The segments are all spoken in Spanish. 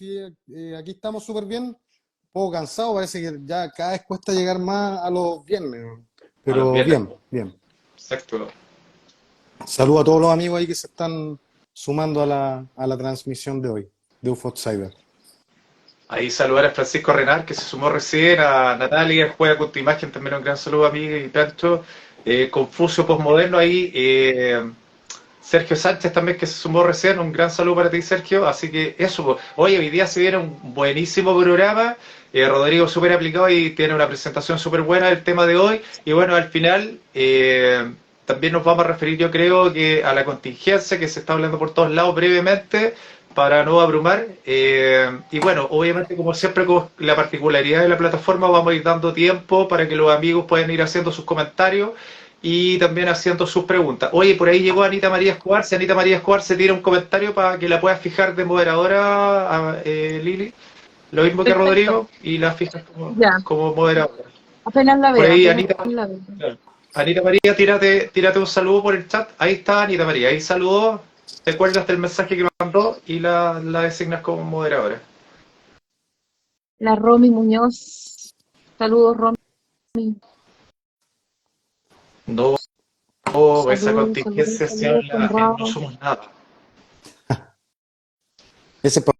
sí, aquí estamos súper bien. Un poco cansado, parece que ya cada vez cuesta llegar más a los viernes. A los Pero viernes. bien, bien. Exacto. Saludo a todos los amigos ahí que se están sumando a la transmisión de hoy, de UFO Outsider. Ahí saludar a Francisco Renal, que se sumó recién, a Natalia, juega con tu imagen, también un gran saludo, amiga y Pancho. Confucio Postmoderno ahí. Sergio Sánchez también, que se sumó recién, un gran saludo para ti, Sergio. Así que eso, pues. Oye, hoy día se viene un buenísimo programa. Rodrigo súper aplicado y tiene una presentación súper buena del tema de hoy. Y bueno, al final también nos vamos a referir, yo creo, que a la contingencia que se está hablando por todos lados brevemente para no abrumar. Y bueno, obviamente, como siempre, con la particularidad de la plataforma, vamos a ir dando tiempo para que los amigos puedan ir haciendo sus comentarios y también haciendo sus preguntas. Oye, por ahí llegó Anita María Escobar. Si Anita María Escobar se tira un comentario para que la puedas fijar de moderadora, Lili. Lo mismo que Perfecto, Rodrigo, y la fijas ya. como moderadora. Apenas la Por veo, ahí, apenas Anita, la veo. claro. Anita María, tírate un saludo por el chat. Ahí está Anita María, ahí saludó. Te acuerdas del mensaje que me mandó y la designas como moderadora. La Romy Muñoz. Saludos, Romy. No, esa Saludos, saludos, contingencia se saludos, habla en No Conrado. Somos Nada. Ese es para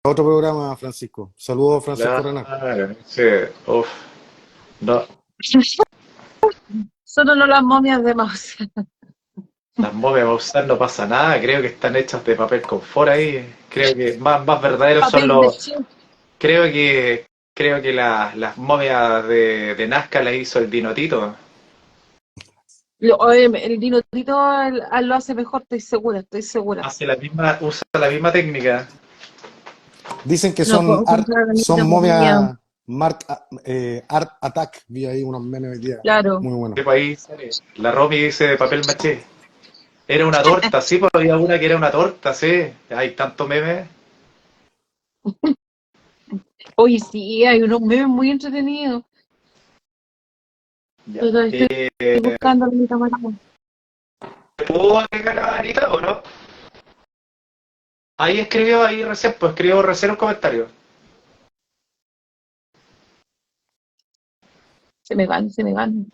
otro programa, Francisco. Saludos, Francisco Renal. Claro, sí, uf, no, Solo no las momias de Mouse. las momias Maussan no pasa nada, creo que están hechas de papel confort ahí. Creo que más verdaderos son Papel de los. chef. Creo que las momias de Nazca las hizo el Dinotito. Oye, el Dino Tito lo hace mejor, estoy segura, estoy segura. Usa la misma técnica. Dicen que No puedo comprar la son mitad movida. momias Art Attack. Vi ahí unos memes hoy día. Claro. Muy buenos. ¿Qué país sale? La Romy dice de papel maché. Era una torta, sí, pues había una que era una torta, sí. Hay tanto meme. Oye, sí, hay unos memes muy entretenidos. Ya. Pero estoy buscando la mitad María. ¿Puedo agregar a Anita o no? Ahí escribió, ahí recién, pues escribió recién un comentario. Se me van, se me van.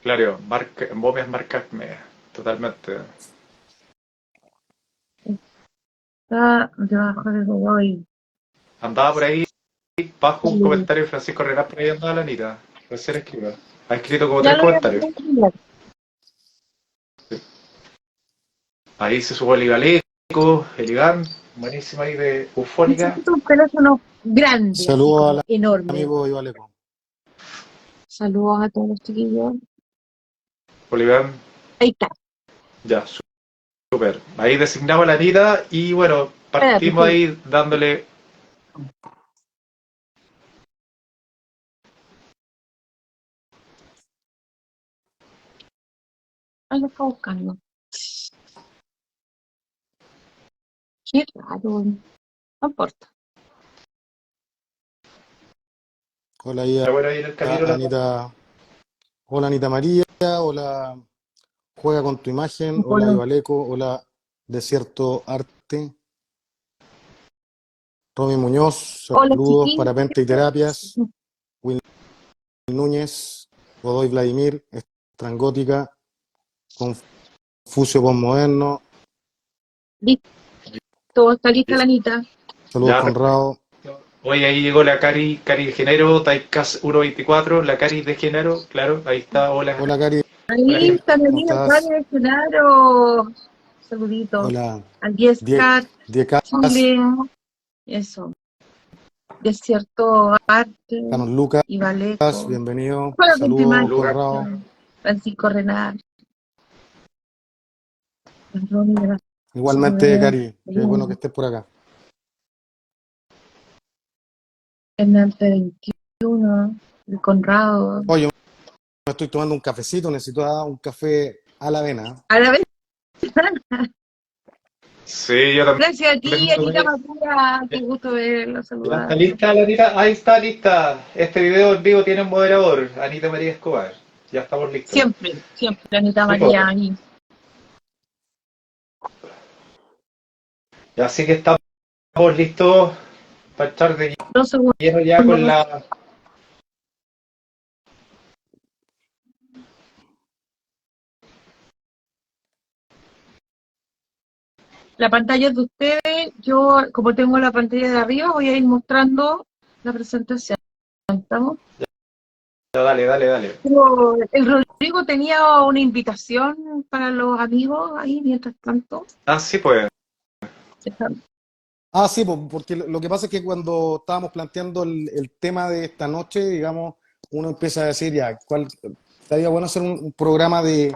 Claro, momias marcas me. Totalmente. Está debajo de Godoy. Andaba por ahí bajo un comentario de Francisco Renal por ahí andaba la Anita. Recién escribió. Ha escrito como Ya tres lo voy a comentarios. poner. Ahí se subió el Igaleco, el Iván, buenísima ahí de Ufónica. Necesito un teléfono grande, así Saludos como al enorme. amigo Ivaleco. Saludos a todos los chiquillos. Oliván, Ahí está. ya, súper. Ahí designaba la Anita y bueno, Espérate, partimos ahí dándole. ahí lo está buscando. Qué raro. No importa. Hola ahí Ya bueno, ahí en el camino a la. Anita. Hola Anita María. Hola Juega con tu imagen. Hola Bueno, Ivaleco. Hola Desierto Arte. Romy Muñoz. hola Saludos chiquillos. para Pente y Terapias. Will Núñez. Godoy Vladimir. Estrangótica. Confucio Postmoderno. Listo, está lista la Anita. Saludos Ya, Conrado. hoy ahí llegó la Cari de Genero, Taicas 124, la Cari de Genero, claro, ahí está, hola. Hola Cari. Hola, Ahí Cari. está mi ¿Cómo amiga estás? María Genaro. Saludito. Hola. A Yescat, Diecas. Chile. Eso. Desierto Arte. Carlos Lucas. Y Valeco. Bienvenido. Juega con tu Saludos Lucas. Conrado. imagen. Francisco Renal. Romy de la Igualmente Cari. Qué bueno que estés por acá. Hernández 21. El Conrado. Oye, me estoy tomando un cafecito, necesito un café a la avena. A la vez. Sí, yo también Gracias a ti, me Anita tomé. Matura. Qué gusto verlo, ¿Ya está saludarlo. lista la Anita? Ahí está lista. Este video en vivo tiene un moderador, Anita María Escobar. Ya estamos listos. Siempre, siempre, Anita Sí, po. María. Ahí. Así que estamos listos para estar de 2 segundos. lleno ya con la... La pantalla es de ustedes. Yo, como tengo la pantalla de arriba, voy a ir mostrando la presentación. ¿Estamos? Dale, dale, dale. Pero el Rodrigo tenía una invitación para los amigos ahí, mientras tanto. Ah, sí, pues. Ah, sí, porque lo que pasa es que cuando estábamos planteando el tema de esta noche, digamos, uno empieza a decir, ya, ¿cuál estaría bueno hacer un programa de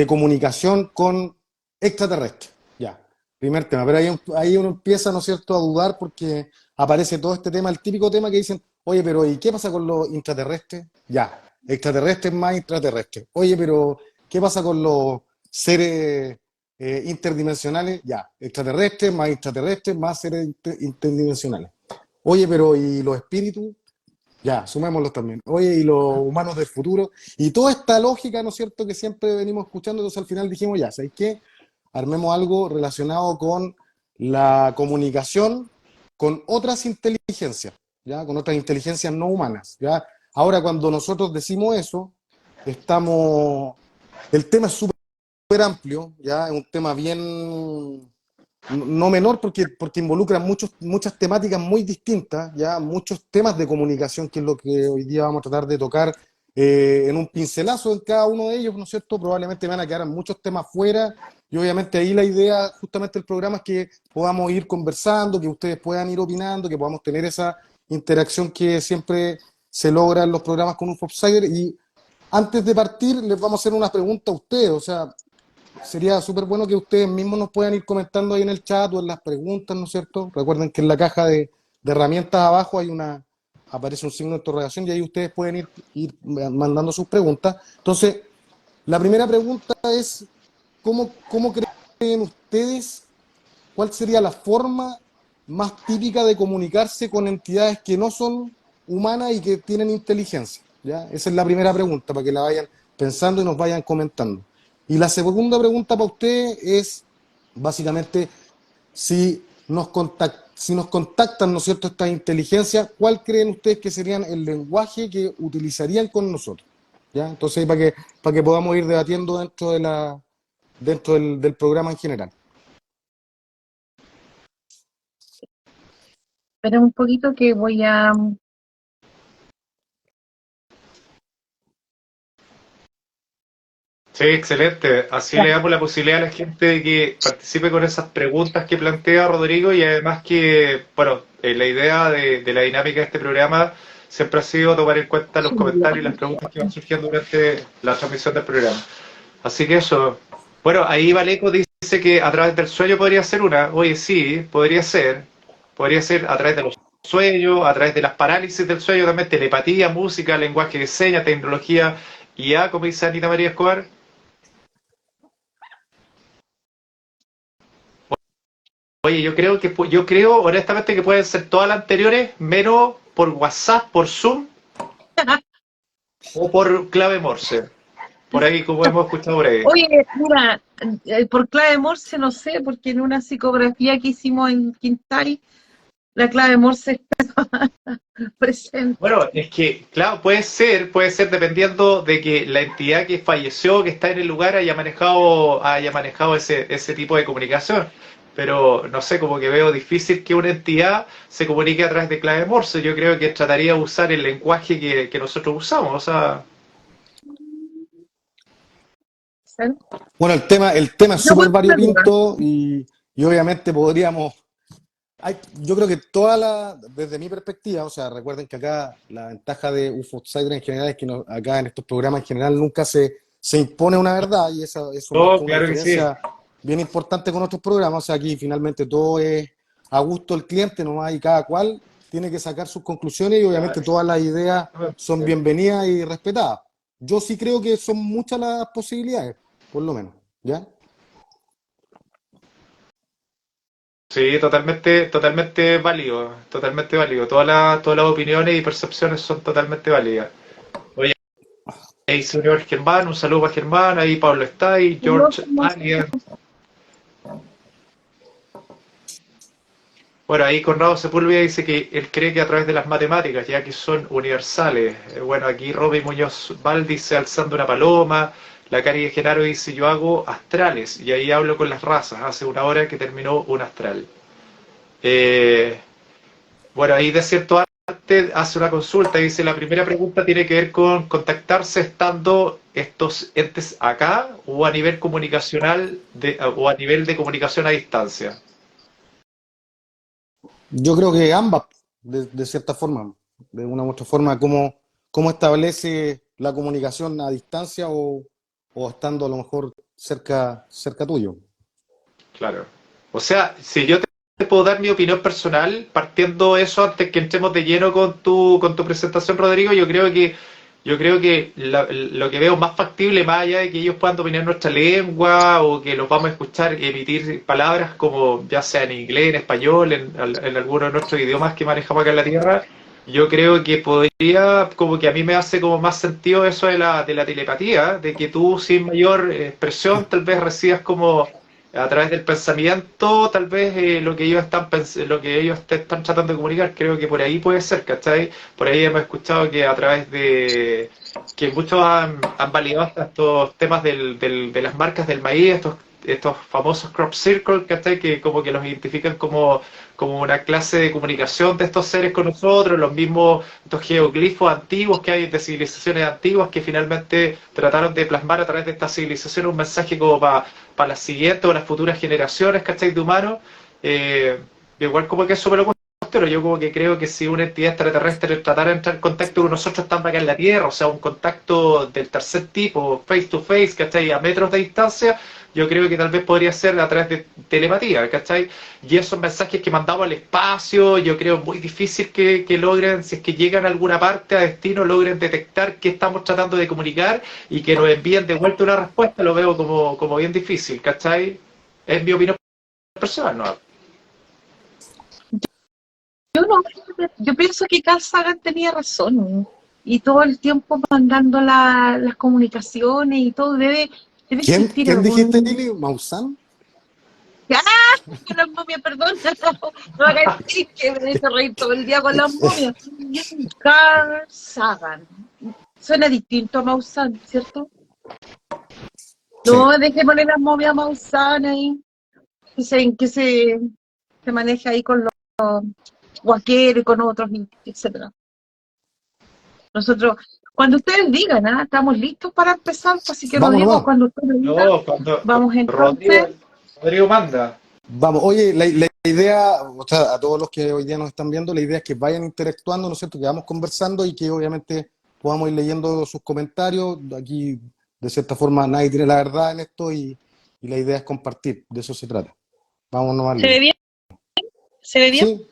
comunicación con extraterrestres? Ya, primer tema. Pero ahí uno empieza, ¿no es cierto?, a dudar porque aparece todo este tema, el típico tema que dicen, oye, pero ¿y qué pasa con los intraterrestres? Ya, extraterrestres más intraterrestres. Oye, pero ¿qué pasa con los seres interdimensionales? Ya, extraterrestres más seres interdimensionales. Oye, pero ¿y los espíritus? Ya, sumémoslos también. Oye, ¿y los humanos del futuro? Y toda esta lógica, ¿no es cierto?, que siempre venimos escuchando, entonces al final dijimos, ya, ¿sabes qué? Armemos algo relacionado con la comunicación con otras inteligencias, ¿ya? Con otras inteligencias no humanas, ¿ya? Ahora, cuando nosotros decimos eso, estamos... El tema es súper amplio, ya es un tema bien no menor porque involucra muchas temáticas muy distintas, ya muchos temas de comunicación, que es lo que hoy día vamos a tratar de tocar en un pincelazo en cada uno de ellos, ¿no es cierto? Probablemente van a quedar muchos temas fuera y obviamente ahí la idea justamente del programa es que podamos ir conversando, que ustedes puedan ir opinando, que podamos tener esa interacción que siempre se logra en los programas con un Fopsider. Y antes de partir les vamos a hacer una pregunta a ustedes, o sea, sería súper bueno que ustedes mismos nos puedan ir comentando ahí en el chat o en las preguntas, ¿no es cierto? Recuerden que en la caja de herramientas abajo aparece un signo de interrogación y ahí ustedes pueden ir mandando sus preguntas. Entonces, la primera pregunta es, ¿cómo creen ustedes cuál sería la forma más típica de comunicarse con entidades que no son humanas y que tienen inteligencia? ¿Ya? Esa es la primera pregunta, para que la vayan pensando y nos vayan comentando. Y la segunda pregunta para usted es, básicamente, si nos contactan, ¿no es cierto?, estas inteligencias, ¿cuál creen ustedes que serían el lenguaje que utilizarían con nosotros? ¿Ya? Entonces, para que podamos ir debatiendo dentro del programa en general. Esperen un poquito que voy a... Sí, excelente. Así le damos la posibilidad a la gente de que participe con esas preguntas que plantea Rodrigo y además que, bueno, la idea de la dinámica de este programa siempre ha sido tomar en cuenta los comentarios y las preguntas que van surgiendo durante la transmisión del programa. Así que eso. Bueno, ahí Valeco dice que a través del sueño podría ser una. Oye, sí, podría ser. Podría ser a través de los sueños, a través de las parálisis del sueño, también telepatía, música, lenguaje de señas, tecnología, IA, como dice Anita María Escobar. Oye, yo creo honestamente que pueden ser todas las anteriores, menos por WhatsApp, por Zoom o por clave Morse. Por ahí, como hemos escuchado por ahí. Oye, mira, por clave Morse no sé, porque en una psicografía que hicimos en Quintari, la clave Morse está presente. Bueno, es que, claro, puede ser dependiendo de que la entidad que falleció, que está en el lugar, haya manejado ese tipo de comunicación. Pero no sé, como que veo difícil que una entidad se comunique a través de clave Morse. Yo creo que trataría de usar el lenguaje que nosotros usamos. O sea, Bueno, el tema es Yo voy súper por la duda. variopinto y obviamente yo creo que desde mi perspectiva, o sea, recuerden que acá la ventaja de UFO Outsider en general es que acá en estos programas en general nunca se impone una verdad y eso marca oh, una claro que sí. diferencia bien importante con otros programas. O sea, aquí finalmente todo es a gusto del cliente nomás y cada cual tiene que sacar sus conclusiones y obviamente todas las ideas son bienvenidas y respetadas. Yo sí creo que son muchas las posibilidades, por lo menos, ¿ya? Sí, totalmente válido, totalmente válido. Todas las opiniones y percepciones son totalmente válidas. Oye, ahí señor Germán, un saludo para Germán, ahí Pablo está, ahí Yo George Alia. Bueno, ahí Conrado Sepúlveda dice que él cree que a través de las matemáticas, ya que son universales. Bueno, aquí Roby Muñoz Val dice alzando una paloma. La Cari de Genaro dice yo hago astrales y ahí hablo con las razas. Hace una hora que terminó un astral. Eh, bueno, ahí de cierto arte hace una consulta y dice la primera pregunta tiene que ver con contactarse estando estos entes acá o a nivel comunicacional o a nivel de comunicación a distancia. Yo creo que ambas, de cierta forma, de una u otra forma, cómo establece la comunicación a distancia o estando a lo mejor cerca tuyo. Claro. O sea, si yo te puedo dar mi opinión personal, partiendo eso antes que entremos de lleno con tu presentación, Rodrigo, yo creo que lo que veo más factible, más allá de que ellos puedan dominar nuestra lengua o que los vamos a escuchar emitir palabras como ya sea en inglés, en español, en alguno de nuestros idiomas que manejamos acá en la Tierra, yo creo que podría, como que a mí me hace como más sentido eso de la telepatía, de que tú sin mayor expresión tal vez recibas como a través del pensamiento, tal vez lo que ellos te están tratando de comunicar, creo que por ahí puede ser, ¿cachai? Por ahí hemos escuchado que a través de que muchos han validado hasta estos temas de las marcas del maíz, estos famosos crop circles, ¿cachai? Que como que los identifican como una clase de comunicación de estos seres con nosotros, los mismos estos geoglifos antiguos que hay de civilizaciones antiguas que finalmente trataron de plasmar a través de esta civilización un mensaje como para las siguientes o las futuras generaciones, ¿cachai? De humanos. Igual como que eso me lo cuestiono. Yo como que creo que si una entidad extraterrestre tratara de entrar en contacto con nosotros estando acá en la Tierra, o sea, un contacto del tercer tipo, face to face, ¿cachai? A metros de distancia, yo creo que tal vez podría ser a través de telepatía, ¿cachai? Y esos mensajes que mandamos al espacio, yo creo muy difícil que logren, si es que llegan a alguna parte a destino, logren detectar qué estamos tratando de comunicar y que nos envíen de vuelta una respuesta, lo veo como bien difícil, ¿cachai? Es mi opinión personal, ¿no? Yo no, yo pienso que Carl Sagan tenía razón y todo el tiempo mandando las comunicaciones y todo debe existir ¿Quién dijiste, algún. Lili? ¿Maussan? ¡Ah! Con las momias, perdón, no hagas que me deje reír todo el día con las momias. Carl Sagan. Suena distinto a Maussan, ¿cierto? Sí. No, deje poner las momias Maussan ahí, se maneja ahí con los guaqueros y con otros, etcétera. Nosotros, cuando ustedes digan, estamos listos para empezar, así que Vamos Rodrigo, nomás. cuando ustedes digan, No, cuando vamos Rodrigo, entonces. Rodrigo manda. Vamos, oye, la idea, o sea, a todos los que hoy día nos están viendo, la idea es que vayan interactuando, ¿no es cierto? Que vamos conversando y que obviamente podamos ir leyendo sus comentarios. Aquí, de cierta forma, nadie tiene la verdad en esto y la idea es compartir, de eso se trata. Vamos nomás, ¿Se ve Lili. bien? ¿Se ve bien? Sí,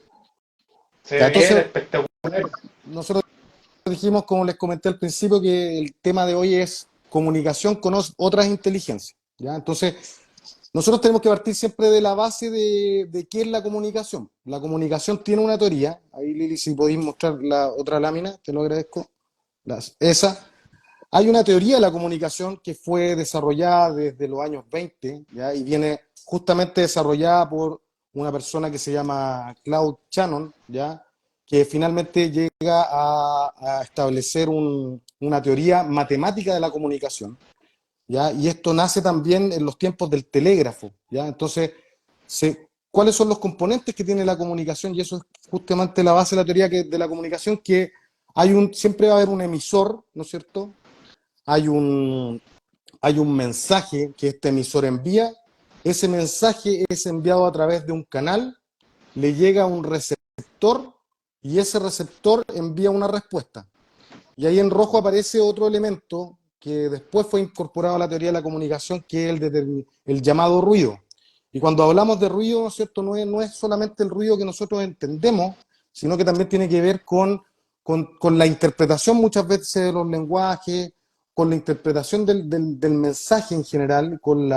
Se ya, ve bien, entonces espectacular. nosotros dijimos, como les comenté al principio, que el tema de hoy es comunicación con otras inteligencias, ¿ya? Entonces, nosotros tenemos que partir siempre de la base de qué es la comunicación. La comunicación tiene una teoría. Ahí, Lili, si podéis mostrar la otra lámina, te lo agradezco. Esa. Hay una teoría de la comunicación que fue desarrollada desde los años 20, ¿ya? Y viene justamente desarrollada por una persona que se llama Claude Shannon, ¿ya? Que finalmente llega a establecer una teoría matemática de la comunicación. ¿Ya? Y esto nace también en los tiempos del telégrafo, ¿ya? Entonces, ¿cuáles son los componentes que tiene la comunicación? Y eso es justamente la base de la teoría de la comunicación, que siempre va a haber un emisor, ¿no es cierto? Hay un mensaje que este emisor envía, ese mensaje es enviado a través de un canal, le llega a un receptor y ese receptor envía una respuesta. Y ahí en rojo aparece otro elemento que después fue incorporado a la teoría de la comunicación, que es el llamado ruido. Y cuando hablamos de ruido, ¿no es cierto?, no es solamente el ruido que nosotros entendemos, sino que también tiene que ver con la interpretación muchas veces de los lenguajes, con la interpretación del mensaje en general, con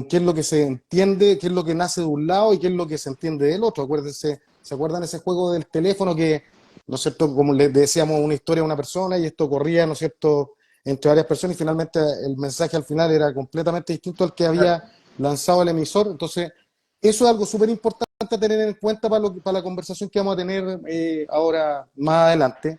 qué es lo que se entiende, qué es lo que nace de un lado y qué es lo que se entiende del otro. Acuérdense, ¿se acuerdan ese juego del teléfono que, ¿no es cierto?, como le decíamos una historia a una persona y esto corría, ¿no es cierto?, entre varias personas y finalmente el mensaje al final era completamente distinto al que había lanzado el emisor? Entonces, eso es algo súper importante a tener en cuenta para la conversación que vamos a tener ahora más adelante,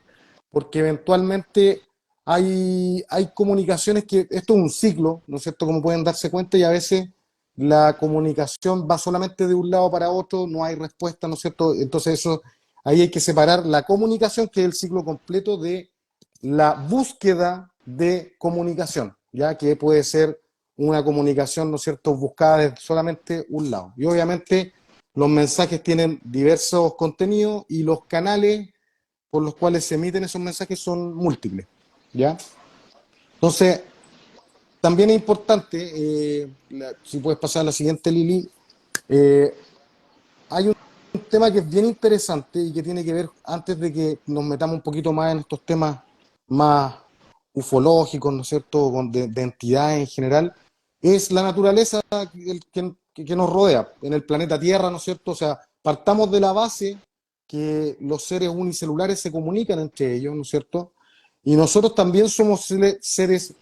porque eventualmente hay comunicaciones que, esto es un ciclo, ¿no es cierto? Como pueden darse cuenta, y a veces la comunicación va solamente de un lado para otro, no hay respuesta, ¿no es cierto? Entonces eso, ahí hay que separar la comunicación, que es el ciclo completo, de la búsqueda de comunicación, ya que puede ser una comunicación, ¿no es cierto?, buscada de solamente un lado. Y obviamente los mensajes tienen diversos contenidos y los canales por los cuales se emiten esos mensajes son múltiples, ¿ya? Entonces, también es importante, si puedes pasar a la siguiente, Lili, eh, hay un tema que es bien interesante y que tiene que ver, antes de que nos metamos un poquito más en estos temas más ufológicos, ¿no es cierto?, de entidades en general, es la naturaleza que nos rodea en el planeta Tierra, ¿no es cierto? O sea, partamos de la base que los seres unicelulares se comunican entre ellos, ¿no es cierto? Y nosotros también somos seres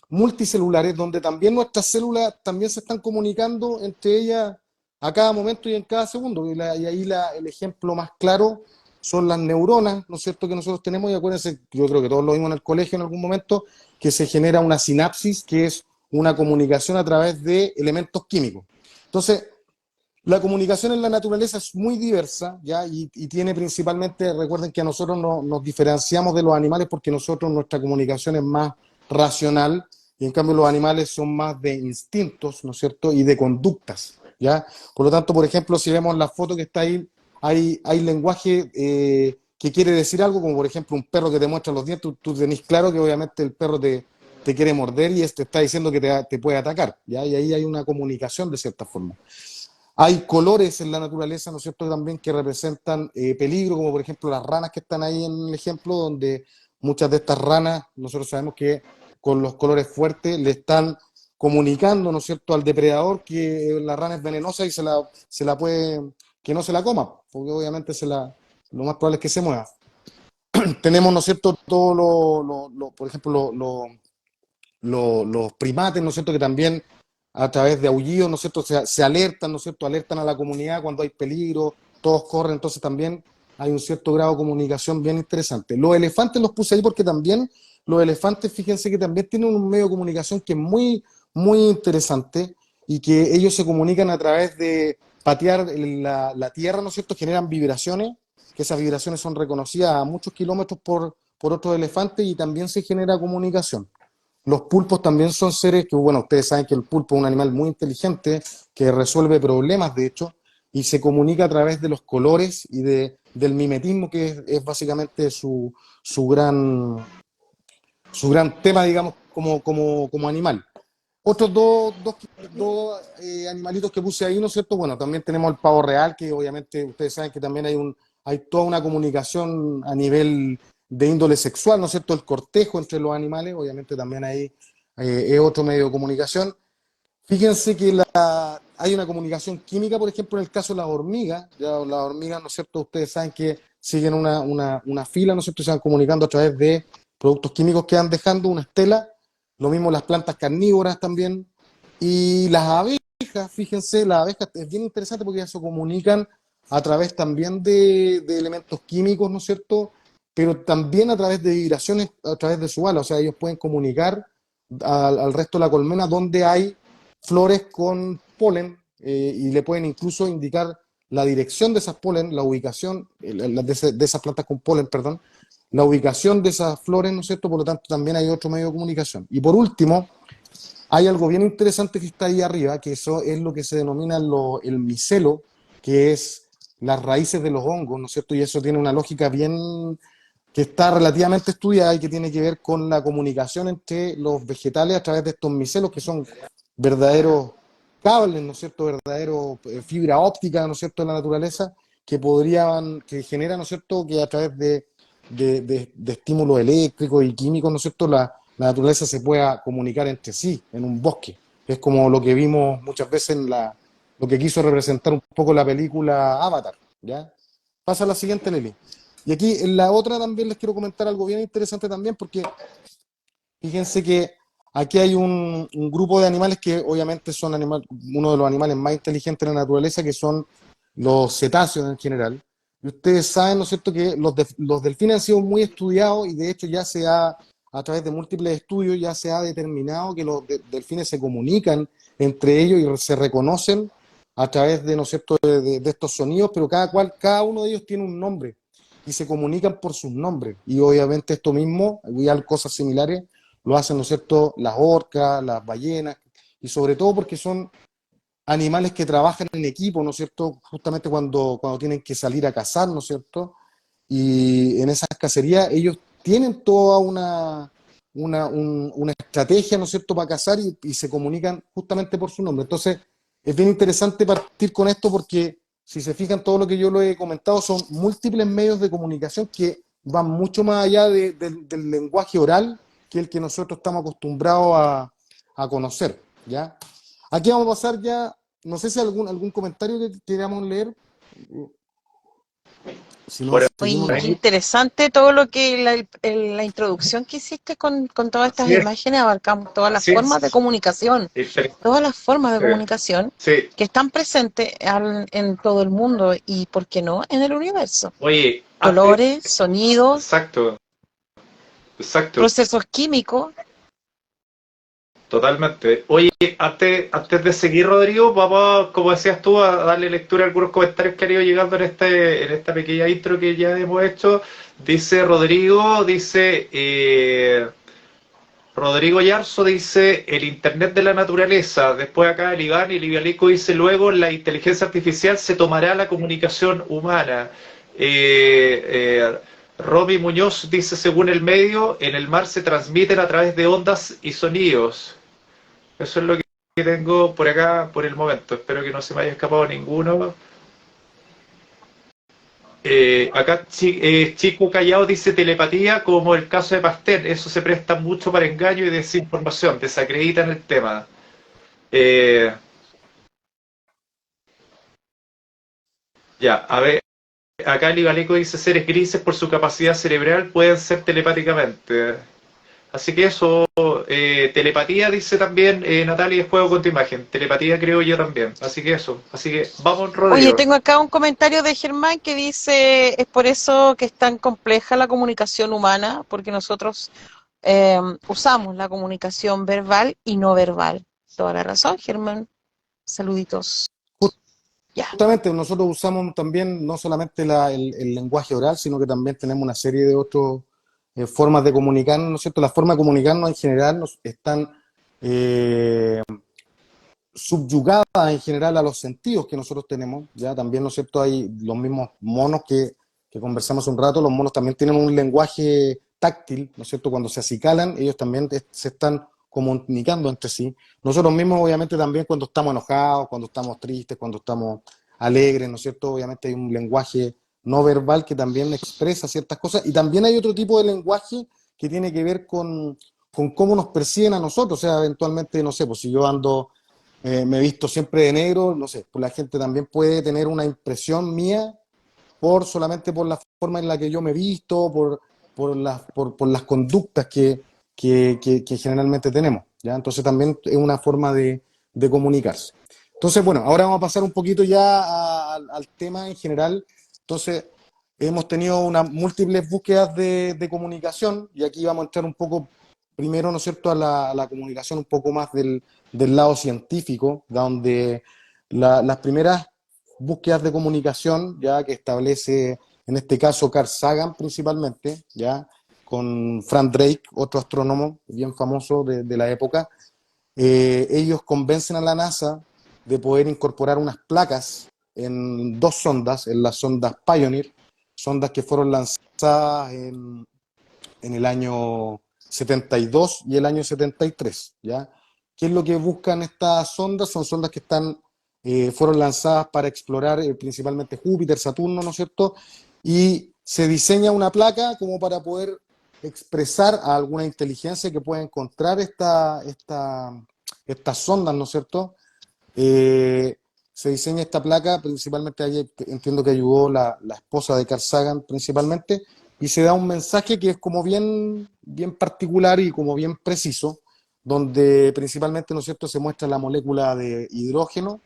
multicelulares, donde también nuestras células también se están comunicando entre ellas a cada momento y en cada segundo. Y ahí el ejemplo más claro son las neuronas, ¿no es cierto?, que nosotros tenemos. Y acuérdense, yo creo que todos lo vimos en el colegio en algún momento, que se genera una sinapsis, que es una comunicación a través de elementos químicos. Entonces, la comunicación en la naturaleza es muy diversa, ¿ya? Y tiene principalmente, recuerden que a nosotros nos diferenciamos de los animales porque nosotros, nuestra comunicación es más racional, y en cambio los animales son más de instintos, ¿no es cierto?, y de conductas, ¿ya? Por lo tanto, por ejemplo, si vemos la foto que está ahí, hay lenguaje que quiere decir algo, como por ejemplo un perro que te muestra los dientes. Tú tenés claro que obviamente el perro te quiere morder y te está diciendo que te puede atacar, ¿ya? Y ahí hay una comunicación de cierta forma. Hay colores en la naturaleza, ¿no es cierto?, también que representan peligro, como por ejemplo las ranas que están ahí en el ejemplo, donde muchas de estas ranas, nosotros sabemos que con los colores fuertes le están comunicando, ¿no es cierto?, al depredador que la rana es venenosa y se la puede, que no se la coma, porque obviamente lo más probable es que se mueva. Tenemos, ¿no es cierto?, todo por ejemplo, los primates, ¿no es cierto?, que también a través de aullidos, ¿no es cierto?, se alertan, ¿no es cierto?, alertan a la comunidad cuando hay peligro, todos corren. Entonces también hay un cierto grado de comunicación bien interesante. Los elefantes los puse ahí porque también los elefantes, fíjense que también tienen un medio de comunicación que es muy, muy interesante, y que ellos se comunican a través de patear la tierra, ¿no es cierto?, generan vibraciones, que esas vibraciones son reconocidas a muchos kilómetros por otros elefantes, y también se genera comunicación. Los pulpos también son seres que, bueno, ustedes saben que el pulpo es un animal muy inteligente, que resuelve problemas, de hecho, y se comunica a través de los colores y del mimetismo, que es básicamente su gran tema, digamos, como animal. Otros dos animalitos que puse ahí, ¿no es cierto? Bueno, también tenemos el pavo real, que obviamente ustedes saben que también hay toda una comunicación a nivel de índole sexual, ¿no es cierto? El cortejo entre los animales, obviamente también ahí es otro medio de comunicación. Fíjense que hay una comunicación química, por ejemplo, en el caso de las hormigas. Ya las hormigas, ¿no es cierto?, ustedes saben que siguen una fila, ¿no es cierto?, y se van comunicando a través de productos químicos que van dejando una estela. Lo mismo las plantas carnívoras también. Y las abejas, fíjense, las abejas es bien interesante porque ellas se comunican a través también de elementos químicos, ¿no es cierto?, pero también a través de vibraciones, a través de su ala. O sea, ellos pueden comunicar al resto de la colmena donde hay flores con polen, y le pueden incluso indicar la dirección de esas polen, la ubicación de esas plantas con polen, perdón, la ubicación de esas flores, ¿no es cierto? Por lo tanto, también hay otro medio de comunicación. Y por último, hay algo bien interesante que está ahí arriba, que eso es lo que se denomina el micelo, que es las raíces de los hongos, ¿no es cierto? Y eso tiene una lógica bien, que está relativamente estudiada, y que tiene que ver con la comunicación entre los vegetales a través de estos micelos, que son verdaderos cables, ¿no es cierto?, verdaderos fibra óptica, ¿no es cierto?, en la naturaleza, que generan, ¿no es cierto?, que a través de estímulos eléctricos y químicos, ¿no es cierto?, la naturaleza se pueda comunicar entre sí en un bosque. Es como lo que vimos muchas veces lo que quiso representar un poco la película Avatar, ¿ya? Pasa a la siguiente, Lili. Y aquí en la otra también les quiero comentar algo bien interesante también, porque fíjense que aquí hay un grupo de animales que obviamente son uno de los animales más inteligentes de la naturaleza, que son los cetáceos en general. Y ustedes saben, ¿no es cierto?, que los delfines han sido muy estudiados y de hecho ya a través de múltiples estudios, ya se ha determinado que los delfines se comunican entre ellos y se reconocen a través de, ¿no es cierto?, de estos sonidos, pero cada uno de ellos tiene un nombre y se comunican por sus nombres. Y obviamente esto mismo, y cosas similares, lo hacen, ¿no es cierto?, las orcas, las ballenas, y sobre todo porque son animales que trabajan en equipo, ¿no es cierto?, justamente cuando tienen que salir a cazar, ¿no es cierto?, y en esas cacerías ellos tienen toda una estrategia, ¿no es cierto?, para cazar y se comunican justamente por su nombre. Entonces, es bien interesante partir con esto porque, si se fijan, todo lo que yo lo he comentado son múltiples medios de comunicación que van mucho más allá del lenguaje oral que el que nosotros estamos acostumbrados a conocer, ¿ya? Aquí vamos a pasar ya, no sé si algún comentario que queramos leer, si no, Por seguimos Oye, qué ahí. interesante todo lo que la introducción que hiciste con todas estas Así es, imágenes, abarcamos todas las así formas de es. comunicación, todas las formas de comunicación Sí. que están presentes en todo el mundo y, ¿por qué no?, en el universo. Oye, antes, Colores, sonidos, exacto, exacto. procesos químicos. Totalmente. Oye, antes de seguir, Rodrigo, vamos, como decías tú, a darle lectura a algunos comentarios que han ido llegando en esta pequeña intro que ya hemos hecho. Dice Rodrigo, Rodrigo Yarzo dice el Internet de la naturaleza. Después acá el Iván y el Ivalico dice luego la inteligencia artificial se tomará la comunicación humana. Roby Muñoz dice según el medio, en el mar se transmiten a través de ondas y sonidos. Eso es lo que tengo por acá por el momento. Espero que no se me haya escapado ninguno. Acá Chico Callao dice telepatía como el caso de Pastel. Eso se presta mucho para engaño y desinformación. Desacreditan el tema. Eh, ya, a ver. Acá el Ibaleco dice seres grises por su capacidad cerebral pueden ser telepáticamente. Así que eso, telepatía dice también Natalia, juego con tu imagen. Telepatía creo yo también. Así que eso. Así que vamos, Oye, Rodrigo. tengo acá un comentario de Germán que dice, es por eso que es tan compleja la comunicación humana, porque nosotros usamos la comunicación verbal y no verbal. Toda la razón, Germán. Saluditos. Ya. Justamente nosotros usamos también no solamente el lenguaje oral, sino que también tenemos una serie de otras formas de comunicarnos, ¿no es cierto? Las formas de comunicarnos en general están eh, subyugadas en general a los sentidos que nosotros tenemos, ya también, ¿no es cierto? Hay los mismos monos que conversamos un rato, los monos también tienen un lenguaje táctil, ¿no es cierto? Cuando se acicalan, ellos también se están comunicando entre sí. Nosotros mismos, obviamente, también cuando estamos enojados, cuando estamos tristes, cuando estamos alegres, ¿no es cierto? Obviamente hay un lenguaje no verbal que también expresa ciertas cosas, y también hay otro tipo de lenguaje que tiene que ver con cómo nos perciben a nosotros, o sea, eventualmente, no sé, pues si yo ando me he visto siempre de negro, no sé, pues la gente también puede tener una impresión mía solamente por la forma en la que yo me he visto, por las conductas que generalmente tenemos, ¿ya? Entonces también es una forma de comunicarse. Entonces, bueno, ahora vamos a pasar un poquito ya al tema en general. Entonces, hemos tenido múltiples búsquedas de comunicación y aquí vamos a entrar un poco primero, ¿no es cierto?, a la comunicación un poco más del lado científico, donde las primeras búsquedas de comunicación, ya que establece, en este caso, Carl Sagan principalmente, ya, con Frank Drake, otro astrónomo bien famoso de la época, ellos convencen a la NASA de poder incorporar unas placas en dos sondas, en las sondas Pioneer, sondas que fueron lanzadas en el año 72 y el año 73, ¿ya? ¿Qué es lo que buscan estas sondas? Son sondas que fueron lanzadas para explorar principalmente Júpiter, Saturno, ¿no es cierto? Y se diseña una placa como para poder expresar a alguna inteligencia que pueda encontrar estas sondas, ¿no es cierto? Se diseña esta placa, principalmente entiendo que ayudó la esposa de Carl Sagan principalmente, y se da un mensaje que es como bien particular y como bien preciso, donde principalmente, ¿no es cierto?, se muestra la molécula de hidrógeno,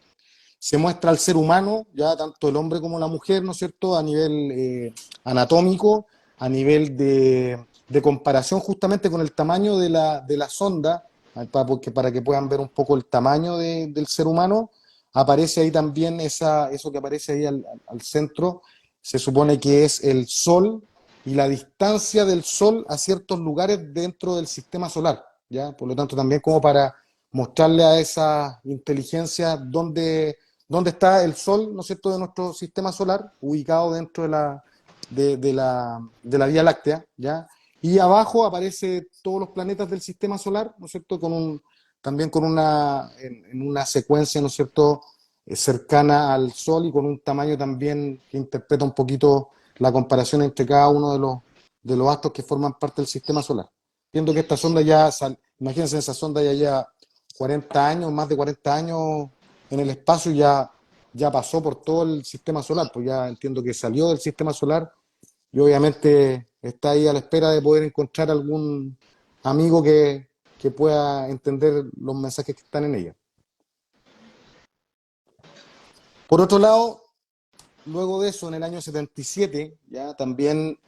se muestra al ser humano, ya tanto el hombre como la mujer, ¿no es cierto?, a nivel anatómico, a nivel de comparación justamente con el tamaño de la sonda, para que puedan ver un poco el tamaño del ser humano. Aparece ahí también eso que aparece ahí al centro, se supone que es el Sol y la distancia del Sol a ciertos lugares dentro del sistema solar, ¿ya? Por lo tanto, también como para mostrarle a esa inteligencia dónde está el Sol, ¿no es cierto?, de nuestro sistema solar, ubicado dentro de la Vía Láctea, ¿ya? Y abajo aparece todos los planetas del sistema solar, ¿no es cierto?, también en una secuencia, ¿no es cierto?, cercana al Sol y con un tamaño también que interpreta un poquito la comparación entre cada uno de los astros que forman parte del sistema solar. Viendo que esta sonda imagínense, esa sonda ya lleva 40 años, más de 40 años en el espacio, y ya pasó por todo el sistema solar, pues ya entiendo que salió del sistema solar y obviamente está ahí a la espera de poder encontrar algún amigo que pueda entender los mensajes que están en ella. Por otro lado, luego de eso, en el año 77, ya también,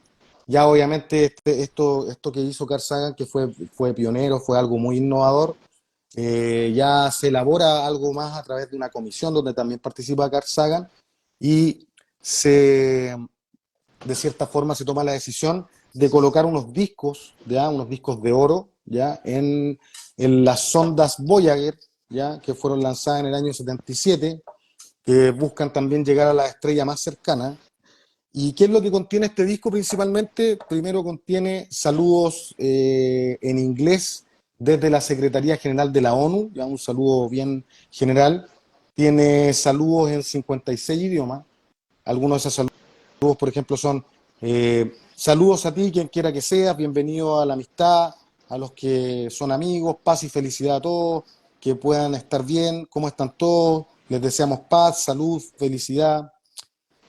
ya obviamente esto que hizo Carl Sagan, que fue pionero, fue algo muy innovador, ya se elabora algo más a través de una comisión donde también participa Carl Sagan, y de cierta forma se toma la decisión de colocar unos discos de oro, ya, en las sondas Voyager, ya, que fueron lanzadas en el año 77, que buscan también llegar a la estrella más cercana. ¿Y qué es lo que contiene este disco principalmente? Primero contiene saludos en inglés desde la Secretaría General de la ONU, ya un saludo bien general. Tiene saludos en 56 idiomas. Algunos de esos saludos, por ejemplo, son saludos a ti, quien quiera que seas, bienvenido a la amistad, a los que son amigos, paz y felicidad a todos, que puedan estar bien, ¿cómo están todos? Les deseamos paz, salud, felicidad,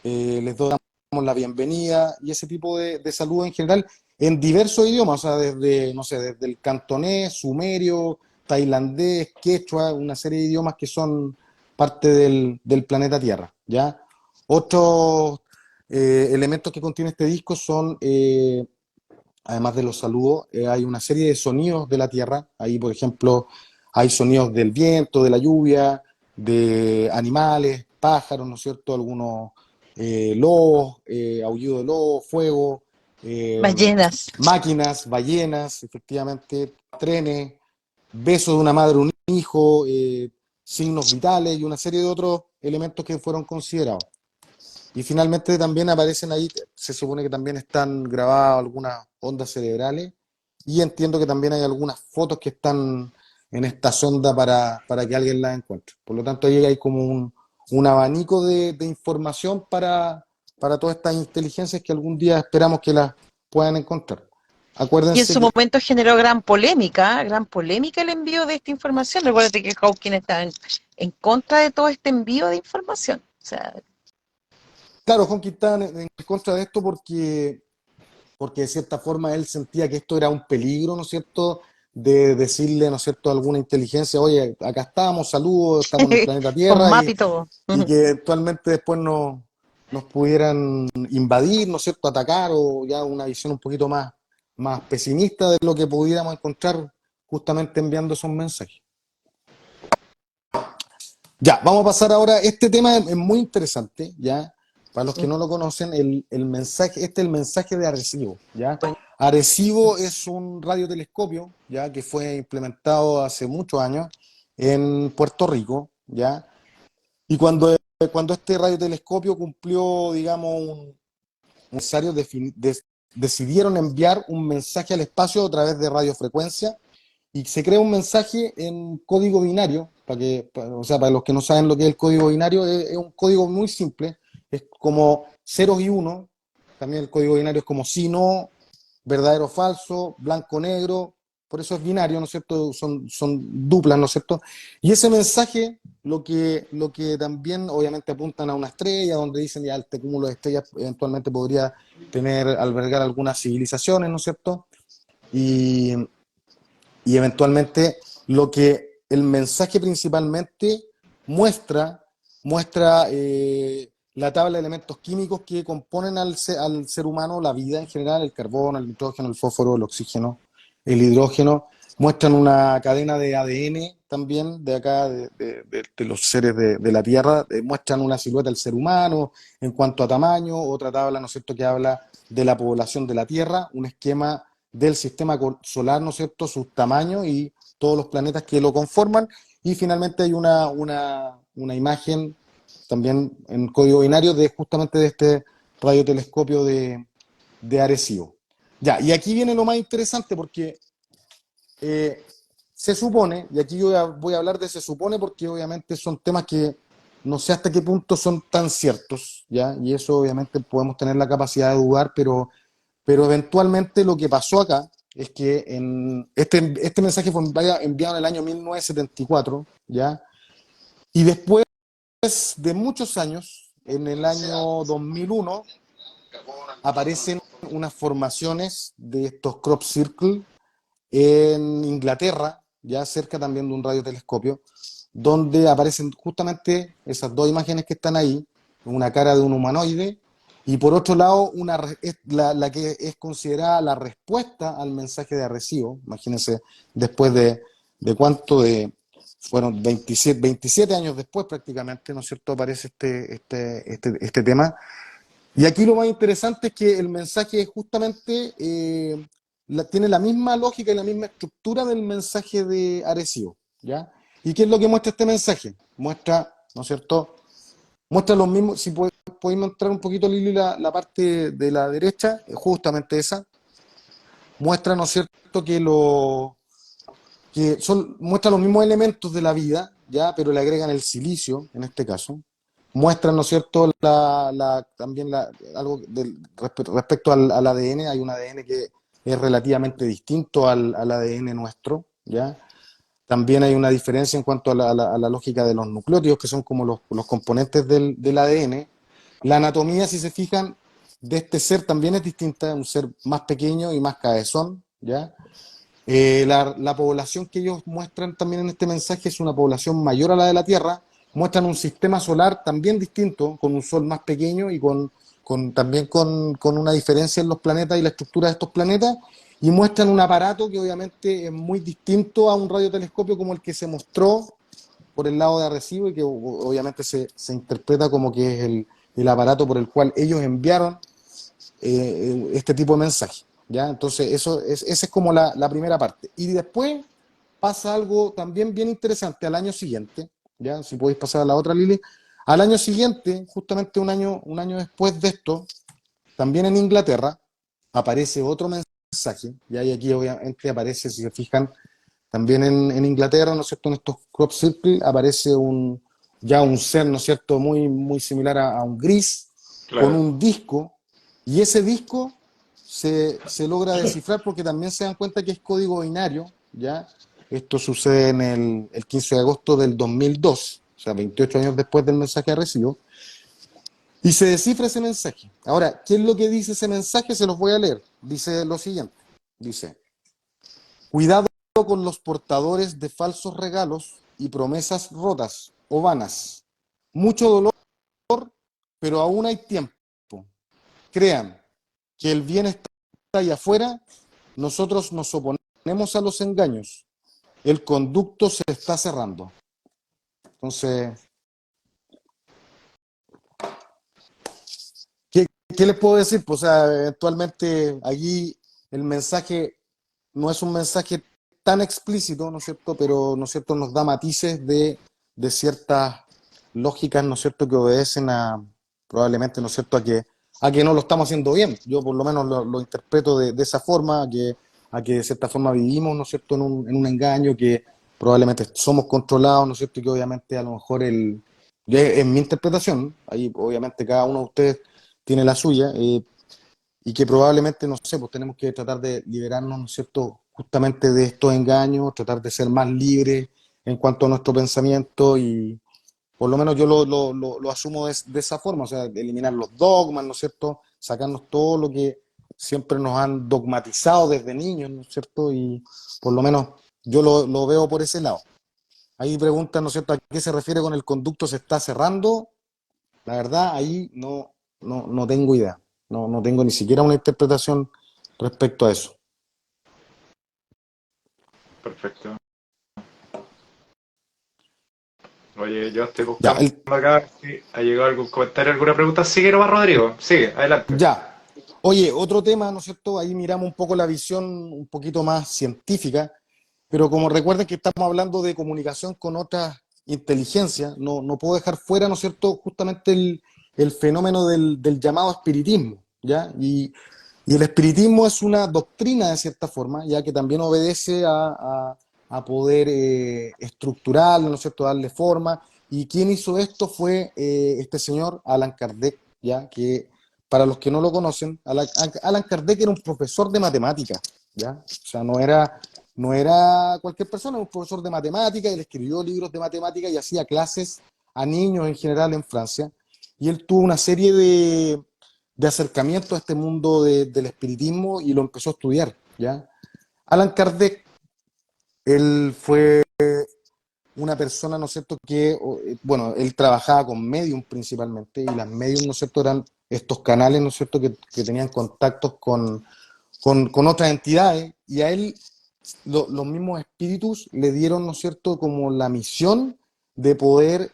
les damos la bienvenida, y ese tipo de saludos en general en diversos idiomas, o sea, desde, no sé, desde el cantonés, sumerio, tailandés, quechua, una serie de idiomas que son parte del planeta Tierra, ¿ya? Otros elementos que contiene este disco son, además de los saludos, hay una serie de sonidos de la Tierra. Ahí, por ejemplo, hay sonidos del viento, de la lluvia, de animales, pájaros, ¿no es cierto? Algunos lobos, aullido de lobos, fuego, eh, Ballenas. máquinas, ballenas, efectivamente, trenes, besos de una madre a un hijo, signos vitales y una serie de otros elementos que fueron considerados. Y finalmente también aparecen ahí, se supone que también están grabadas algunas ondas cerebrales, y entiendo que también hay algunas fotos que están en esta sonda para que alguien las encuentre. Por lo tanto, ahí hay como un abanico de información para todas estas inteligencias que algún día esperamos que las puedan encontrar. Y en Acuérdense su que, momento generó gran polémica el envío de esta información. Recuerda que Hawking estaba en contra de todo este envío de información. O sea, claro, Honky estaba en contra de esto porque de cierta forma él sentía que esto era un peligro, ¿no es cierto?, de decirle, ¿no es cierto?, a alguna inteligencia, oye, acá estamos, saludos, estamos en el planeta con Tierra, map y todo. y que eventualmente después nos pudieran invadir, ¿no es cierto?, atacar, o ya una visión un poquito más pesimista de lo que pudiéramos encontrar justamente enviando esos mensajes. Ya, vamos a pasar ahora, este tema es muy interesante, ¿ya? Para los que no lo conocen, el mensaje, este es el mensaje de Arecibo, ¿ya? Bueno, Arecibo es un radiotelescopio, ¿ya? Que fue implementado hace muchos años en Puerto Rico, ¿ya? Y cuando este radiotelescopio cumplió, digamos, un necesario, decidieron enviar un mensaje al espacio a través de radiofrecuencia, y se crea un mensaje en código binario, o sea, para los que no saben lo que es el código binario, es un código muy simple, es como ceros y uno. También el código binario es como sí, no, verdadero, falso, blanco, negro, por eso es binario, ¿no es cierto? Son duplas, ¿no es cierto? Y ese mensaje, lo que también obviamente apuntan a una estrella, donde dicen ya este cúmulo de estrellas eventualmente podría albergar algunas civilizaciones, ¿no es cierto? Y, y eventualmente el mensaje principalmente muestra muestra la tabla de elementos químicos que componen al ser humano, la vida en general, el carbono, el nitrógeno, el fósforo, el oxígeno, el hidrógeno. Muestran una cadena de ADN también de acá, de los seres de la Tierra. Muestran una silueta del ser humano en cuanto a tamaño, otra tabla, ¿no es cierto?, que habla de la población de la Tierra, un esquema del sistema solar, ¿no es cierto?, sus tamaños y todos los planetas que lo conforman. Y finalmente hay una imagen también en código binario de justamente de este radiotelescopio de Arecibo. Ya, y aquí viene lo más interesante porque eh, se supone, y aquí yo voy a hablar de se supone porque obviamente son temas que no sé hasta qué punto son tan ciertos, ¿ya? Y eso obviamente podemos tener la capacidad de dudar, pero eventualmente lo que pasó acá es que este mensaje fue enviado en el año 1974, ¿ya? Y después de muchos años, en el año 2001, aparecen unas formaciones de estos crop circle en Inglaterra, ya cerca también de un radiotelescopio, donde aparecen justamente esas dos imágenes que están ahí, una cara de un humanoide, y por otro lado, la que es considerada la respuesta al mensaje de Arecibo. Imagínense, después de cuánto, fueron 27 años después prácticamente, ¿no es cierto?, aparece este tema. Y aquí lo más interesante es que el mensaje justamente tiene la misma lógica y la misma estructura del mensaje de Arecibo, ¿ya? ¿Y qué es lo que muestra este mensaje? Muestra, ¿no es cierto? Muestra los mismos, si podéis mostrar un poquito, Lili, la parte de la derecha, justamente esa, muestra, ¿no es cierto?, muestra los mismos elementos de la vida, ¿ya? Pero le agregan el silicio, en este caso. Muestran, ¿no es cierto?, también algo respecto al ADN. Hay un ADN que es relativamente distinto al ADN nuestro, ¿ya? También hay una diferencia en cuanto a la lógica de los nucleótidos, que son como los componentes del ADN. La anatomía, si se fijan, de este ser también es distinta, es un ser más pequeño y más cabezón, ¿ya? La población que ellos muestran también en este mensaje es una población mayor a la de la Tierra. Muestran un sistema solar también distinto, con un sol más pequeño y también con una diferencia en los planetas y la estructura de estos planetas. Y muestran un aparato que obviamente es muy distinto a un radiotelescopio como el que se mostró por el lado de Arecibo y que obviamente se interpreta como que es el aparato por el cual ellos enviaron este tipo de mensaje. ¿Ya? Entonces, esa es como la primera parte. Y después pasa algo también bien interesante al año siguiente, ¿ya? Si podéis pasar a la otra, Lili. Al año siguiente, justamente un año después de esto, también en Inglaterra, aparece otro mensaje, ¿ya? Y aquí obviamente aparece, si se fijan, también en Inglaterra, ¿no es cierto?, en estos crop circle, aparece ya un ser, ¿no es cierto?, muy similar a un gris, con Claro. un disco, y ese disco se logra descifrar porque también se dan cuenta que es código binario, ¿ya? Esto sucede en el 15 de agosto del 2002, o sea, 28 años después del mensaje de recibo, y se descifra ese mensaje. Ahora, ¿qué es lo que dice ese mensaje? Se los voy a leer. Dice lo siguiente, dice: cuidado con los portadores de falsos regalos y promesas rotas o vanas. Mucho dolor, pero aún hay tiempo. Crean que el bien está allá afuera, nosotros nos oponemos a los engaños. El conducto se está cerrando. Entonces, ¿qué les puedo decir? Pues, o sea, eventualmente allí el mensaje no es un mensaje tan explícito, ¿no es cierto? Pero, ¿no es cierto?, nos da matices de ciertas lógicas, ¿no es cierto?, que obedecen probablemente, ¿no es cierto?, a que no lo estamos haciendo bien. Yo por lo menos lo interpreto de esa forma, a que de cierta forma vivimos, ¿no es cierto?, en un engaño, que probablemente somos controlados, ¿no es cierto?, y que obviamente a lo mejor en mi interpretación, ahí obviamente cada uno de ustedes tiene la suya, y que probablemente, no sé, pues tenemos que tratar de liberarnos, ¿no es cierto?, justamente de estos engaños, tratar de ser más libres en cuanto a nuestro pensamiento, y por lo menos yo lo asumo de esa forma, o sea, eliminar los dogmas, ¿no es cierto?, sacarnos todo lo que siempre nos han dogmatizado desde niños, ¿no es cierto?, y por lo menos yo lo veo por ese lado. Ahí preguntan, ¿no es cierto?, a qué se refiere con el conducto se está cerrando. La verdad, ahí no tengo idea. No tengo ni siquiera una interpretación respecto a eso. Perfecto. Oye, yo estoy Ya, buscando acá si ha llegado algún comentario, alguna pregunta. Sigue nomás, Rodrigo. Sigue, adelante. ya. Oye, otro tema, ¿no es cierto? Ahí miramos un poco la visión un poquito más científica, pero como recuerden que estamos hablando de comunicación con otras inteligencias, no puedo dejar fuera, ¿no es cierto?, justamente el fenómeno del llamado espiritismo, ¿ya? Y el espiritismo es una doctrina de cierta forma, ya que también obedece a poder estructurarlo, ¿no es cierto?, darle forma. Y quien hizo esto fue este señor Alan Kardec, ya que para los que no lo conocen, Alan Kardec era un profesor de matemáticas, ¿ya? O sea, no era cualquier persona, era un profesor de matemáticas, él escribió libros de matemáticas y hacía clases a niños en general en Francia. Y él tuvo una serie de acercamiento a este mundo del espiritismo y lo empezó a estudiar, ¿ya? Alan Kardec, él fue una persona, ¿no es cierto?, bueno, él trabajaba con medium principalmente, y las medium, ¿no es cierto?, eran estos canales, ¿no es cierto?, que tenían contactos con otras entidades, y a él los mismos espíritus le dieron, ¿no es cierto?, como la misión de poder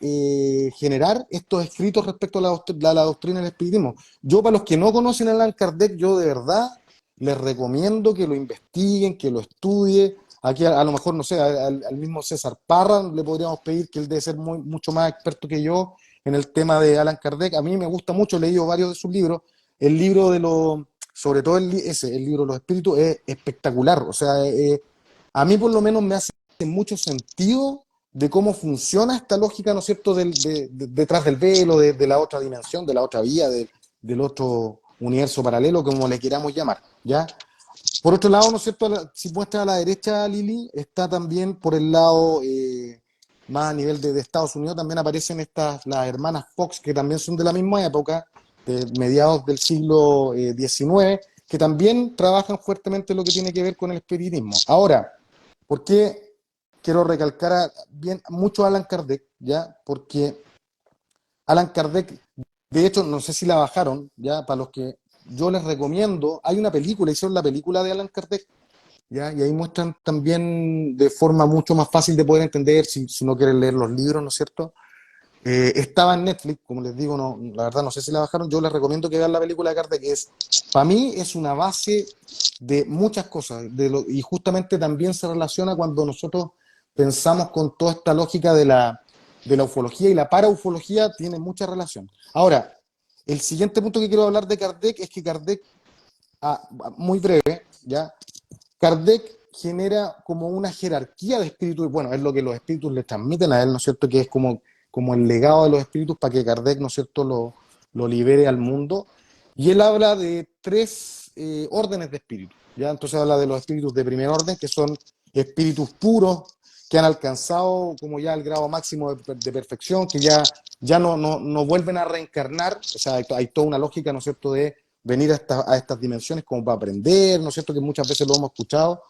generar estos escritos respecto a la doctrina del espiritismo. Yo, para los que no conocen a Allan Kardec, yo de verdad les recomiendo que lo investiguen, que lo estudien. Aquí a lo mejor, no sé, al mismo César Parra le podríamos pedir, que él debe ser mucho más experto que yo en el tema de Allan Kardec. A mí me gusta mucho, he leído varios de sus libros. El libro sobre todo el libro de los espíritus, es espectacular. O sea, a mí por lo menos me hace mucho sentido de cómo funciona esta lógica, ¿no es cierto?, detrás del velo, de la otra dimensión, de la otra vía, del otro universo paralelo, como le queramos llamar, ¿ya? Por otro lado, ¿no es cierto?, si muestras a la derecha, Lili, está también por el lado más a nivel de Estados Unidos, también aparecen las hermanas Fox, que también son de la misma época, de mediados del siglo XIX, que también trabajan fuertemente lo que tiene que ver con el espiritismo. Ahora, ¿por qué quiero recalcar bien mucho a Allan Kardec? ¿Ya? Porque Allan Kardec, de hecho, no sé si la bajaron, ya, para los que yo les recomiendo, hay una película, hicieron la película de Allan Kardec, ¿ya? Y ahí muestran también de forma mucho más fácil de poder entender, si no quieren leer los libros, ¿no es cierto? Estaba en Netflix, como les digo, la verdad no sé si la bajaron, yo les recomiendo que vean la película de Kardec, para mí es una base de muchas cosas, y justamente también se relaciona cuando nosotros pensamos con toda esta lógica de la ufología, y la paraufología tiene mucha relación. Ahora, el siguiente punto que quiero hablar de Kardec es que Kardec, muy breve, ¿ya? Kardec genera como una jerarquía de espíritus, bueno, es lo que los espíritus le transmiten a él, ¿no es cierto?, que es como el legado de los espíritus para que Kardec, ¿no es cierto?, lo libere al mundo. Y él habla de tres órdenes de espíritus, ¿ya? Entonces habla de los espíritus de primer orden, que son espíritus puros, que han alcanzado como ya el grado máximo de perfección, que ya no vuelven a reencarnar. O sea, hay toda una lógica, ¿no es cierto?, de venir a estas dimensiones como para aprender, ¿no es cierto?, que muchas veces lo hemos escuchado.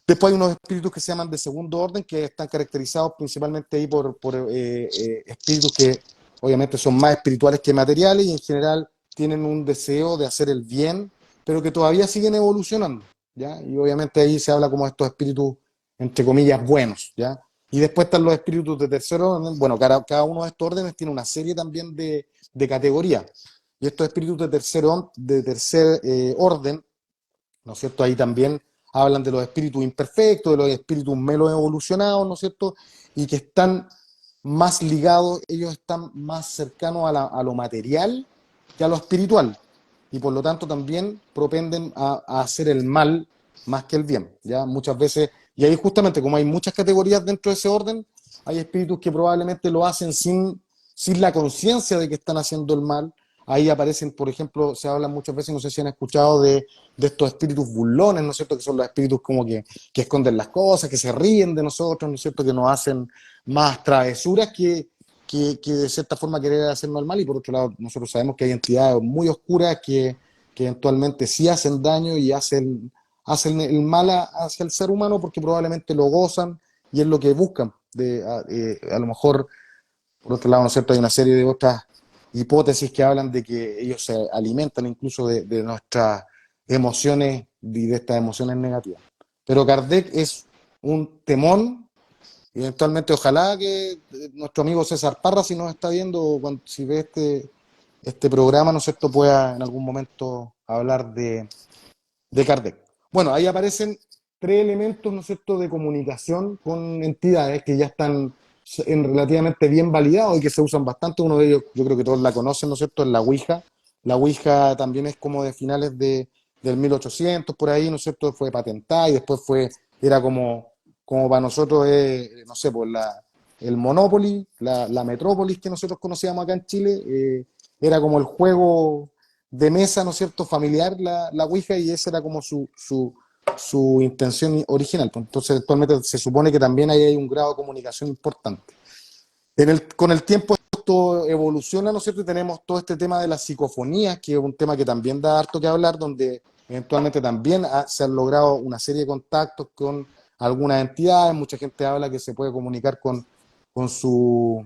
Después hay unos espíritus que se llaman de segundo orden, que están caracterizados principalmente ahí por espíritus que obviamente son más espirituales que materiales, y en general tienen un deseo de hacer el bien, pero que todavía siguen evolucionando, ¿ya? Y obviamente ahí se habla como de estos espíritus, entre comillas, buenos, ¿ya? Y después están los espíritus de tercer orden. Bueno, cada uno de estos órdenes tiene una serie también de categorías. Y estos espíritus de tercer orden, ¿no es cierto? Ahí también hablan de los espíritus imperfectos, de los espíritus menos evolucionados, ¿no es cierto? Y que están más ligados, ellos están más cercanos a lo material que a lo espiritual. Y por lo tanto también propenden a hacer el mal más que el bien, ¿ya? Muchas veces, y ahí justamente como hay muchas categorías dentro de ese orden, hay espíritus que probablemente lo hacen sin la conciencia de que están haciendo el mal. Ahí aparecen, por ejemplo, se habla muchas veces, no sé si han escuchado de estos espíritus burlones, ¿no es cierto?, que son los espíritus como que esconden las cosas, que se ríen de nosotros, ¿no es cierto?, que nos hacen más travesuras que de cierta forma querer hacernos el mal. Y por otro lado, nosotros sabemos que hay entidades muy oscuras que eventualmente sí hacen daño y hacen el mal hacia el ser humano, porque probablemente lo gozan y es lo que buscan. a lo mejor, por otro lado, ¿no es cierto?, hay una serie de otras hipótesis que hablan de que ellos se alimentan incluso de nuestras emociones y de estas emociones negativas. Pero Kardec es un temón, y eventualmente ojalá que nuestro amigo César Parra, si nos está viendo, o si ve este programa, ¿no es cierto?, pueda en algún momento hablar de Kardec. Bueno, ahí aparecen tres elementos, ¿no es cierto?, de comunicación con entidades que ya están relativamente bien validados y que se usan bastante. Uno de ellos, yo creo que todos la conocen, ¿no es cierto?, es la Ouija. La Ouija también es como de finales del 1800, por ahí, ¿no es cierto?, fue patentada y después era como para nosotros, no sé, pues el Monopoly, la Metrópolis que nosotros conocíamos acá en Chile, era como el juego de mesa, ¿no es cierto?, familiar, la Ouija, y esa era como su intención original. Entonces, actualmente se supone que también ahí hay un grado de comunicación importante. Con el tiempo esto evoluciona, ¿no es cierto?, y tenemos todo este tema de las psicofonías, que es un tema que también da harto que hablar, donde eventualmente también se han logrado una serie de contactos con algunas entidades. Mucha gente habla que se puede comunicar con sus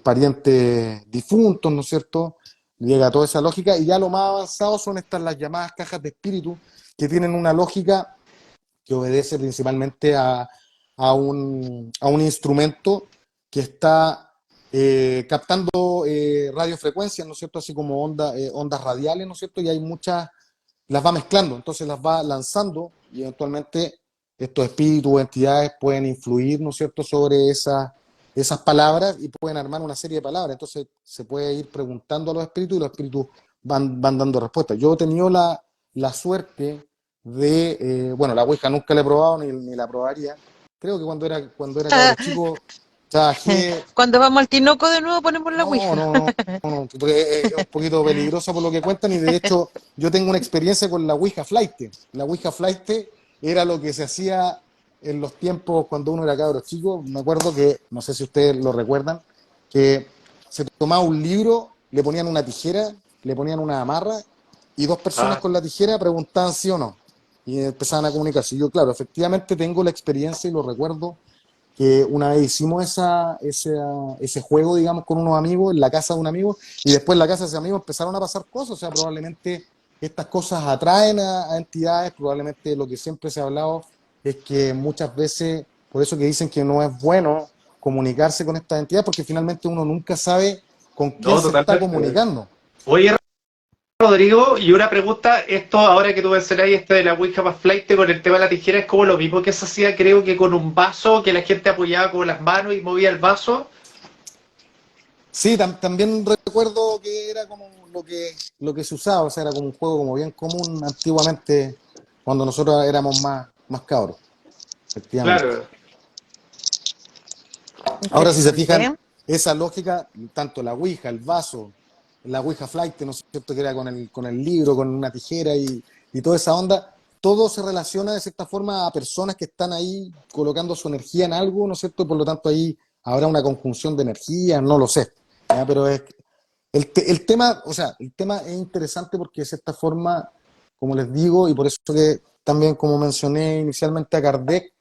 parientes difuntos, ¿no es cierto? Llega toda esa lógica, y ya lo más avanzado son las llamadas cajas de espíritu, que tienen una lógica que obedece principalmente a un instrumento que está captando radiofrecuencias, ¿no es cierto?, así como ondas radiales, ¿no es cierto?, y hay muchas, las va mezclando, entonces las va lanzando, y eventualmente estos espíritus o entidades pueden influir, ¿no es cierto?, sobre esas palabras, y pueden armar una serie de palabras. Entonces se puede ir preguntando a los espíritus, y los espíritus van dando respuestas. Yo he tenido la suerte bueno, la Ouija nunca la he probado ni la probaría. Creo que cuando era cabro chico trabajé. Cuando vamos al Tinoco de nuevo ponemos la No, Ouija. no, no, no, porque es un poquito peligroso por lo que cuentan, y de hecho yo tengo una experiencia con la Ouija Flight. La Ouija Flight era lo que se hacía en los tiempos cuando uno era cabro chico. Me acuerdo que, no sé si ustedes lo recuerdan, que se tomaba un libro, le ponían una tijera, le ponían una amarra, y dos personas Ah, con la tijera preguntaban sí o no, y empezaban a comunicarse. Y yo, claro, efectivamente tengo la experiencia y lo recuerdo, que una vez hicimos ese juego, digamos, con unos amigos en la casa de un amigo, y después en la casa de ese amigo empezaron a pasar cosas. O sea, probablemente estas cosas atraen a entidades. Probablemente lo que siempre se ha hablado es que muchas veces, por eso que dicen que no es bueno comunicarse con estas entidades, porque finalmente uno nunca sabe con quién no, se está totalmente. comunicando. Oye, Rodrigo, y una pregunta, esto ahora que tú mencionas este de la Ouija más flight con el tema de la tijera, es como lo mismo que se hacía, creo que con un vaso, que la gente apoyaba con las manos y movía el vaso. Sí, también recuerdo que era como lo que se usaba. O sea, era como un juego como bien común antiguamente, cuando nosotros éramos más cabros, efectivamente. Claro. Ahora, si se fijan, Interesante. esa lógica, tanto la Ouija, el vaso, la Ouija Flight, ¿no es cierto?, que era con el libro, con una tijera y toda esa onda, todo se relaciona de cierta forma a personas que están ahí colocando su energía en algo, ¿no es cierto? Por lo tanto, ahí habrá una conjunción de energía, no lo sé, ¿ya? Pero el tema, o sea, el tema es interesante porque de cierta forma, como les digo, y por eso que también, como mencioné inicialmente a Kardec,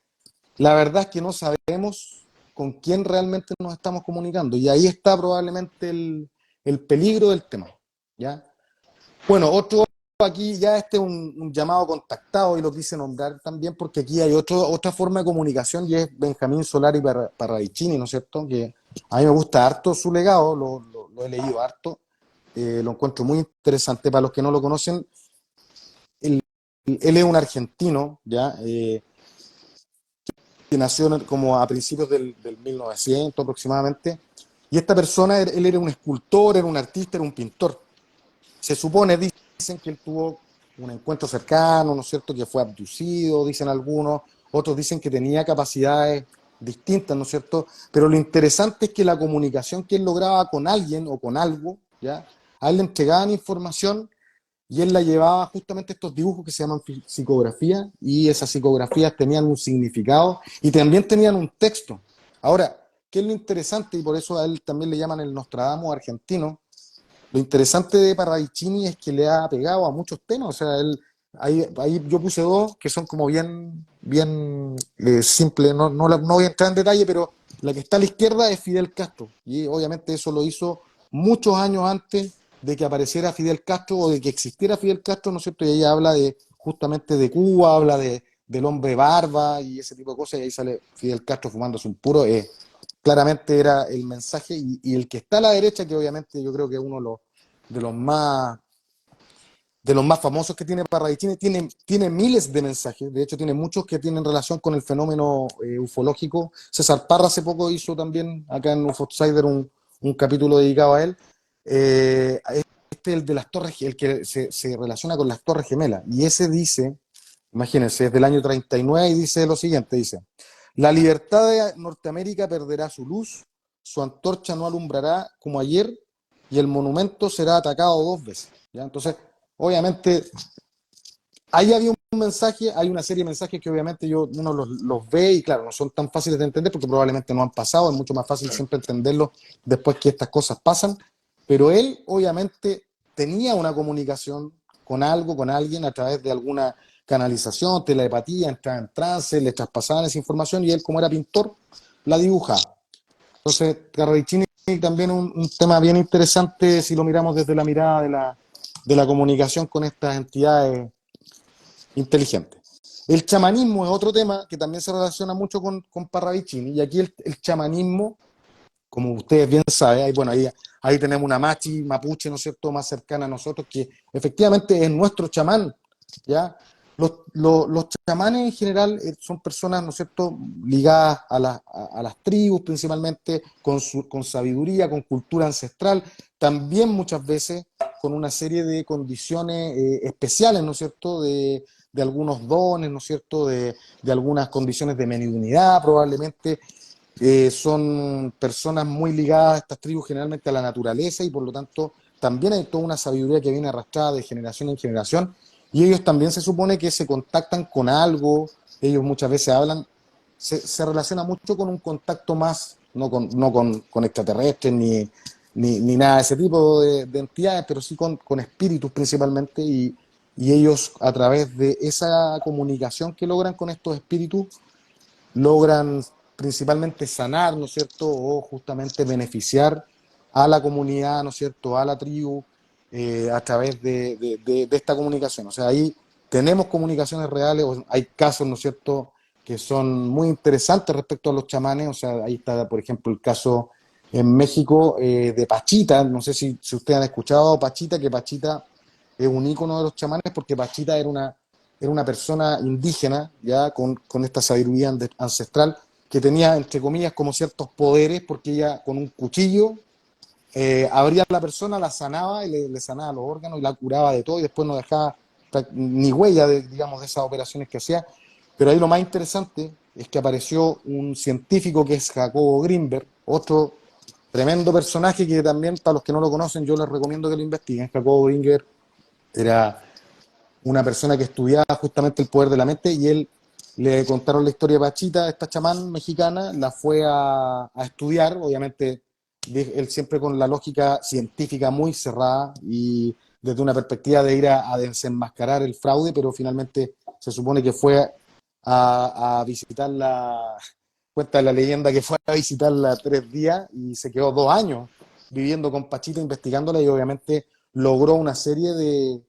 la verdad es que no sabemos con quién realmente nos estamos comunicando, y ahí está probablemente el peligro del tema, ¿ya? Bueno, otro aquí, ya este es un llamado contactado, y lo quise nombrar también porque aquí hay otra forma de comunicación, y es Benjamín Solari Parravicini, ¿no es cierto?, que a mí me gusta harto su legado, lo he leído harto, lo encuentro muy interesante. Para los que no lo conocen, él, él es un argentino, ¿ya? Que nació como a principios del 1900 aproximadamente, y esta persona, él era un escultor, era un artista, era un pintor. Se supone, dicen que él tuvo un encuentro cercano, ¿no es cierto?, que fue abducido, dicen algunos, otros dicen que tenía capacidades distintas, ¿no es cierto? Pero lo interesante es que la comunicación que él lograba con alguien o con algo, ¿ya? A él le entregaban información, y él la llevaba justamente a estos dibujos que se llaman psicografía, y esas psicografías tenían un significado y también tenían un texto. Ahora, ¿qué es lo interesante? Y por eso a él también le llaman el Nostradamus argentino. Lo interesante de Parravicini es que le ha pegado a muchos temas. O sea, ahí yo puse dos que son como bien simples. No voy a entrar en detalle, pero La que está a la izquierda es Fidel Castro, y obviamente eso lo hizo muchos años antes de que apareciera Fidel Castro o de que existiera Fidel Castro, ¿no es cierto? Y ella habla de justamente de Cuba, habla del hombre barba y ese tipo de cosas, y ahí sale Fidel Castro fumándose un puro. Claramente era el mensaje, y el que está a la derecha, que obviamente yo creo que es uno de los más de los más famosos que tiene Parravicini, tiene miles de mensajes, de hecho tiene muchos que tienen relación con el fenómeno ufológico. César Parra hace poco hizo también acá en UFO Outsider un capítulo dedicado a él. Este es el de las torres, el que se relaciona con las Torres Gemelas, y ese dice, imagínense, es del año 39 y dice lo siguiente, dice: la libertad de Norteamérica perderá su luz, su antorcha no alumbrará como ayer, y el monumento será atacado 2 veces. ¿Ya? Entonces, obviamente, ahí había un mensaje, hay una serie de mensajes que obviamente uno los ve y claro, no son tan fáciles de entender porque probablemente no han pasado, es mucho más fácil siempre entenderlos después que estas cosas pasan, pero él obviamente tenía una comunicación con algo, con alguien a través de alguna canalización, telepatía, entraba en trance, le traspasaban esa información y él, como era pintor, la dibujaba. Entonces, Carravicini también un tema bien interesante si lo miramos desde la mirada de la comunicación con estas entidades inteligentes. El chamanismo es otro tema que también se relaciona mucho con Parravicini, y aquí el chamanismo, como ustedes bien saben, ahí tenemos una machi mapuche, ¿no es cierto?, más cercana a nosotros, que efectivamente es nuestro chamán, ¿ya? Los chamanes en general son personas, ¿no es cierto?, ligadas a las tribus principalmente, con sabiduría, con cultura ancestral, también muchas veces con una serie de condiciones especiales, ¿no es cierto?, de algunos dones, ¿no es cierto?, de algunas condiciones de mediunidad, probablemente. Son personas muy ligadas a estas tribus generalmente a la naturaleza, y por lo tanto también hay toda una sabiduría que viene arrastrada de generación en generación, y ellos también se supone que se contactan con algo. Ellos muchas veces hablan, se relaciona mucho con un contacto más, no con extraterrestres ni nada de ese tipo de entidades, pero sí con espíritus principalmente, y ellos a través de esa comunicación que logran con estos espíritus logran principalmente sanar, ¿no es cierto?, o justamente beneficiar a la comunidad, ¿no es cierto?, a la tribu, a través de esta comunicación. O sea, ahí tenemos comunicaciones reales, hay casos, ¿no es cierto?, que son muy interesantes respecto a los chamanes. O sea, ahí está, por ejemplo, el caso en México de Pachita. No sé si ustedes han escuchado Pachita, que Pachita es un ícono de los chamanes porque Pachita era una persona indígena, ya con esta sabiduría ancestral, que tenía, entre comillas, como ciertos poderes, porque ella con un cuchillo abría a la persona, la sanaba y le sanaba los órganos y la curaba de todo, y después no dejaba ni huella digamos, de esas operaciones que hacía. Pero ahí lo más interesante es que apareció un científico que es Jacobo Grinberg, otro tremendo personaje que también, para los que no lo conocen, yo les recomiendo que lo investiguen. Jacobo Grinberg era una persona que estudiaba justamente el poder de la mente, y él le contaron la historia de Pachita, esta chamán mexicana, la fue a estudiar, obviamente él siempre con la lógica científica muy cerrada y desde una perspectiva de ir a desenmascarar el fraude, pero finalmente se supone que fue a visitarla. Cuenta la leyenda que fue a visitarla 3 días y se quedó 2 años viviendo con Pachita, investigándola, y obviamente logró una serie de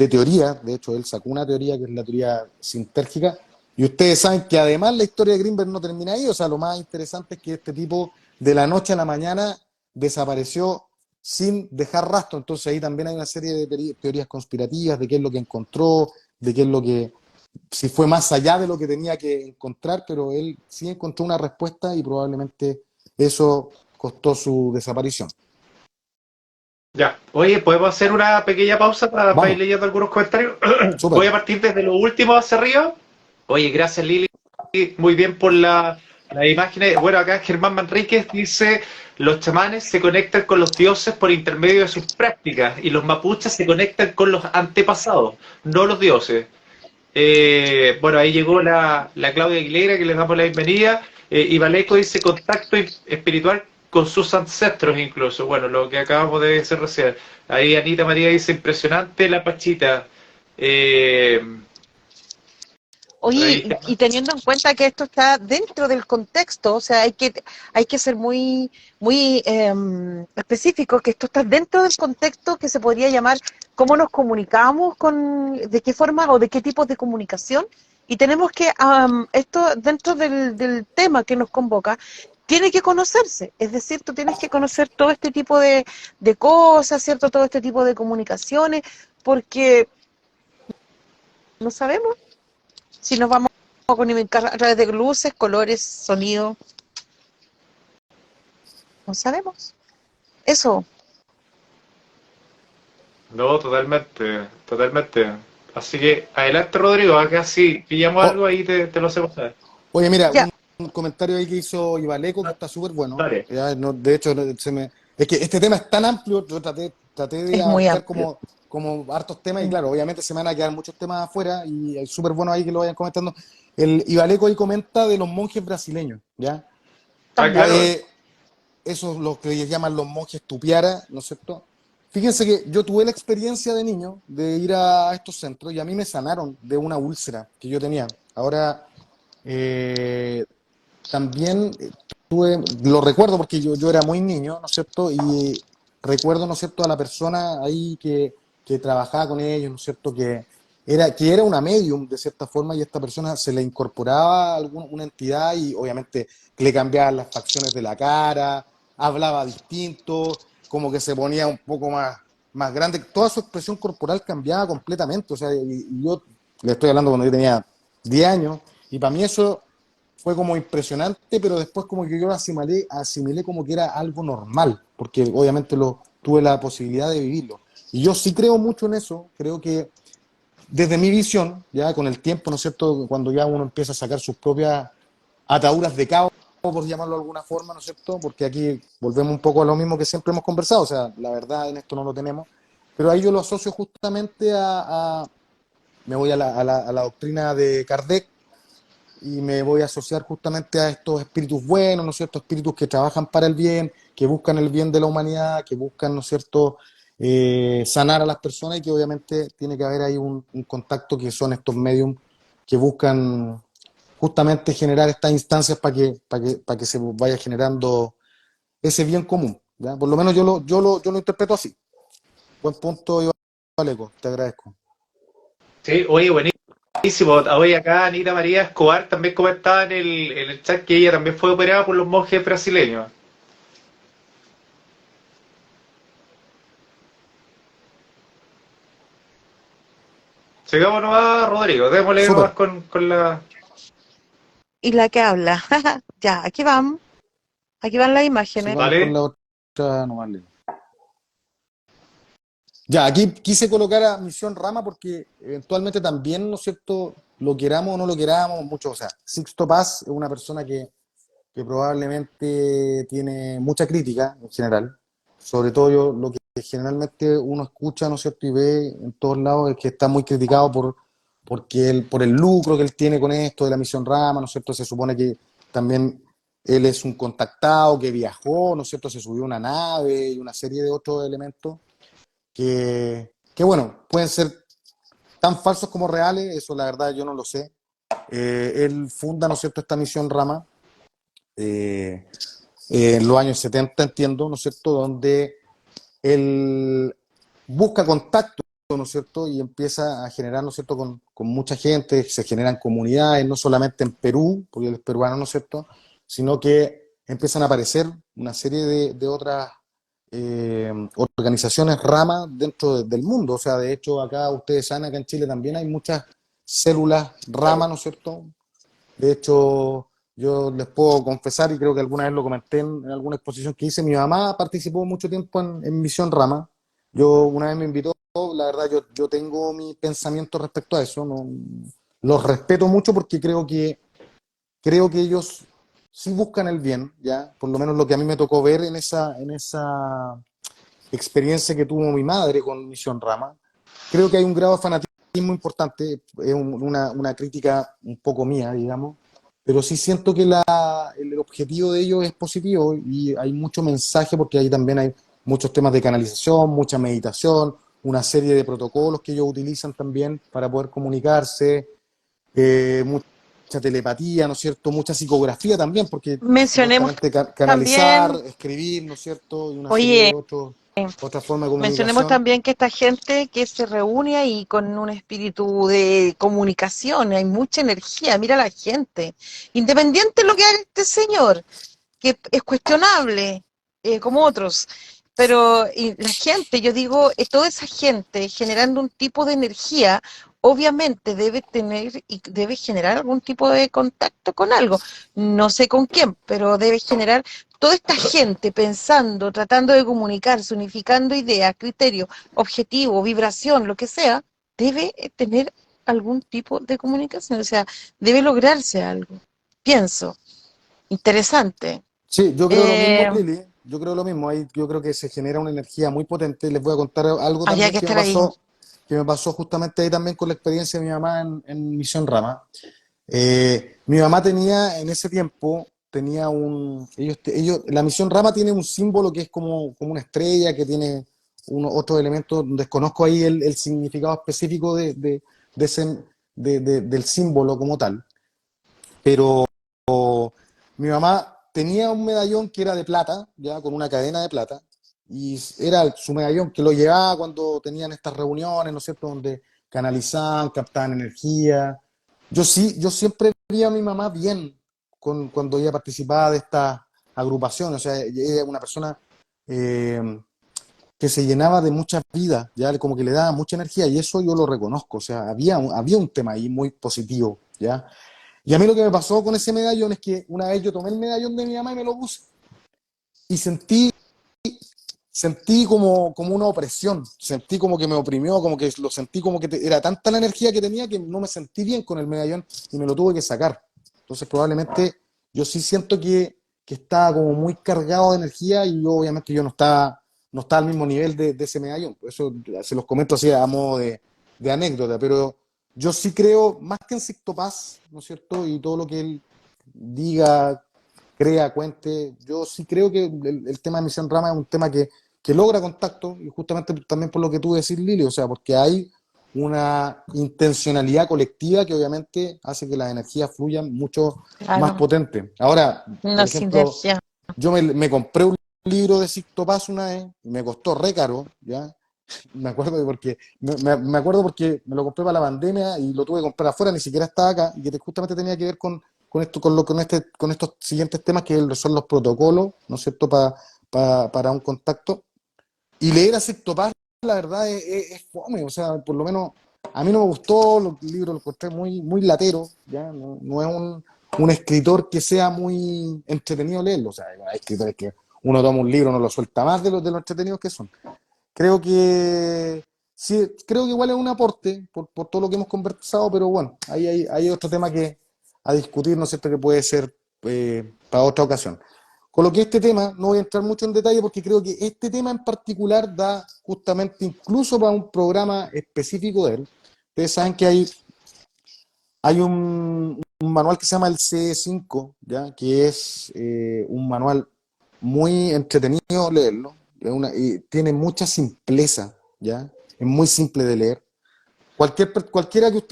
teorías. De hecho, él sacó una teoría que es la teoría sintérgica, y ustedes saben que además la historia de Greenberg no termina ahí. O sea, lo más interesante es que este tipo de la noche a la mañana desapareció sin dejar rastro. Entonces ahí también hay una serie de teorías conspirativas de qué es lo que encontró, de qué es lo que, si fue más allá de lo que tenía que encontrar, pero él sí encontró una respuesta y probablemente eso costó su desaparición. Ya, oye, ¿podemos hacer una pequeña pausa para ir Vamos, leyendo algunos comentarios? súper. Voy a partir desde lo último hacia arriba. Oye, gracias Lili, muy bien por las imágenes. Bueno, acá Germán Manríquez dice, los chamanes se conectan con los dioses por intermedio de sus prácticas y los mapuches se conectan con los antepasados, no los dioses. Bueno, ahí llegó la Claudia Aguilera, que les damos la bienvenida. Y Valeco dice contacto espiritual con sus ancestros incluso. Bueno, lo que acabamos de decir recién. Ahí Anita María dice impresionante la Pachita. Eh, Oye, Ahí, y teniendo en cuenta que esto está dentro del contexto, o sea, hay que ser muy, muy específico, que esto está dentro del contexto que se podría llamar cómo nos comunicamos, de qué forma o de qué tipos de comunicación, y tenemos que, esto dentro del tema que nos convoca, tiene que conocerse, es decir, tú tienes que conocer todo este tipo de cosas, ¿cierto? Todo este tipo de comunicaciones, porque no sabemos si nos vamos a comunicar a través de luces, colores, sonido, no sabemos. Eso, no, totalmente, totalmente. Así que adelante, Rodrigo, acá sí, pillamos Oh, algo ahí, te lo hacemos saber. oye, mira, ya, un comentario ahí que hizo Ibaleco que está súper bueno. Dale. Ya, de hecho, es que este tema es tan amplio, yo traté de es muy abarcar amplio. como hartos temas, y Mm. claro, obviamente se me van a quedar muchos temas afuera, y es súper bueno ahí que lo vayan comentando. El Ibaleco ahí comenta de los monjes brasileños, ¿ya? Ah, También. claro. Esos los que ellos llaman los monjes tupiara, ¿no es cierto? Fíjense que yo tuve la experiencia de niño de ir a estos centros y a mí me sanaron de una úlcera que yo tenía. Ahora, eh, también lo recuerdo porque yo era muy niño, ¿no es cierto? Y recuerdo, ¿no es cierto?, a la persona ahí que trabajaba con ellos, ¿no es cierto?, que era una medium de cierta forma, y esta persona se le incorporaba una entidad y obviamente le cambiaban las facciones de la cara, hablaba distinto, como que se ponía un poco más grande, toda su expresión corporal cambiaba completamente, o sea, y yo le estoy hablando cuando yo tenía 10 años, y para mí eso fue como impresionante, pero después como que yo lo asimilé como que era algo normal, porque obviamente tuve la posibilidad de vivirlo. Y yo sí creo mucho en eso, creo que desde mi visión, ya con el tiempo, ¿no es cierto?, cuando ya uno empieza a sacar sus propias ataduras de cabo, por llamarlo de alguna forma, ¿no es cierto?, porque aquí volvemos un poco a lo mismo que siempre hemos conversado, o sea, la verdad en esto no lo tenemos, pero ahí yo lo asocio justamente me voy a la doctrina de Kardec, y me voy a asociar justamente a estos espíritus buenos, ¿no es cierto? Espíritus que trabajan para el bien, que buscan el bien de la humanidad, que buscan, ¿no es cierto?, sanar a las personas, y que obviamente tiene que haber ahí un contacto, que son estos mediums que buscan justamente generar estas instancias para que se vaya generando ese bien común, ¿ya? Por lo menos yo lo interpreto así. Buen punto, Iván Aleco, te agradezco. Sí, oye, buenísimo. Hoy acá Anita María Escobar también comentaba en el chat que ella también fue operada por los monjes brasileños. Sigamos nomás, Rodrigo, démosle Súper. nomás con la... Y la que habla. Ya, aquí van las Sí, imágenes. vamos con ¿Vale? la otra nomás. Ya, aquí quise colocar a Misión Rama porque eventualmente también, ¿no es cierto?, lo queramos o no lo queramos, mucho, o sea, Sixto Paz es una persona que probablemente tiene mucha crítica en general, sobre todo lo que generalmente uno escucha, ¿no es cierto?, y ve en todos lados, es que está muy criticado por el lucro que él tiene con esto de la Misión Rama, ¿no es cierto? Se supone que también él es un contactado que viajó, ¿no es cierto?, se subió a una nave y una serie de otros elementos que bueno, pueden ser tan falsos como reales, eso la verdad yo no lo sé. Él funda, ¿no es cierto?, esta misión Rama eh, en los años 70, entiendo, ¿no es cierto?, donde él busca contacto, ¿no es cierto?, y empieza a generar, ¿no es cierto?, con mucha gente, se generan comunidades, no solamente en Perú, porque él es peruano, ¿no es cierto?, sino que empiezan a aparecer una serie de otras organizaciones ramas dentro del mundo. O sea, de hecho, acá ustedes saben, acá en Chile también hay muchas células ramas, ¿no es cierto? De hecho, yo les puedo confesar, y creo que alguna vez lo comenté en alguna exposición que hice, mi mamá participó mucho tiempo en Misión Rama. Yo una vez me invitó, la verdad, yo tengo mi pensamiento respecto a eso, no, los respeto mucho porque creo que ellos sí buscan el bien, ya, por lo menos lo que a mí me tocó ver en esa experiencia que tuvo mi madre con Misión Rama. Creo que hay un grado de fanatismo importante, es una crítica un poco mía, digamos, pero sí siento que el objetivo de ellos es positivo, y hay mucho mensaje porque ahí también hay muchos temas de canalización, mucha meditación, una serie de protocolos que ellos utilizan también para poder comunicarse. mucha telepatía, ¿no es cierto? Mucha psicografía también, porque Mencionemos supuestamente canalizar, también, escribir, ¿no es cierto? Y una serie de oye, otras formas de mencionemos comunicación. también que esta gente que se reúne ahí con un espíritu de comunicación, hay mucha energía, mira la gente, independiente de lo que haga este señor, que es cuestionable, como otros. Pero y la gente, yo digo, toda esa gente generando un tipo de energía, obviamente debe tener y debe generar algún tipo de contacto con algo. No sé con quién, pero debe generar toda esta gente pensando, tratando de comunicarse, unificando ideas, criterios, objetivos, vibración, lo que sea, debe tener algún tipo de comunicación, o sea, debe lograrse algo. Pienso, interesante. Sí, yo creo lo mismo, Eh, Lili. Yo creo lo mismo. Ahí yo creo que se genera una energía muy potente. Les voy a contar algo Habría también que estar ahí. que me pasó justamente ahí también con la experiencia de mi mamá en Misión Rama. Mi mamá tenía en ese tiempo, tenía la Misión Rama tiene un símbolo que es como una estrella, que tiene otros elementos, desconozco ahí el significado específico de ese, del símbolo como tal, pero mi mamá tenía un medallón que era de plata, ya con una cadena de plata, y era su medallón que lo llevaba cuando tenían estas reuniones, ¿no es cierto?, donde canalizaban, captaban energía. Yo siempre veía a mi mamá bien cuando ella participaba de estas agrupaciones, o sea, ella era una persona eh, que se llenaba de muchas vidas, ya como que le daba mucha energía, y eso yo lo reconozco, o sea, había un tema ahí muy positivo, ¿ya? Y a mí lo que me pasó con ese medallón es que una vez yo tomé el medallón de mi mamá y me lo puse y sentí como una opresión, sentí como que me oprimió, como que lo sentí como que era tanta la energía que tenía que no me sentí bien con el medallón y me lo tuve que sacar. Entonces probablemente yo sí siento que estaba como muy cargado de energía y yo obviamente yo no estaba al mismo nivel de ese medallón. Por eso se los comento así a modo de anécdota, pero yo sí creo, más que en Sixto Paz, ¿no es cierto? Y todo lo que él diga, crea, cuente, yo sí creo que el tema de Misión Rama es un tema que logra contacto, y justamente también por lo que tú decís, Lili, o sea, porque hay una intencionalidad colectiva que obviamente hace que las energías fluyan mucho más Claro, potente. Ahora, una por ejemplo, sinergia. yo me compré un libro de Sixto Paz una vez, y me costó re caro, ¿ya? Me acuerdo porque me lo compré para la pandemia y lo tuve que comprar afuera, ni siquiera estaba acá, y que justamente tenía que ver con esto, con estos siguientes temas que son los protocolos, ¿no es cierto?, para un contacto. Y leer a Sixto Paz, la verdad, es fome, o sea, por lo menos a mí no me gustó, los libros los encontré muy latero, ¿ya? No es un escritor que sea muy entretenido leerlo, o sea, hay escritores que uno toma un libro, no lo suelta más de los entretenidos que son. Creo que sí, creo que igual es un aporte por todo lo que hemos conversado, pero bueno, ahí hay otro tema que a discutir, ¿no es cierto?, que puede ser para otra ocasión. Con lo que este tema, no voy a entrar mucho en detalle porque creo que este tema en particular da justamente incluso para un programa específico de él. Ustedes saben que hay un manual que se llama el C5, ¿ya? Que es un manual muy entretenido leerlo, y tiene mucha simpleza, ¿ya? Es muy simple de leer. Cualquiera que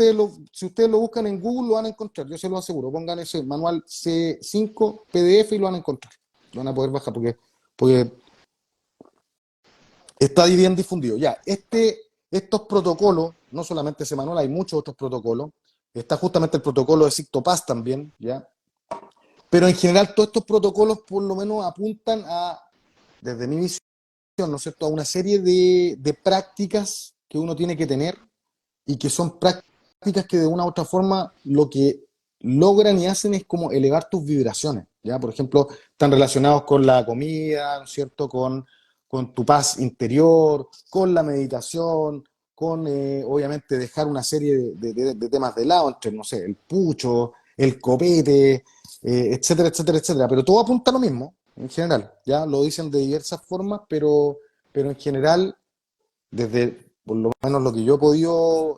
si ustedes lo buscan en Google lo van a encontrar, yo se lo aseguro. Pongan ese manual C5 PDF y lo van a encontrar. Lo van a poder bajar porque está bien difundido. Ya, estos protocolos, no solamente ese manual, hay muchos otros protocolos. Está justamente el protocolo de Paz también, ¿ya? Pero en general todos estos protocolos por lo menos apuntan desde mi visión, ¿no es cierto?, a una serie de prácticas que uno tiene que tener y que son prácticas que de una u otra forma lo que logran y hacen es como elevar tus vibraciones, ¿ya? Por ejemplo, están relacionados con la comida, ¿no es cierto?, con tu paz interior, con la meditación, con obviamente dejar una serie de temas de lado, entre, no sé, el pucho, el copete, etcétera, etcétera, etcétera. Pero todo apunta a lo mismo, en general, ¿ya? Lo dicen de diversas formas, pero en general desde por lo menos lo que yo he podido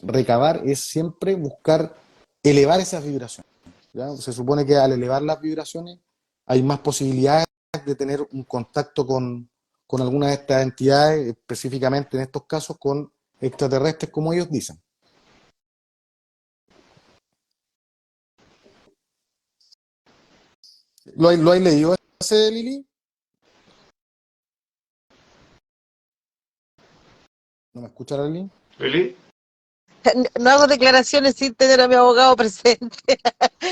recabar es siempre buscar elevar esas vibraciones, ¿ya? Se supone que al elevar las vibraciones hay más posibilidades de tener un contacto con alguna de estas entidades, específicamente en estos casos con extraterrestres, como ellos dicen. lo has leído ese, Lili? ¿No me escucha, Lili? Lili. No hago declaraciones sin tener a mi abogado presente.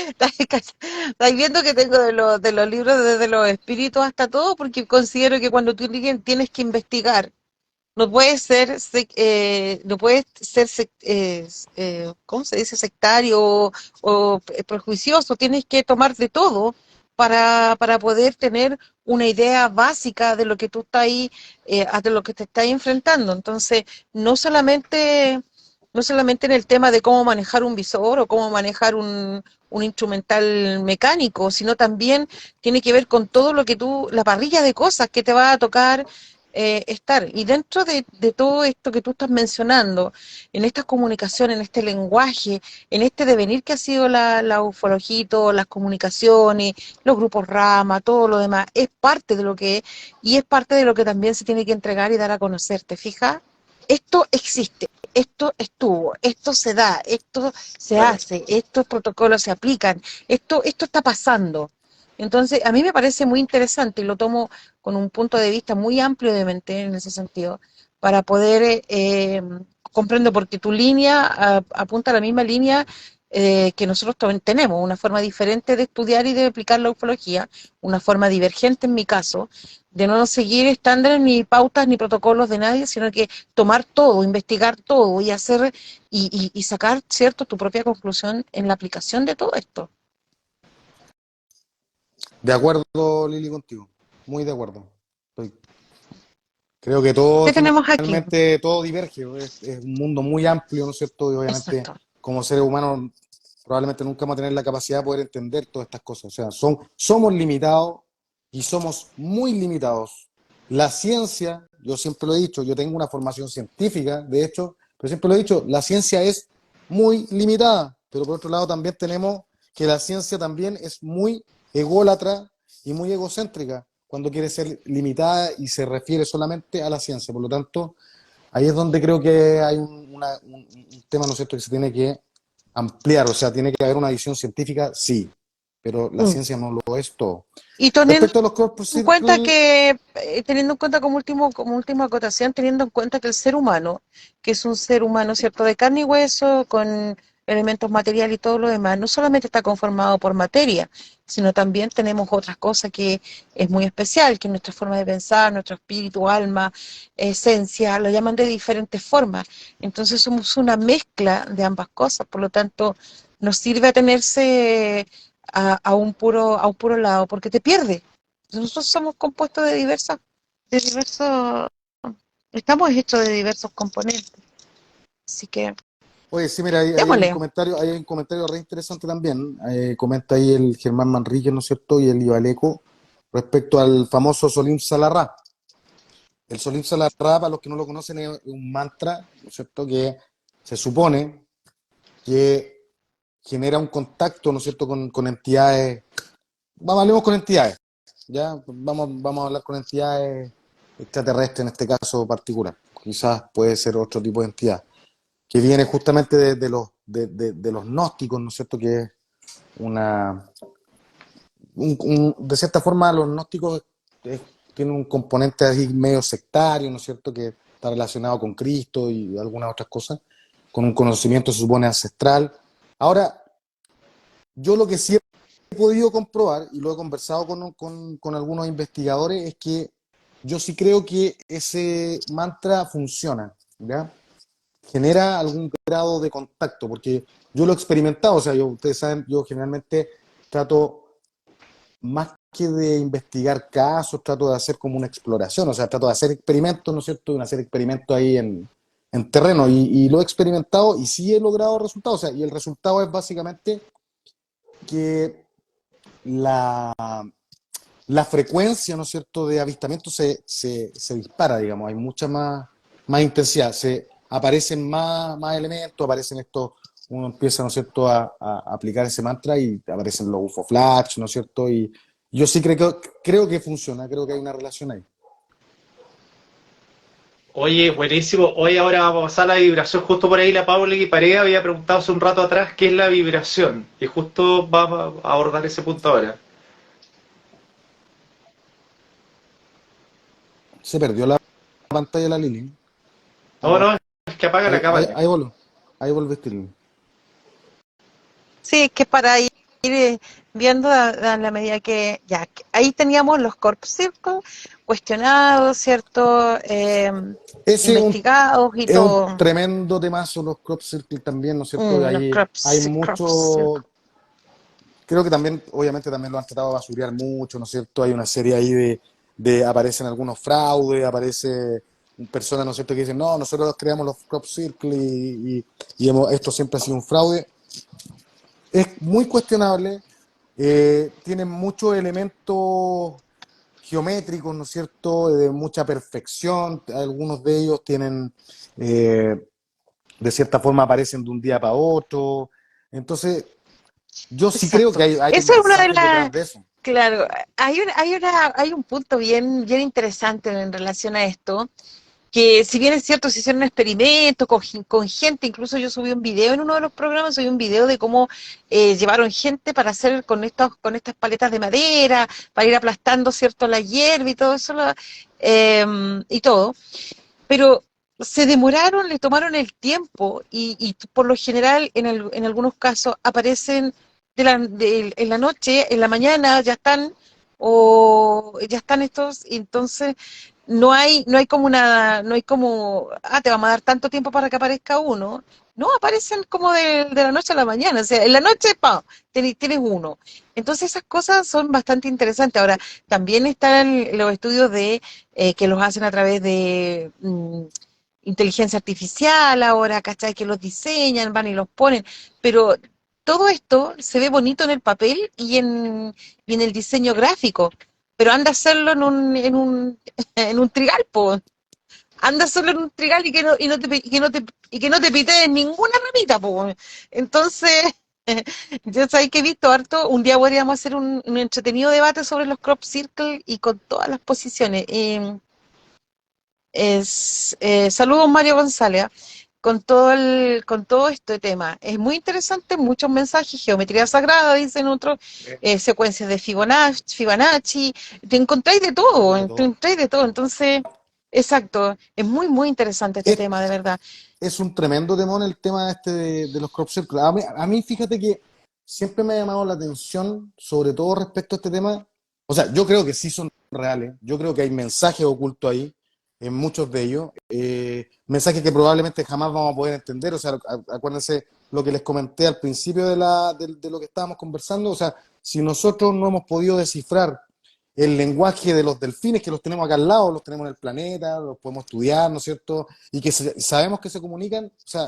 Estáis viendo que tengo de los libros desde los espíritus hasta todo, porque considero que cuando tú tienes que investigar, no puede ser, no puede ser, ¿cómo se dice? Sectario o prejuicioso. Tienes que tomar de todo para poder tener una idea básica de lo que tú estás ahí, de lo que te estás enfrentando. Entonces, no solamente, no solamente en el tema de cómo manejar un visor o cómo manejar un instrumental mecánico, sino también tiene que ver con todo lo que tú, la parrilla de cosas que te va a tocar estar. Y dentro de todo esto que tú estás mencionando, en esta comunicación, en este lenguaje, en este devenir que ha sido la ufología, las comunicaciones, los grupos rama, todo lo demás, es parte de lo que es y es parte de lo que también se tiene que entregar y dar a conocer. ¿Te fijas? Esto existe, esto estuvo, esto se da, esto se Claro. hace, estos protocolos se aplican, esto está pasando. Entonces, a mí me parece muy interesante y lo tomo con un punto de vista muy amplio de mente en ese sentido, para poder, comprendo, porque tu línea apunta a la misma línea que nosotros también tenemos, una forma diferente de estudiar y de aplicar la ufología, una forma divergente en mi caso, de no seguir estándares ni pautas ni protocolos de nadie, sino que tomar todo, investigar todo y hacer y sacar, ¿cierto?, tu propia conclusión en la aplicación de todo esto. De acuerdo, Lili, contigo. Muy de acuerdo. Estoy- Creo que todo ¿Qué tenemos aquí? finalmente, todo diverge. Es un mundo muy amplio, ¿no es cierto? Y obviamente, Exacto. como seres humanos, probablemente nunca vamos a tener la capacidad de poder entender todas estas cosas. O sea, somos limitados y somos muy limitados. La ciencia, yo siempre lo he dicho, yo tengo una formación científica, de hecho, pero siempre lo he dicho, la ciencia es muy limitada. Pero por otro lado, también tenemos que la ciencia también es muy ególatra y muy egocéntrica cuando quiere ser limitada y se refiere solamente a la ciencia. Por lo tanto, ahí es donde creo que hay un tema, ¿no es cierto?, que se tiene que ampliar, o sea, tiene que haber una visión científica, sí, pero la Mm. ciencia no lo es todo. Y teniendo Respecto a los corpus en cuenta circle, que, teniendo en cuenta como última acotación, teniendo en cuenta que el ser humano, que es un ser humano, ¿cierto?, de carne y hueso, con elementos materiales y todo lo demás, no solamente está conformado por materia, sino también tenemos otras cosas que es muy especial, que es nuestra forma de pensar, nuestro espíritu, alma, esencia, lo llaman de diferentes formas. Entonces somos una mezcla de ambas cosas, por lo tanto, nos sirve atenerse a un puro lado, porque te pierde. Nosotros somos compuestos de diversos, estamos hechos de diversos componentes. Así que, oye, sí, mira, démosle. hay un comentario re interesante también, comenta ahí el Germán Manríquez, ¿no es cierto?, y el Ibaleco, respecto al famoso Solim Salarra. El Solim Salarra, para los que no lo conocen, es un mantra, ¿no es cierto?, que se supone que genera un contacto, ¿no es cierto?, con entidades, hablemos con entidades, ¿ya? Vamos a hablar con entidades extraterrestres en este caso particular. Quizás puede ser otro tipo de entidad, que viene justamente de los gnósticos, ¿no es cierto?, que es una... de cierta forma, los gnósticos tienen un componente así medio sectario, ¿no es cierto?, que está relacionado con Cristo y algunas otras cosas, con un conocimiento, se supone, ancestral. Ahora, yo lo que sí he podido comprobar, y lo he conversado con algunos investigadores, es que yo sí creo que ese mantra funciona, ¿ya? Genera algún grado de contacto, porque yo lo he experimentado, o sea, ustedes saben, yo generalmente trato, más que de investigar casos, trato de hacer como una exploración, o sea, trato de hacer experimentos, ¿no es cierto?, de hacer experimentos ahí en terreno, y lo he experimentado y sí he logrado resultados, o sea, y el resultado es básicamente que la, la frecuencia, ¿no es cierto?, de avistamiento se dispara, digamos, hay mucha más intensidad, aparecen más elementos, aparecen estos, uno empieza, ¿no es cierto?, a aplicar ese mantra y aparecen los UFO flash, ¿no es cierto?, y yo sí creo que funciona, creo que hay una relación ahí. Oye, buenísimo. Hoy ahora vamos a pasar a la vibración. Justo por ahí la Paula y Pared había preguntado hace un rato atrás qué es la vibración. Y justo vamos a abordar ese punto ahora. Se perdió la pantalla de la Lili. No, Ahí, no, es que apaga la cámara. ahí volviste, Lili. Sí, que para ir viendo a la medida que ya, ahí teníamos los Corp Circle cuestionados, ¿cierto? Ese Investigados y es un todo. tremendo temazo, los crop circle también, ¿no es cierto? Los Hay Crop Circle. mucho, creo que también, obviamente también lo han tratado de basurear mucho, ¿no es cierto? Hay una serie ahí aparecen algunos fraudes, aparece personas, ¿no es cierto?, que dicen, no, nosotros creamos los crop circle esto siempre ha sido un fraude. Es muy cuestionable, tienen muchos elementos geométricos, ¿no es cierto?, de mucha perfección, algunos de ellos tienen, de cierta forma aparecen de un día para otro, entonces yo sí creo que Exacto. hay Esa es una de mensajes las, detrás de eso. claro, hay un punto bien interesante en relación a esto, que si bien es cierto, se hicieron experimentos con gente, incluso yo subí un video en uno de los programas, subí un video de cómo llevaron gente para hacer con estas paletas de madera, para ir aplastando, cierto, la hierba y todo eso, y todo, pero se demoraron, le tomaron el tiempo y por lo general en algunos casos aparecen en la noche, en la mañana ya están o ya están estos, y entonces no hay como no hay como, te vamos a dar tanto tiempo para que aparezca uno. No, aparecen como de la noche a la mañana, o sea, en la noche, ¡pam!, tienes uno. Entonces esas cosas son bastante interesantes. Ahora, también están los estudios que los hacen a través de inteligencia artificial ahora, ¿cachai? Que los diseñan, van y los ponen, pero todo esto se ve bonito en el papel y en el diseño gráfico, pero anda a hacerlo en un trigal, po. Anda solo en un trigal y que no te pites ninguna ramita, po. Entonces, yo sabéis que he visto harto, un día podríamos hacer un entretenido debate sobre los crop circle y con todas las posiciones. Saludos Mario González, con todo este tema. Es muy interesante, muchos mensajes, geometría sagrada, dicen otros, secuencias de Fibonacci, De te todo. encontráis de todo. Entonces, exacto, es muy interesante este Es, tema, de verdad. es un tremendo temón el tema este de los crop circles. A mí, fíjate que siempre me ha llamado la atención, sobre todo respecto a este tema. O sea, yo creo que sí son reales. Yo creo que hay mensajes ocultos ahí, en muchos de ellos. Mensajes que probablemente jamás vamos a poder entender. O sea, acuérdense lo que les comenté al principio de lo que estábamos conversando. O sea, si nosotros no hemos podido descifrar el lenguaje de los delfines, que los tenemos acá al lado, los tenemos en el planeta, los podemos estudiar, ¿no es cierto? Y que sabemos que se comunican, o sea,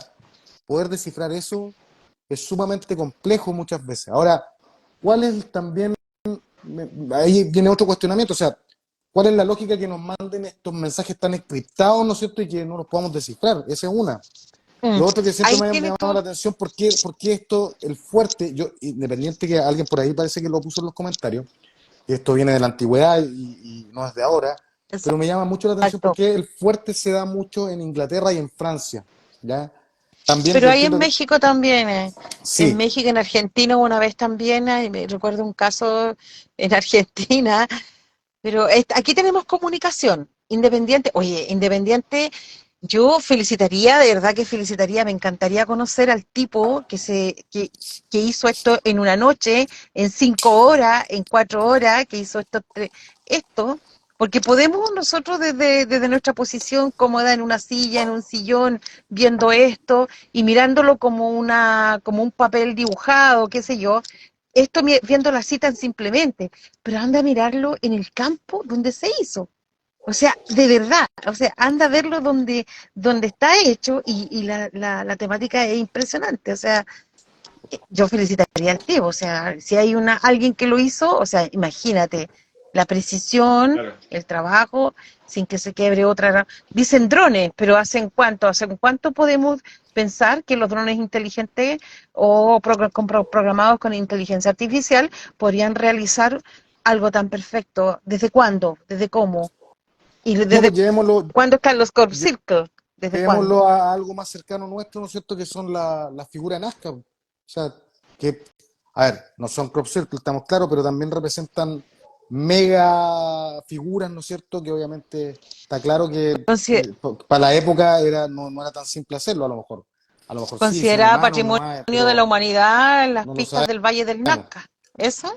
poder descifrar eso es sumamente complejo muchas veces. Ahora, ¿cuál es también, ahí viene otro cuestionamiento, o sea, cuál es la lógica que nos manden estos mensajes tan encriptados, ¿no es cierto? Y que no los podamos descifrar, esa es una. Mm. Lo otro que siempre Ahí me ha tienes llamado tú, la atención, por qué esto, el fuerte, yo, independiente que alguien por ahí parece que lo puso en los comentarios, esto viene de la antigüedad y no es de ahora, pero me llama mucho la atención exacto. porque el fuerte se da mucho en Inglaterra y en Francia, ¿ya? También Pero yo ahí en entiendo que México también, en sí, México, en Argentina una vez también, me recuerdo un caso en Argentina. Pero aquí tenemos comunicación independiente. Oye, independiente, yo felicitaría, de verdad que felicitaría, me encantaría conocer al tipo que hizo esto en una noche, en 5 horas, en 4 horas, que hizo esto, porque podemos nosotros desde nuestra posición cómoda en una silla, en un sillón, viendo esto y mirándolo como un papel dibujado, qué sé yo, esto viendo la cita simplemente, pero anda a mirarlo en el campo donde se hizo. O sea, de verdad, o sea, anda a verlo donde está hecho y la temática es impresionante. O sea, yo felicitaría al tipo, o sea, si hay alguien que lo hizo, o sea, imagínate, la precisión, Claro. el trabajo, sin que se quiebre otra. Dicen drones, pero ¿hacen cuánto podemos pensar que los drones inteligentes o programados con inteligencia artificial podrían realizar algo tan perfecto? ¿Desde cuándo? ¿Desde cómo? ¿Y no, pues desde llevémoslo, cuándo están los Corp lle- Circle? ¿Desde cuándo? llevémoslo a algo más cercano nuestro, ¿no es cierto? Que son las figuras Nazca. O sea, que, a ver, no son crop circle, estamos claros, pero también representan mega figuras, ¿no es cierto? Que obviamente está claro que Consi- para la época no era tan simple hacerlo, a lo mejor. A lo mejor sí, son Considerada humanos patrimonio nomás, de la pero humanidad las no lo pistas del Valle del sabemos, Nazca. ¿Eso?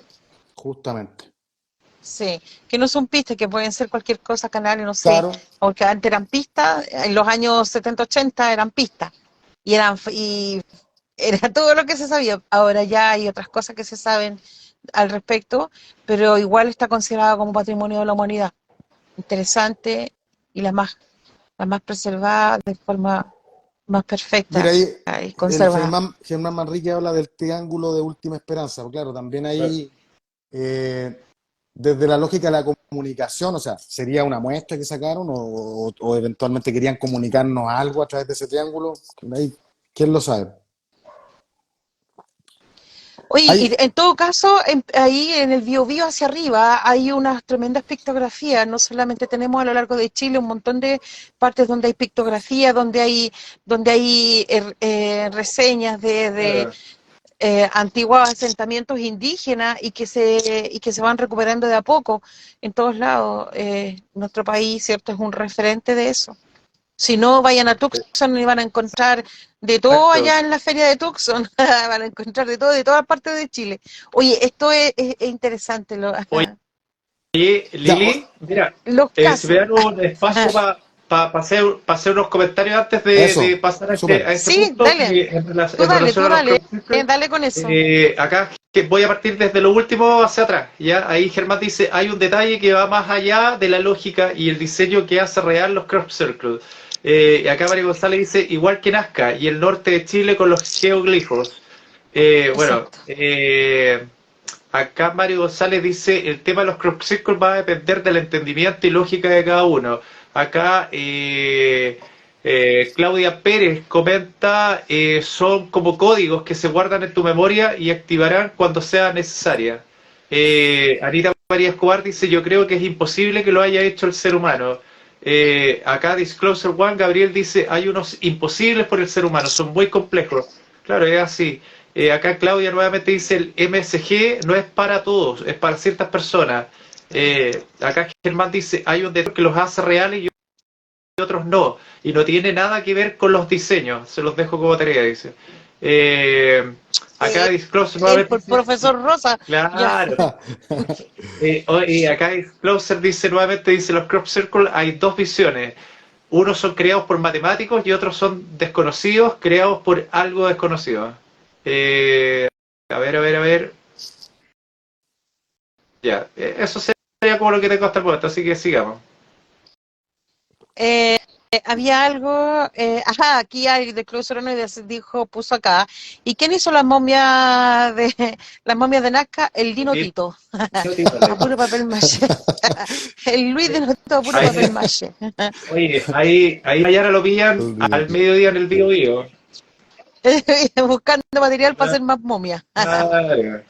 justamente. Sí, que no son pistas, que pueden ser cualquier cosa, canales, no sé, Claro, porque antes eran pistas, en los años 70, 80 eran pistas, y era todo lo que se sabía. Ahora ya hay otras cosas que se saben al respecto, pero igual está considerada como patrimonio de la humanidad. Interesante y la más preservada de forma más mira perfecta ahí, y el conservada. Germán Manrique habla del triángulo de última esperanza. Claro, también ahí, eh, desde la lógica de la comunicación, o sea, ¿sería una muestra que sacaron o eventualmente querían comunicarnos algo a través de ese triángulo? Ahí, ¿quién lo sabe? Oye, Hay, y en todo caso, ahí en el Biobío hacia arriba hay unas tremendas pictografías. No solamente tenemos a lo largo de Chile un montón de partes donde hay pictografía, donde hay reseñas de Claro. antiguos asentamientos indígenas y que se van recuperando de a poco en todos lados. Nuestro país, ¿cierto?, es un referente de eso. Si no, vayan a Tucson y van a encontrar de todo Exacto. allá en la feria de Tucson. Van a encontrar de todo, de todas partes de Chile. Oye, esto es interesante, Oye, ya, Lili, mira, los si me casos. dan un espacio para hacer unos comentarios antes de eso, pasar súper. a este Sí, punto, dale, que en relación tú a los dale, crop circles, dale con eso. acá que voy a partir desde lo último hacia atrás. ¿Ya? Ahí Germán dice, hay un detalle que va más allá de la lógica y el diseño que hace real los crop circles. Y acá María González dice, igual que Nazca y el norte de Chile con los geoglifos. Bueno, Exacto. acá Mario González dice, el tema de los crop circles va a depender del entendimiento y lógica de cada uno. Acá Claudia Pérez comenta, son como códigos que se guardan en tu memoria y activarán cuando sea necesaria. Anita María Escobar dice, yo creo que es imposible que lo haya hecho el ser humano. Acá Disclosure One, Gabriel dice, hay unos imposibles por el ser humano, son muy complejos. Claro, es así. Acá Claudia nuevamente dice, el MSG no es para todos, es para ciertas personas. Acá Germán dice, hay un detector que los hace reales y otros no. Y no tiene nada que ver con los diseños. Se los dejo como tarea, dice. Eh, acá Eh, Disclosure el nuevamente dice, profesor Rosa, ya. claro. Y acá Disclosure dice nuevamente, dice, los crop circle hay dos visiones. Unos son creados por matemáticos y otros son desconocidos, creados por algo desconocido. Eh, a ver. Ya, eso sería como lo que tengo hasta el momento, así que sigamos. Eh, había algo, ajá, aquí hay de Cruz dijo, puso acá. ¿Y quién hizo las momias de Nazca? El Dino Dino Tito, a Tito. puro papel maché. El Luis Dino Tito a puro papel Ahí, maché. oye, ahí mañana lo pillan al mediodía en el Bio Bio. Buscando material para hacer más momias. Claro.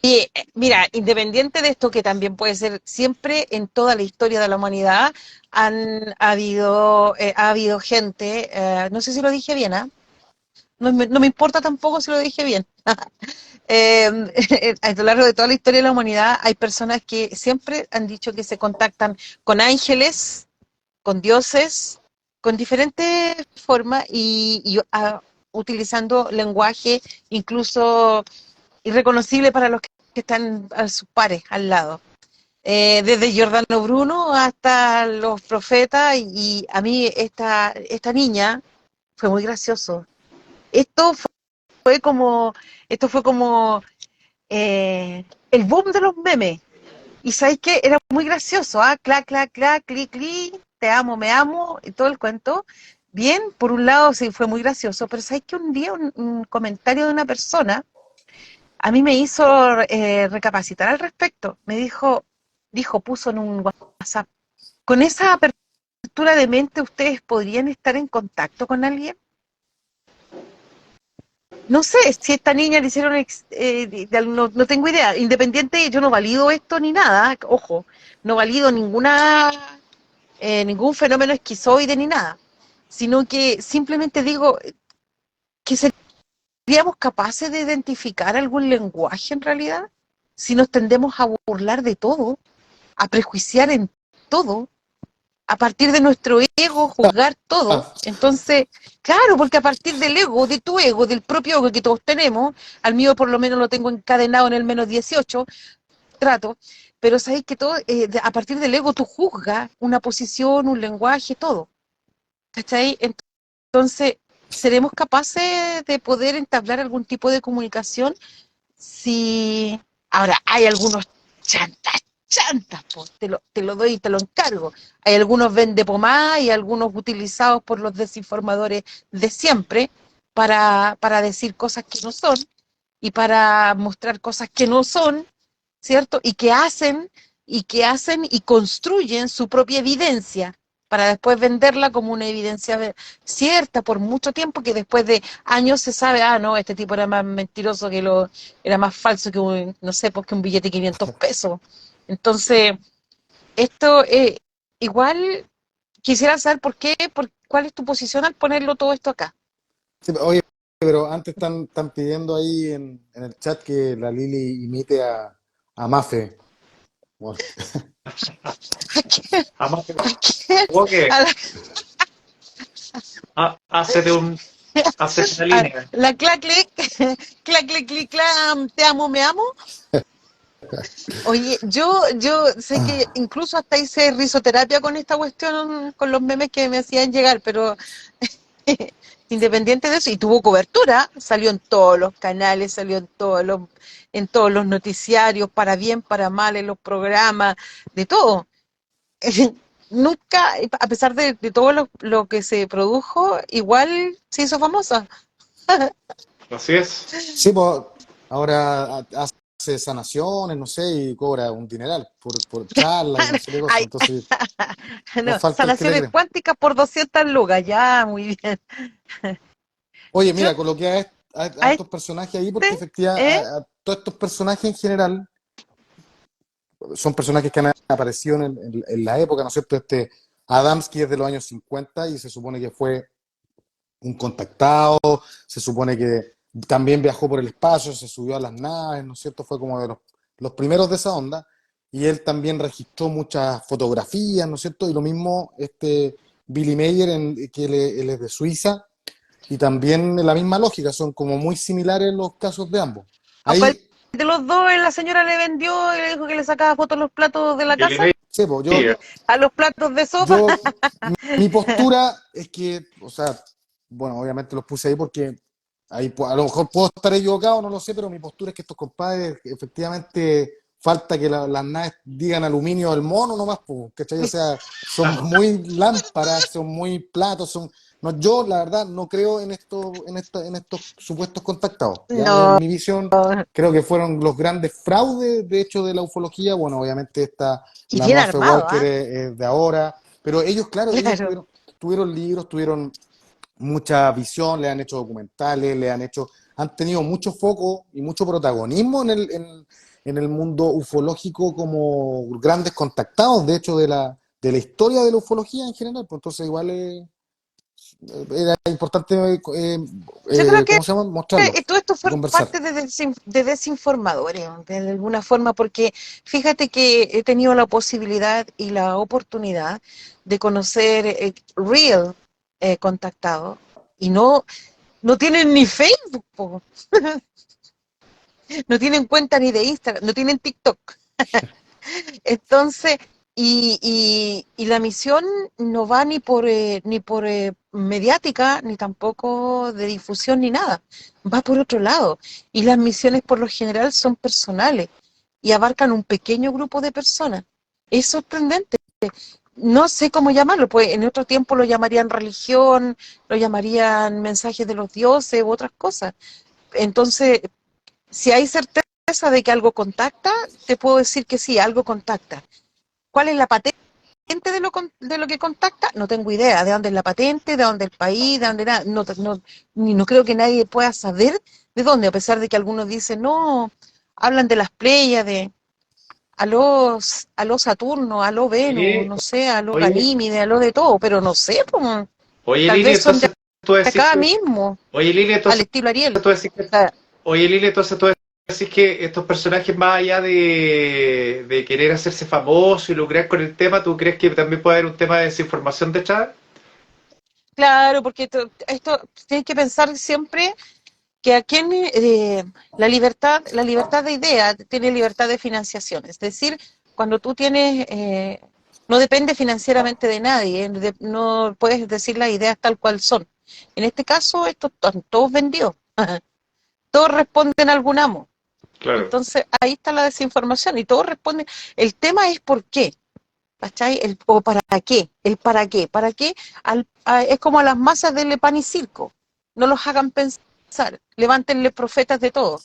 Y mira, independiente de esto, que también puede ser siempre en toda la historia de la humanidad, ha habido gente, no sé si lo dije bien, ¿ah? No me importa tampoco si lo dije bien. A lo largo de toda la historia de la humanidad hay personas que siempre han dicho que se contactan con ángeles, con dioses, con diferentes formas utilizando lenguaje incluso irreconocible para los que están a sus pares al lado. Desde Giordano Bruno hasta los profetas y a mí esta niña fue muy gracioso. Esto fue como, esto fue como el boom de los memes. Y sabéis que era muy gracioso, ¿ah? Clac, clac, clac, clic, clic, te amo, me amo, y todo el cuento. Bien, por un lado sí fue muy gracioso, pero sabéis que un día un comentario de una persona a mí me hizo recapacitar al respecto. Puso en un WhatsApp, ¿con esa apertura de mente ustedes podrían estar en contacto con alguien? No sé si esta niña le hicieron, no tengo idea, independiente, yo no valido esto ni nada, ojo, no valido ningún fenómeno esquizoide ni nada, sino que simplemente digo que seríamos capaces de identificar algún lenguaje en realidad. si nos tendemos a burlar de todo, a prejuiciar en todo, a partir de nuestro ego, juzgar todo? Entonces, claro, porque a partir del ego, de tu ego, del propio ego que todos tenemos, al mío por lo menos lo tengo encadenado en el -18, trato, pero sabéis que todo, a partir del ego tú juzgas una posición, un lenguaje, todo. ¿Cachai? Entonces, ¿seremos capaces de poder entablar algún tipo de comunicación? Si ahora hay algunos chantas, pues, te lo doy y te lo encargo. Hay algunos vende pomada y algunos utilizados por los desinformadores de siempre para decir cosas que no son y para mostrar cosas que no son, ¿cierto? Y que hacen y construyen su propia evidencia para después venderla como una evidencia cierta por mucho tiempo, que después de años se sabe, no, este tipo era más mentiroso era más falso que no sé, pues que un billete de 500 pesos. Entonces, esto, igual quisiera saber cuál es tu posición al ponerlo todo esto acá. Sí, oye, pero antes están pidiendo ahí en el chat que la Lili imite a Mafe. Bueno, ¿A quién? Además, ¿A quién? que A la, hacete una línea. la clac, clic, clam, te amo, me amo. Oye, yo sé que incluso hasta hice risoterapia con esta cuestión, con los memes que me hacían llegar, pero independiente de eso, y tuvo cobertura, salió en todos los canales, salió en todos los noticiarios, para bien, para mal, en los programas, de todo. Nunca, a pesar de todo lo que se produjo, igual se hizo famosa. Así es. sí, pues ahora hace sanaciones, no sé, y cobra un dineral por charlas y no sé qué cosa. Ay, Entonces, no no, falta el que le sanaciones crea. cuánticas por 200 lucas, ya, muy bien. Oye, Yo, mira, coloqué a a estos personajes ahí porque este, efectivamente ¿eh? a todos estos personajes en general son personajes que han aparecido en la época, ¿no es cierto? Adamski es de los años 50 y se supone que fue un contactado, se supone que también viajó por el espacio, se subió a las naves, ¿no es cierto? Fue como de los primeros de esa onda, y él también registró muchas fotografías, ¿no es cierto? Y lo mismo Billy Mayer, que él es de Suiza, y también la misma lógica, son como muy similares los casos de ambos. ¿A cuál Ahí, de los dos la señora le vendió y le dijo que le sacaba fotos a los platos de la Billy casa? sí, pues, Mayer. ¿A los platos de sopa? yo, mi postura es que, o sea, bueno, obviamente los puse ahí porque ahí a lo mejor puedo estar equivocado, no lo sé, pero mi postura es que estos compadres efectivamente falta que las naves digan aluminio al mono nomás, pues, ¿cachai? O sea, son muy lámparas, son muy platos, no, yo la verdad no creo en estos supuestos contactados. Ya en No, mi visión creo que fueron los grandes fraudes, de hecho, de la ufología. Bueno, obviamente y la bien Murphy armado, Walker ¿ah? es de ahora, pero ellos, claro, ellos Claro. tuvieron libros, tuvieron mucha visión, le han hecho documentales, han tenido mucho foco y mucho protagonismo en el mundo ufológico como grandes contactados, de hecho, de la historia de la ufología en general. Pues entonces igual era importante, Yo creo que ¿cómo se llama? Mostrarlo todo esto y fue conversar. parte de desinformadores, de alguna forma, porque fíjate que he tenido la posibilidad y la oportunidad de conocer real contactados y no tienen ni Facebook, po. No tienen cuenta ni de Instagram, no tienen TikTok. Entonces, y la misión no va ni por mediática, ni tampoco de difusión, ni nada. Va por otro lado. Y las misiones por lo general son personales y abarcan un pequeño grupo de personas. Es sorprendente. No sé cómo llamarlo, pues en otro tiempo lo llamarían religión, lo llamarían mensajes de los dioses u otras cosas. Entonces, si hay certeza de que algo contacta, te puedo decir que sí, algo contacta. ¿Cuál es la patente de lo que contacta? No tengo idea. ¿De dónde es la patente? ¿De dónde el país? ¿De dónde nada? No creo que nadie pueda saber de dónde, a pesar de que algunos dicen, no, hablan de las Pléyades, a los Saturno, a los Venus, Oye, no sé, a los oye, Ganímide, a los de todo, pero no sé, pues, oye tal Lili, vez son de entonces tú decís acá que, mismo, oye Lili, al entonces estilo Ariel. tú decís que, oye Lili, entonces tú decís que estos personajes, más allá de querer hacerse famosos y lucrar con el tema, ¿tú crees que también puede haber un tema de desinformación detrás? Claro, porque esto tienes que pensar siempre que aquí la libertad de idea tiene libertad de financiación. Es decir, cuando tú tienes, no depende financieramente de nadie, no puedes decir las ideas tal cual son. En este caso, estos están todos vendidos, todos responden a algún amo. Claro. Entonces, ahí está la desinformación y todos responden. El tema es por qué. ¿Cachai? O para qué, el para qué. ¿Para qué? Es como a las masas del pan y circo. No los hagan pensar. Levántenle profetas de todo.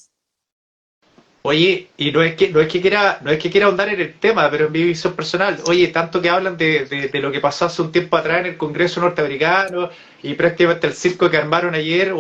Oye, y no es que quiera ahondar en el tema, pero en mi visión personal, oye, tanto que hablan de lo que pasó hace un tiempo atrás en el Congreso norteamericano y prácticamente el circo que armaron ayer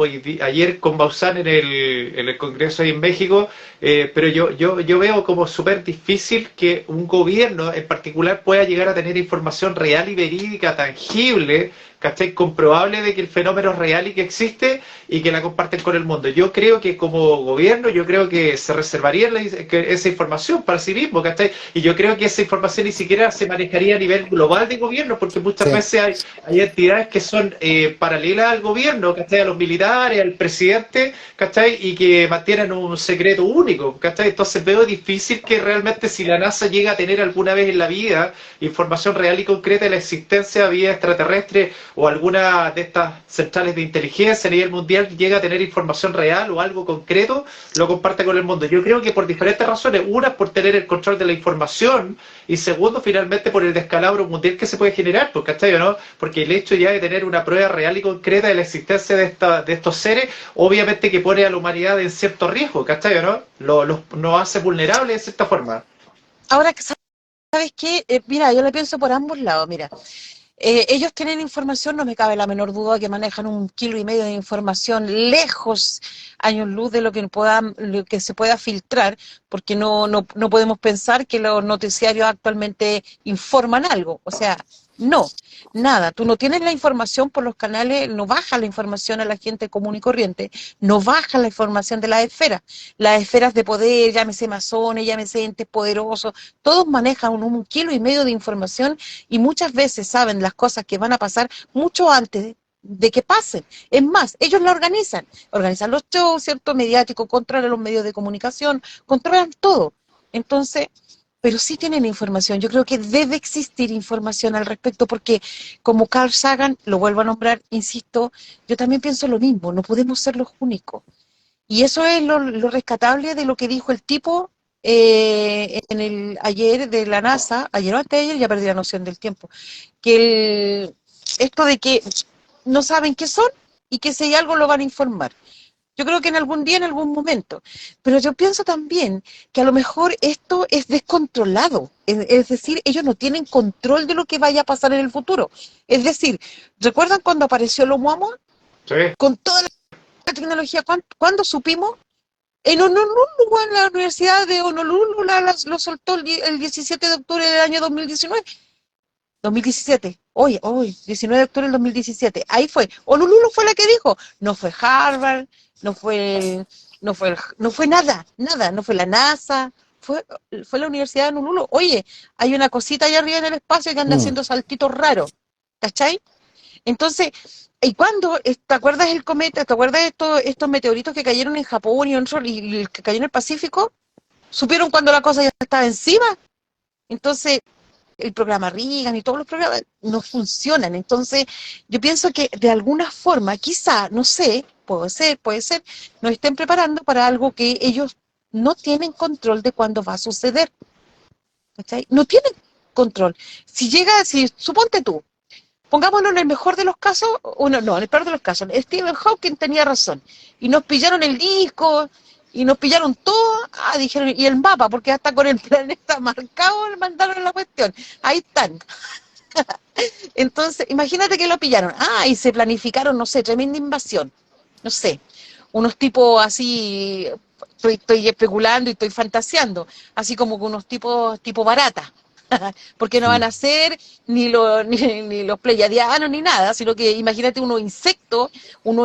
con Maussan en el Congreso ahí en México, pero yo veo como súper difícil que un gobierno en particular pueda llegar a tener información real y verídica, tangible, ¿cachai? Comprobable de que el fenómeno es real y que existe y que la comparten con el mundo. Yo creo que como gobierno, yo creo que se reservaría esa información para sí mismo, ¿cachai? Y yo creo que esa información ni siquiera se manejaría a nivel global de gobierno, porque muchas Sí. veces hay entidades que son paralelas al gobierno, ¿cachai? A los militares, al presidente, ¿cachai? Y que mantienen un secreto único, ¿cachai? Entonces veo difícil que realmente si la NASA llega a tener alguna vez en la vida información real y concreta de la existencia de vida extraterrestre o alguna de estas centrales de inteligencia a nivel mundial llega a tener información real o algo concreto, lo comparte con el mundo. Yo creo que por diferentes razones, una por tener el control de la información y segundo finalmente por el descalabro mundial que se puede generar, ¿cachai o no? Porque el hecho ya de tener una prueba real y concreta de la existencia de estos seres, obviamente que pone a la humanidad en cierto riesgo, ¿cachai o no? Nos hace vulnerables de cierta forma. Ahora, ¿sabes qué? Mira, yo le pienso por ambos lados. Mira, ellos tienen información, no me cabe la menor duda que manejan 1,5 kilos de información lejos, años luz de lo que se pueda filtrar, porque no podemos pensar que los noticiarios actualmente informan algo. O sea, no, nada. Tú no tienes la información por los canales, no baja la información a la gente común y corriente, no baja la información de las esferas de poder, llámese masones, llámese entes poderosos, todos manejan 1,5 kilos de información y muchas veces saben las cosas que van a pasar mucho antes de que pasen. Es más, ellos la organizan los shows, ¿cierto? Mediáticos, controlan los medios de comunicación, controlan todo. Entonces, pero sí tienen información. Yo creo que debe existir información al respecto porque como Carl Sagan, lo vuelvo a nombrar, insisto, yo también pienso lo mismo, no podemos ser los únicos. Y eso es lo rescatable de lo que dijo el tipo ayer de la NASA, ayer o antes de ayer, ya perdí la noción del tiempo, que esto de que no saben qué son y que si hay algo lo van a informar. Yo creo que en algún día, en algún momento. Pero yo pienso también que a lo mejor esto es descontrolado. Es decir, ellos no tienen control de lo que vaya a pasar en el futuro. Es decir, ¿recuerdan cuando apareció el Oumuamua? ¿Sí? Con toda la tecnología, ¿cuándo supimos? En Honolulu, en la Universidad de Honolulu, lo soltó el 17 de octubre del año 2019. 2017, hoy, 19 de octubre del 2017, ahí fue. Honolulu fue la que dijo, no fue Harvard, no fue nada, no fue la NASA, fue la Universidad de Honolulu. Oye, hay una cosita allá arriba en el espacio que anda Mm. haciendo saltitos raros, ¿cachai? Entonces, ¿y cuándo? ¿Te acuerdas el cometa? ¿Te acuerdas de estos meteoritos que cayeron en Japón y el que cayó en el Pacífico? ¿Supieron cuando la cosa ya estaba encima? Entonces, el programa Reagan y todos los programas no funcionan. Entonces, yo pienso que de alguna forma, quizá, no sé, puede ser, nos estén preparando para algo que ellos no tienen control de cuándo va a suceder. ¿Cachai? No tienen control. Si suponte tú, pongámonos en el mejor de los casos, o no, en el peor de los casos, Stephen Hawking tenía razón, y nos pillaron el disco, y nos pillaron todo, dijeron, y el mapa, porque hasta con el planeta marcado le mandaron la cuestión, ahí están. Entonces, imagínate que lo pillaron, y se planificaron, no sé, tremenda invasión, no sé, unos tipos así, estoy especulando y estoy fantaseando, así como con unos tipos tipo barata. porque no van a ser ni los pleiadianos ni nada, sino que imagínate unos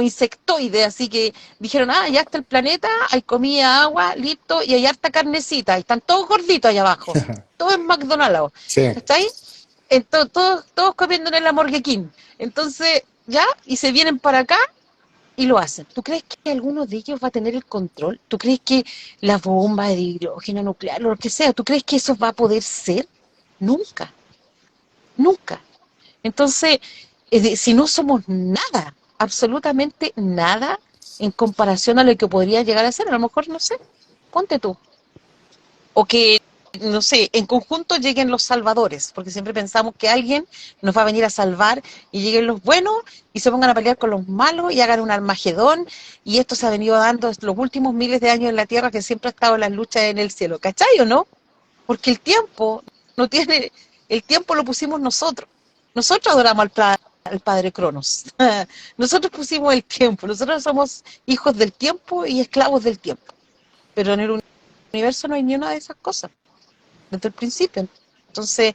insectoides, así que dijeron, ya está el planeta, hay comida, agua, listo, y hay harta carnecita, y están todos gorditos allá abajo, todos en McDonald's, Sí. ¿está ahí? Entonces, todos comiendo en el Burger King. Entonces, ya, y se vienen para acá y lo hacen. ¿Tú crees que alguno de ellos va a tener el control? ¿Tú crees que la bomba de hidrógeno nuclear, lo que sea, tú crees que eso va a poder ser? Nunca, nunca. Entonces, si no somos nada, absolutamente nada, en comparación a lo que podría llegar a ser, a lo mejor, no sé, ponte tú. O que, no sé, en conjunto lleguen los salvadores, porque siempre pensamos que alguien nos va a venir a salvar y lleguen los buenos y se pongan a pelear con los malos y hagan un Armagedón, y esto se ha venido dando los últimos miles de años en la Tierra, que siempre ha estado en las luchas en el cielo, ¿cachai o no? Porque el tiempo no tiene, el tiempo lo pusimos nosotros. Nosotros adoramos al Padre Cronos. Nosotros pusimos el tiempo. Nosotros somos hijos del tiempo y esclavos del tiempo. Pero en el universo no hay ni una de esas cosas desde el principio. Entonces,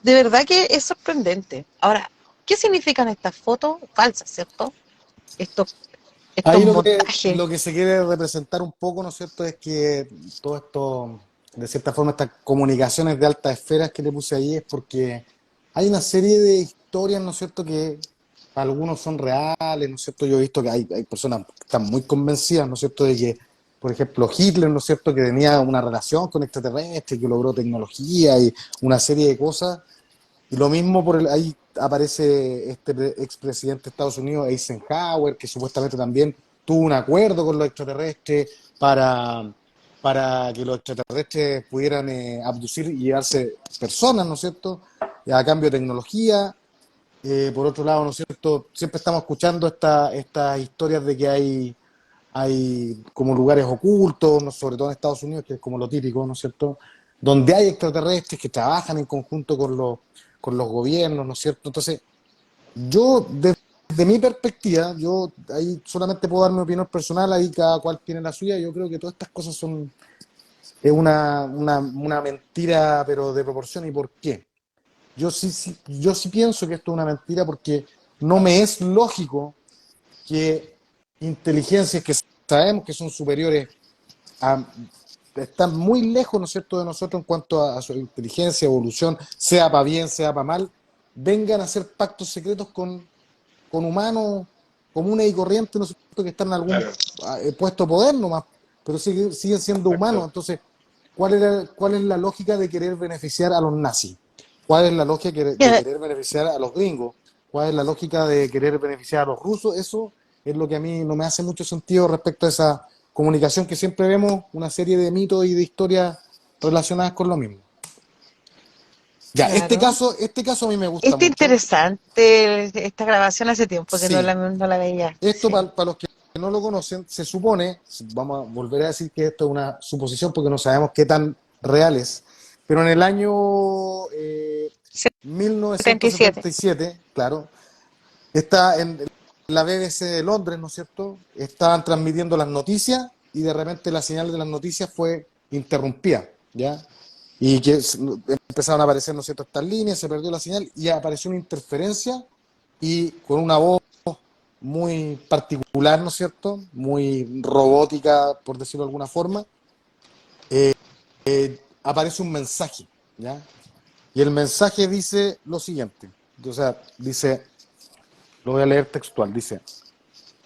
de verdad que es sorprendente. Ahora, ¿qué significan estas fotos? Falsas, ¿cierto? Estos, estos Ahí montajes. lo que se quiere representar un poco, ¿no es cierto?, es que todo esto, de cierta forma, estas comunicaciones de altas esferas que le puse ahí es porque hay una serie de historias, ¿no es cierto?, que algunos son reales, ¿no es cierto? Yo he visto que hay personas que están muy convencidas, ¿no es cierto?, de que, por ejemplo, Hitler, ¿no es cierto?, que tenía una relación con extraterrestres, que logró tecnología y una serie de cosas. Y lo mismo ahí aparece expresidente de Estados Unidos, Eisenhower, que supuestamente también tuvo un acuerdo con los extraterrestres para que los extraterrestres pudieran abducir y llevarse personas, ¿no es cierto? A cambio de tecnología. Por otro lado, ¿no es cierto? Siempre estamos escuchando estas historias de que hay como lugares ocultos, ¿no? Sobre todo en Estados Unidos, que es como lo típico, ¿no es cierto? Donde hay extraterrestres que trabajan en conjunto con los gobiernos, ¿no es cierto? Entonces, yo, desde mi perspectiva, yo ahí solamente puedo dar mi opinión personal, ahí cada cual tiene la suya. Yo creo que todas estas cosas es una mentira, pero de proporción. ¿Y por qué? Yo sí pienso que esto es una mentira porque no me es lógico que inteligencias que sabemos que son superiores a, están muy lejos, ¿no es cierto?, de nosotros en cuanto a su inteligencia, evolución, sea para bien, sea para mal, vengan a hacer pactos secretos con humanos comunes y corrientes, ¿no es cierto?, que están en algún Claro, puesto de poder nomás, pero siguen siendo humanos. exacto. Entonces, ¿cuál es la lógica de querer beneficiar a los nazis? ¿Cuál es la lógica de querer beneficiar a los gringos? ¿Cuál es la lógica de querer beneficiar a los rusos? Eso es lo que a mí no me hace mucho sentido respecto a esa comunicación que siempre vemos, una serie de mitos y de historias relacionadas con lo mismo. Ya, Claro. este caso a mí me gusta Está mucho. interesante esta grabación, hace tiempo que Sí, no la veía. esto Sí. para los que no lo conocen, se supone, vamos a volver a decir que esto es una suposición porque no sabemos qué tan real es, pero en el año 77. 1977, claro, está en la BBC de Londres, ¿no es cierto? Estaban transmitiendo las noticias y de repente la señal de las noticias fue interrumpida, ¿ya? Y que empezaron a aparecer, ¿no es cierto?, estas líneas, se perdió la señal y apareció una interferencia y con una voz muy particular, ¿no es cierto?, muy robótica, por decirlo de alguna forma, aparece un mensaje, ¿ya? Y el mensaje dice lo siguiente, o sea, dice, lo voy a leer textual, dice,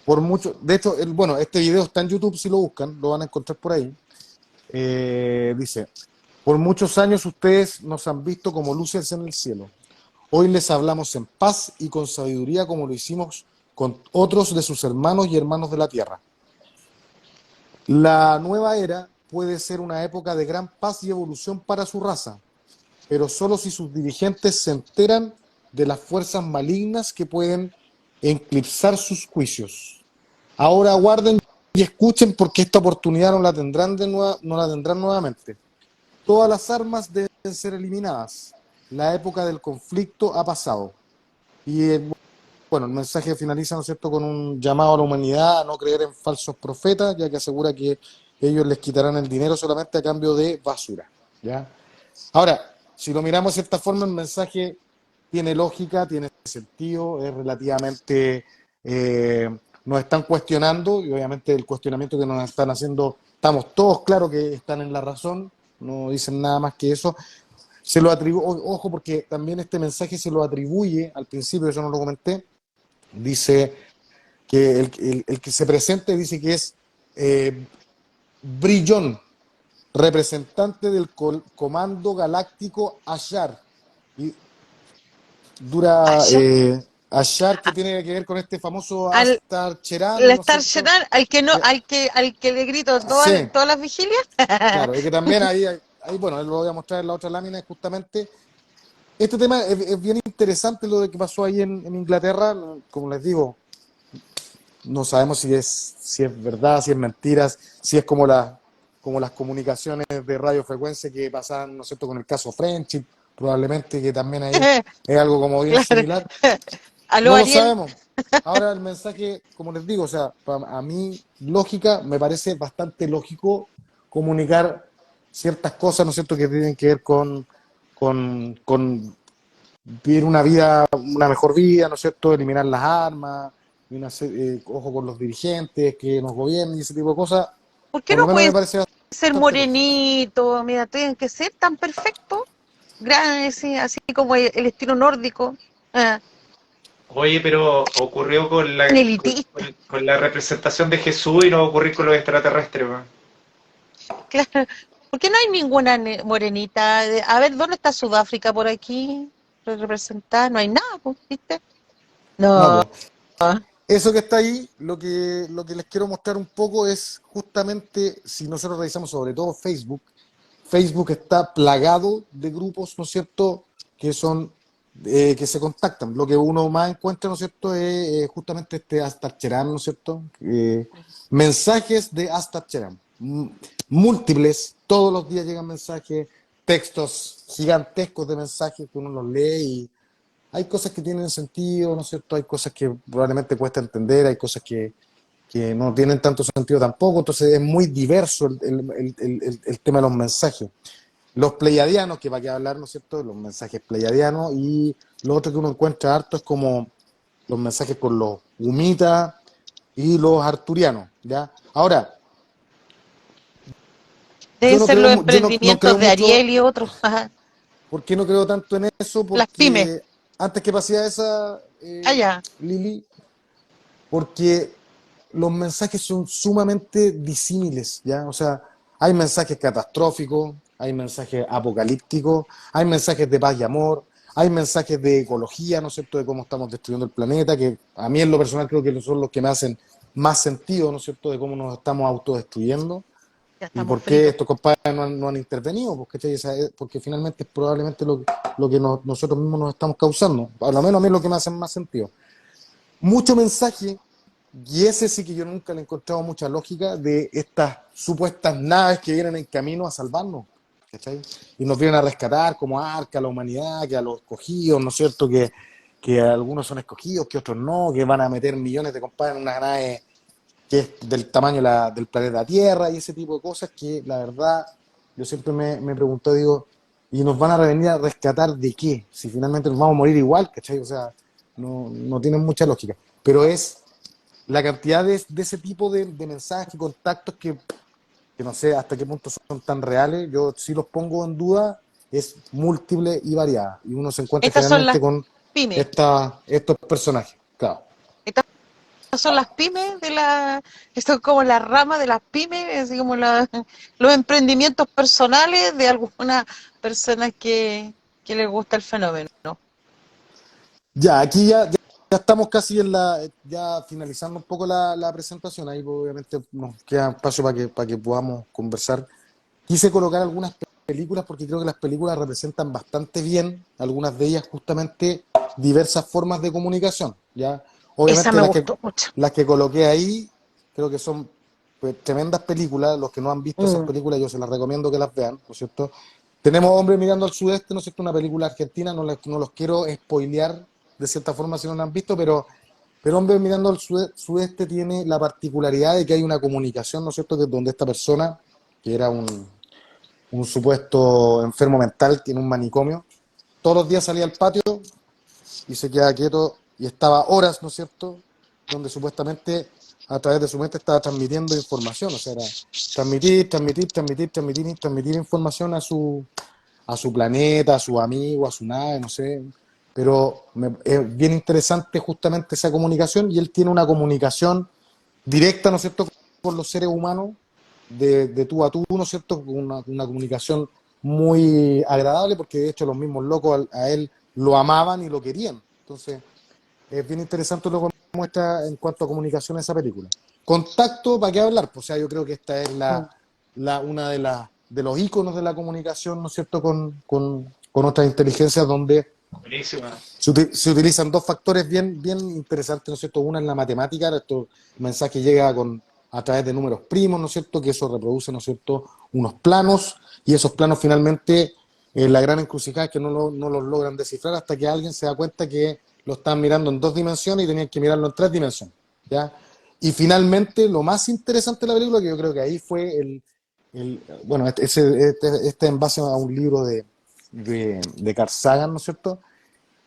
por mucho, de hecho, bueno, este video está en YouTube, si lo buscan, lo van a encontrar por ahí. Dice, por muchos años ustedes nos han visto como luces en el cielo. Hoy les hablamos en paz y con sabiduría como lo hicimos con otros de sus hermanos y hermanos de la tierra. La nueva era puede ser una época de gran paz y evolución para su raza, pero solo si sus dirigentes se enteran de las fuerzas malignas que pueden eclipsar sus juicios. Ahora aguarden y escuchen porque esta oportunidad no la tendrán nuevamente. Todas las armas deben ser eliminadas. La época del conflicto ha pasado. Y bueno, el mensaje finaliza, ¿no es cierto?, con un llamado a la humanidad a no creer en falsos profetas, ya que asegura que ellos les quitarán el dinero solamente a cambio de basura, ¿ya? Ahora, si lo miramos de cierta forma, el mensaje tiene lógica, tiene sentido, es relativamente, nos están cuestionando y obviamente el cuestionamiento que nos están haciendo, estamos todos claros que están en la razón, no dicen nada más que eso. Se lo ojo, porque también este mensaje se lo atribuye, al principio yo no lo comenté, dice que el que se presente dice que es Brillón, representante del Comando Galáctico Ashar. Y dura Allá, Ashar, que tiene que ver con este famoso al Astar Cherán, el ¿no es Star cierto? Sheran, al que no, Que- al que le grito sí, todas las vigilias. claro, y que también ahí, bueno, lo voy a mostrar en la otra lámina, justamente. Este tema es bien interesante lo de que pasó ahí en Inglaterra, como les digo, no sabemos si es verdad, si es mentiras, si es como las comunicaciones de radiofrecuencia que pasaban, ¿no es cierto?, con el caso Friendship, probablemente que también ahí es algo como bien Claro. similar. Aló, No lo Ariel. sabemos. Ahora el mensaje, como les digo, o sea, a mí lógica, me parece bastante lógico comunicar ciertas cosas, ¿no es cierto?, que tienen que ver con vivir una vida, una mejor vida, ¿no es cierto?, eliminar las armas, y ojo con los dirigentes que nos gobiernan y ese tipo de cosas, ¿Por qué por lo no menos me puede parece ser bastante lógico. morenito? Mira, tienen que ser tan perfecto. Sí, así como el estilo nórdico. Ah, Oye, pero ocurrió con tan la, elitista. con la representación de Jesús y no va a ocurrir con los extraterrestres, weón. Claro. ¿Por qué no hay ninguna morenita? A ver, ¿dónde está Sudáfrica por aquí? Representada, no hay nada, pues, ¿viste? No, No. pues, eso que está ahí, lo que les quiero mostrar un poco es justamente, si nosotros revisamos sobre todo Facebook, Facebook está plagado de grupos, ¿no es cierto?, que son, que se contactan. Lo que uno más encuentra, ¿no es cierto?, es justamente este Astacherán, ¿no es cierto? Mensajes de Astacherán, múltiples, todos los días llegan mensajes, textos gigantescos de mensajes que uno los lee y hay cosas que tienen sentido, ¿no es cierto? Hay cosas que probablemente cuesta entender, hay cosas que no tienen tanto sentido tampoco, entonces es muy diverso el tema de los mensajes. Los pleiadianos, que va a hablar, ¿no es cierto? Los mensajes pleiadianos, y lo otro que uno encuentra harto es como los mensajes con los humitas y los arturianos, ¿ya? Ahora, Deben ser los yo no emprendimientos creo de mucho. Ariel y otros. Ajá. ¿Por qué no creo tanto en eso? Las pymes. Porque antes que pasara esa, Allá. Lili, porque los mensajes son sumamente disímiles, ¿ya? O sea, hay mensajes catastróficos, hay mensajes apocalípticos, hay mensajes de paz y amor, hay mensajes de ecología, ¿no es cierto?, de cómo estamos destruyendo el planeta, que a mí en lo personal creo que son los que me hacen más sentido, ¿no es cierto?, de cómo nos estamos autodestruyendo Ya y estamos por qué fritos. estos compadres no han intervenido, porque finalmente es probablemente lo que nosotros mismos nos estamos causando, a lo menos a mí es lo que me hace más sentido. Mucho mensaje, y ese sí que yo nunca le he encontrado mucha lógica, de estas supuestas naves que vienen en camino a salvarnos, ¿cachai? Y nos vienen a rescatar como arca a la humanidad, que a los escogidos, ¿no es cierto? Que algunos son escogidos, que otros no, que van a meter millones de compadres en una nave que es del tamaño del planeta Tierra y ese tipo de cosas que la verdad yo siempre me pregunto, digo, ¿y nos van a venir a rescatar de qué? Si finalmente nos vamos a morir igual, ¿cachai? O sea, no tienen mucha lógica. Pero es la cantidad de ese tipo de mensajes y contactos que no sé hasta qué punto son tan reales, yo sí los pongo en duda, es múltiple y variada. Y uno se encuentra Estas son las generalmente con pymes. estos personajes, claro. Estas son las pymes de la. Esto es como la rama de las pymes, así como los emprendimientos personales de algunas personas que les gusta el fenómeno. Ya, aquí ya estamos casi ya finalizando un poco la presentación, ahí obviamente nos queda espacio para que podamos conversar. Quise colocar algunas películas porque creo que las películas representan bastante bien, algunas de ellas justamente diversas formas de comunicación, ¿ya? Esa Obviamente me gustó mucho. las que coloqué ahí creo que son pues, tremendas películas, los que no han visto esas Mm. películas yo se las recomiendo que las vean, ¿no es cierto? Tenemos Hombre mirando al sudeste, ¿no es cierto? Una película argentina, no los quiero spoilear de cierta forma si no la han visto, pero Hombre mirando al sudeste tiene la particularidad de que hay una comunicación, ¿no es cierto?, que donde esta persona, que era un supuesto enfermo mental en un manicomio. Todos los días salía al patio y se quedaba quieto y estaba horas, ¿no es cierto?, donde supuestamente a través de su mente estaba transmitiendo información, o sea, era transmitir información a su planeta, a su amigo, a su nave, no sé. Pero es bien interesante justamente esa comunicación y él tiene una comunicación directa, ¿no es cierto?, con los seres humanos, de tú a tú, ¿no es cierto?, una comunicación muy agradable porque de hecho los mismos locos a él lo amaban y lo querían. Entonces, es bien interesante lo que muestra en cuanto a comunicación esa película. Contacto, ¿para qué hablar? Pues, o sea, yo creo que esta es Mm. una de los íconos de la comunicación, ¿no es cierto?, con otras inteligencias donde Buenísima. se utilizan dos factores bien interesantes, ¿no es cierto? Una es la matemática, el mensaje llega a través de números primos, ¿no es cierto? Que eso reproduce, ¿no es cierto?, unos planos, y esos planos finalmente, la gran encrucijada es que no los logran descifrar hasta que alguien se da cuenta que lo están mirando en 2 dimensiones y tenían que mirarlo en 3 dimensiones, ¿ya? Y finalmente, lo más interesante de la película, que yo creo que ahí fue bueno, este en base a un libro de Carl Sagan, ¿no es cierto?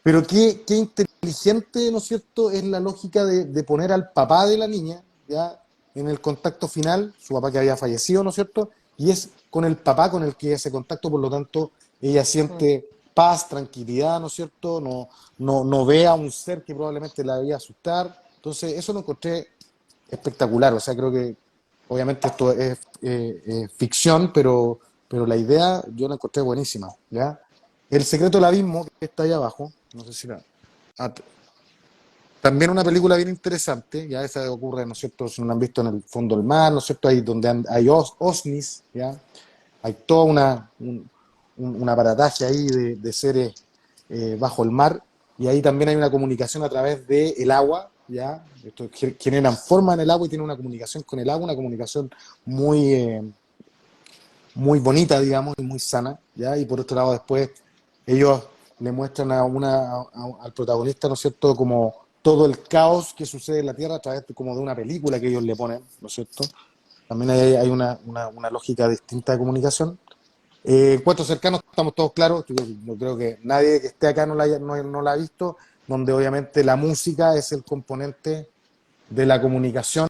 Pero qué inteligente, ¿no es cierto?, es la lógica de poner al papá de la niña, ya, en el contacto final, su papá que había fallecido, ¿no es cierto? Y es con el papá con el que hace contacto, por lo tanto, ella Mm. siente paz, tranquilidad, ¿no es cierto? No ve a un ser que probablemente la debía asustar. Entonces, eso lo encontré espectacular. O sea, creo que obviamente esto es ficción, pero la idea yo la encontré buenísima, ¿ya? El secreto del abismo, que está ahí abajo, no sé si la... ah, también una película bien interesante, ya esa ocurre, ¿no es cierto?, si no la han visto en el fondo del mar, ¿no es cierto?, ahí donde hay osnis, ¿ya? Hay toda un aparataje ahí de seres bajo el mar, y ahí también hay una comunicación a través del agua, ¿ya? Esto generan forma en el agua y tienen una comunicación con el agua, una comunicación muy, muy bonita, digamos, y muy sana, ¿ya? Y por otro lado, después ellos le muestran al protagonista, ¿no es cierto?, como todo el caos que sucede en la Tierra a través como de una película que ellos le ponen, ¿no es cierto? También hay una lógica distinta de comunicación. Encuentros cercanos, estamos todos claros, yo creo que nadie que esté acá no la ha visto, donde obviamente la música es el componente de la comunicación.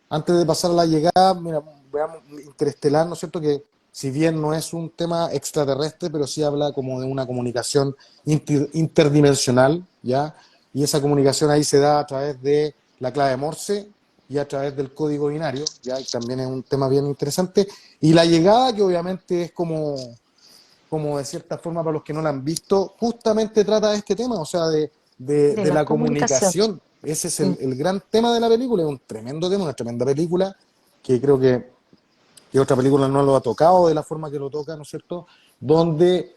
Antes de pasar a la llegada, mira, veamos Interestelar, ¿no es cierto?, que si bien no es un tema extraterrestre, pero sí habla como de una comunicación interdimensional, ¿ya? Y esa comunicación ahí se da a través de la clave Morse y a través del código binario, ¿ya? Y también es un tema bien interesante. Y la llegada, que obviamente es como de cierta forma para los que no la han visto, justamente trata de este tema, o sea, De de la la comunicación. comunicación. Ese es Mm. el gran tema de la película, es un tremendo tema, una tremenda película, que creo que otra película no lo ha tocado de la forma que lo toca, ¿no es cierto? Donde